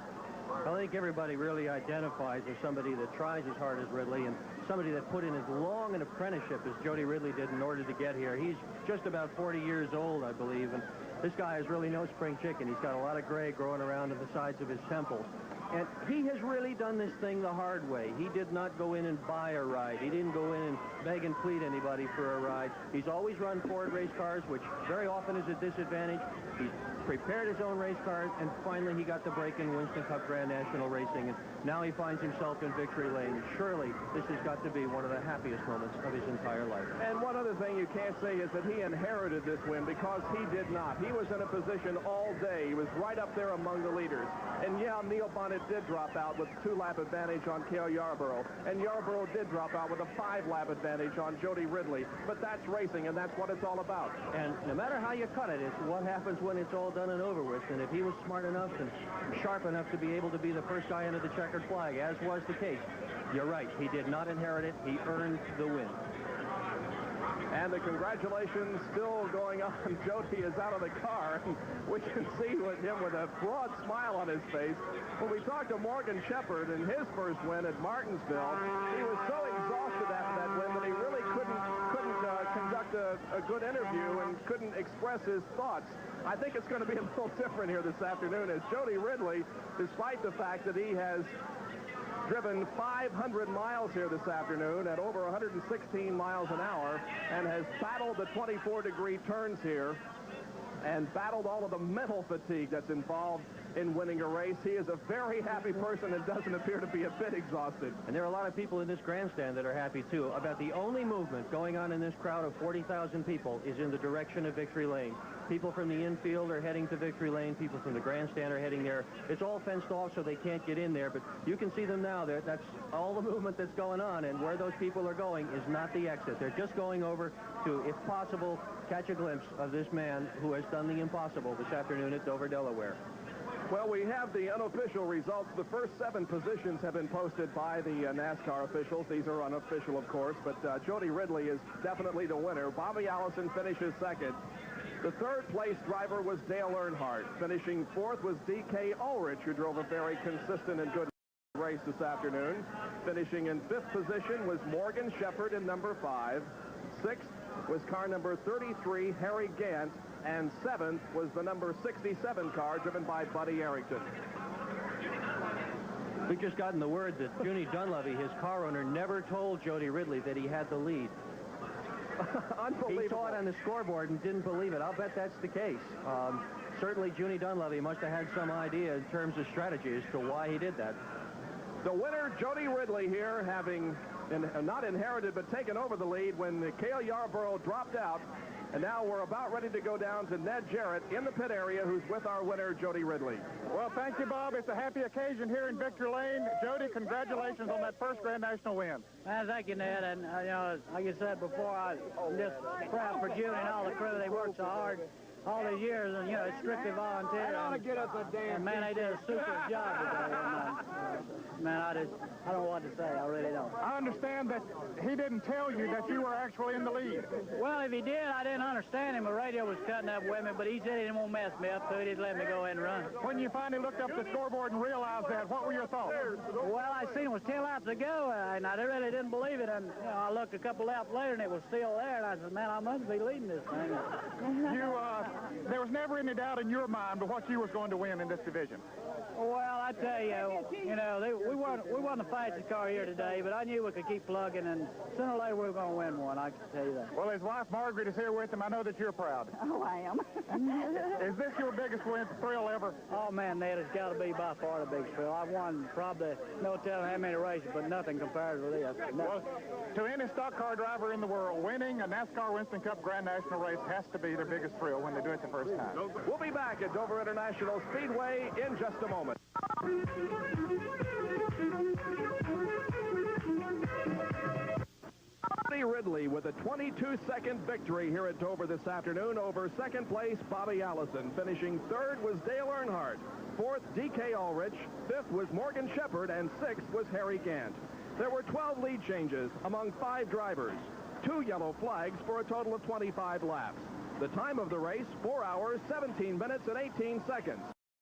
I think everybody really identifies as somebody that tries as hard as Ridley and somebody that put in as long an apprenticeship as Jody Ridley did in order to get here. He's just about 40 years old, I believe, and this guy is really no spring chicken. He's got a lot of gray growing around on the sides of his temples. And he has really done this thing the hard way. He did not go in and buy a ride. He didn't go in and beg and plead anybody for a ride. He's always run Ford race cars, which very often is a disadvantage. He's prepared his own race cars, and finally he got the break in Winston Cup Grand National Racing, and now he finds himself in victory lane. Surely this has got to be one of the happiest moments of his entire life. And one other thing you can't say is that he inherited this win, because he did not. He was in a position all day. He was right up there among the leaders. And yeah, Neil Bonnet did drop out with 2-lap advantage on Cale Yarborough, and Yarborough did drop out with a 5-lap advantage on Jody Ridley. But that's racing, and that's what it's all about. And no matter how you cut it, it's what happens when it's all done and over with. And if he was smart enough and sharp enough to be able to be the first guy under the checkered flag, as was the case, you're right, he did not inherit it. He earned the win. And the congratulations still going on. Jody is out of the car. We can see with him with a broad smile on his face. When we talked to Morgan Shepherd in his first win at Martinsville, he was so exhausted after that win that he really couldn't conduct a good interview and couldn't express his thoughts. I think it's going to be a little different here this afternoon, as Jody Ridley, despite the fact that he has driven 500 miles here this afternoon at over 116 miles an hour and has battled the 24-degree turns here and battled all of the mental fatigue that's involved in winning a race. He is a very happy person and doesn't appear to be a bit exhausted. And there are a lot of people in this grandstand that are happy, too. About the only movement going on in this crowd of 40,000 people is in the direction of victory lane. People from the infield are heading to victory lane. People from the grandstand are heading there. It's all fenced off, so they can't get in there, but you can see them now. That's all the movement that's going on, and where those people are going is not the exit. They're just going over to, if possible, catch a glimpse of this man who has done the impossible this afternoon at Dover, Delaware. Well, we have the unofficial results. The first 7 positions have been posted by the NASCAR officials. These are unofficial, of course, but Jody Ridley is definitely the winner. Bobby Allison finishes second. The third-place driver was Dale Earnhardt. Finishing fourth was D.K. Ulrich, who drove a very consistent and good race this afternoon. Finishing in 5th position was Morgan Shepherd in number 5. 6th was car number 33, Harry Gant. And 7th was the number 67 car driven by Buddy Arrington. We've just gotten the word that Junie Dunleavy, his car owner, never told Jody Ridley that he had the lead. Unbelievable. He saw it on the scoreboard and didn't believe it. I'll bet that's the case. Certainly, Junie Dunleavy must have had some idea in terms of strategy as to why he did that. The winner, Jody Ridley, here, having not inherited but taken over the lead when Cale Yarborough dropped out. And now we're about ready to go down to Ned Jarrett in the pit area, who's with our winner, Jody Ridley. Well, thank you, Bob. It's a happy occasion here in Victory Lane. Jody, congratulations on that first Grand National win. Thank you, Ned. And, you know, like you said before, I'm just proud for Junie and all the crew. They worked so hard all these years, and, you know, it's strictly volunteer. And, man, they did a super job today. And, man, I don't know what to say. I really don't. I understand that he didn't tell you that you were actually in the lead. Well, if he did, I didn't understand him. The radio was cutting up with me, but he said he didn't want to mess me up, so he didn't let me go ahead and run. When you finally looked up the scoreboard and realized that, what were your thoughts? Well, I seen it was 10 laps to go, and I really didn't believe it. And, you know, I looked a couple laps later, and it was still there, and I said, man, I must be leading this thing. There was never any doubt in your mind but what you was going to win in this division. Well, I tell you, we weren't the fastest car here today, but I knew we could keep plugging, and sooner or later we were going to win one, I can tell you that. Well, his wife, Margaret, is here with him. I know that you're proud. Oh, I am. Is this your biggest win thrill ever? Oh, man, Ned, it's got to be by far the biggest thrill. I've won probably no telling how many races, but nothing compared to this. Well, to any stock car driver in the world, winning a NASCAR Winston Cup Grand National race has to be their biggest thrill when they do it the first time. We'll be back at Dover International Speedway in just a moment. Jody Ridley with a 22-second victory here at Dover this afternoon over second place Bobby Allison. Finishing third was Dale Earnhardt. Fourth, D.K. Ulrich. Fifth was Morgan Shepherd, and sixth was Harry Gant. There were 12 lead changes among 5 drivers. 2 yellow flags for a total of 25 laps. The time of the race, 4 hours, 17 minutes, and 18 seconds.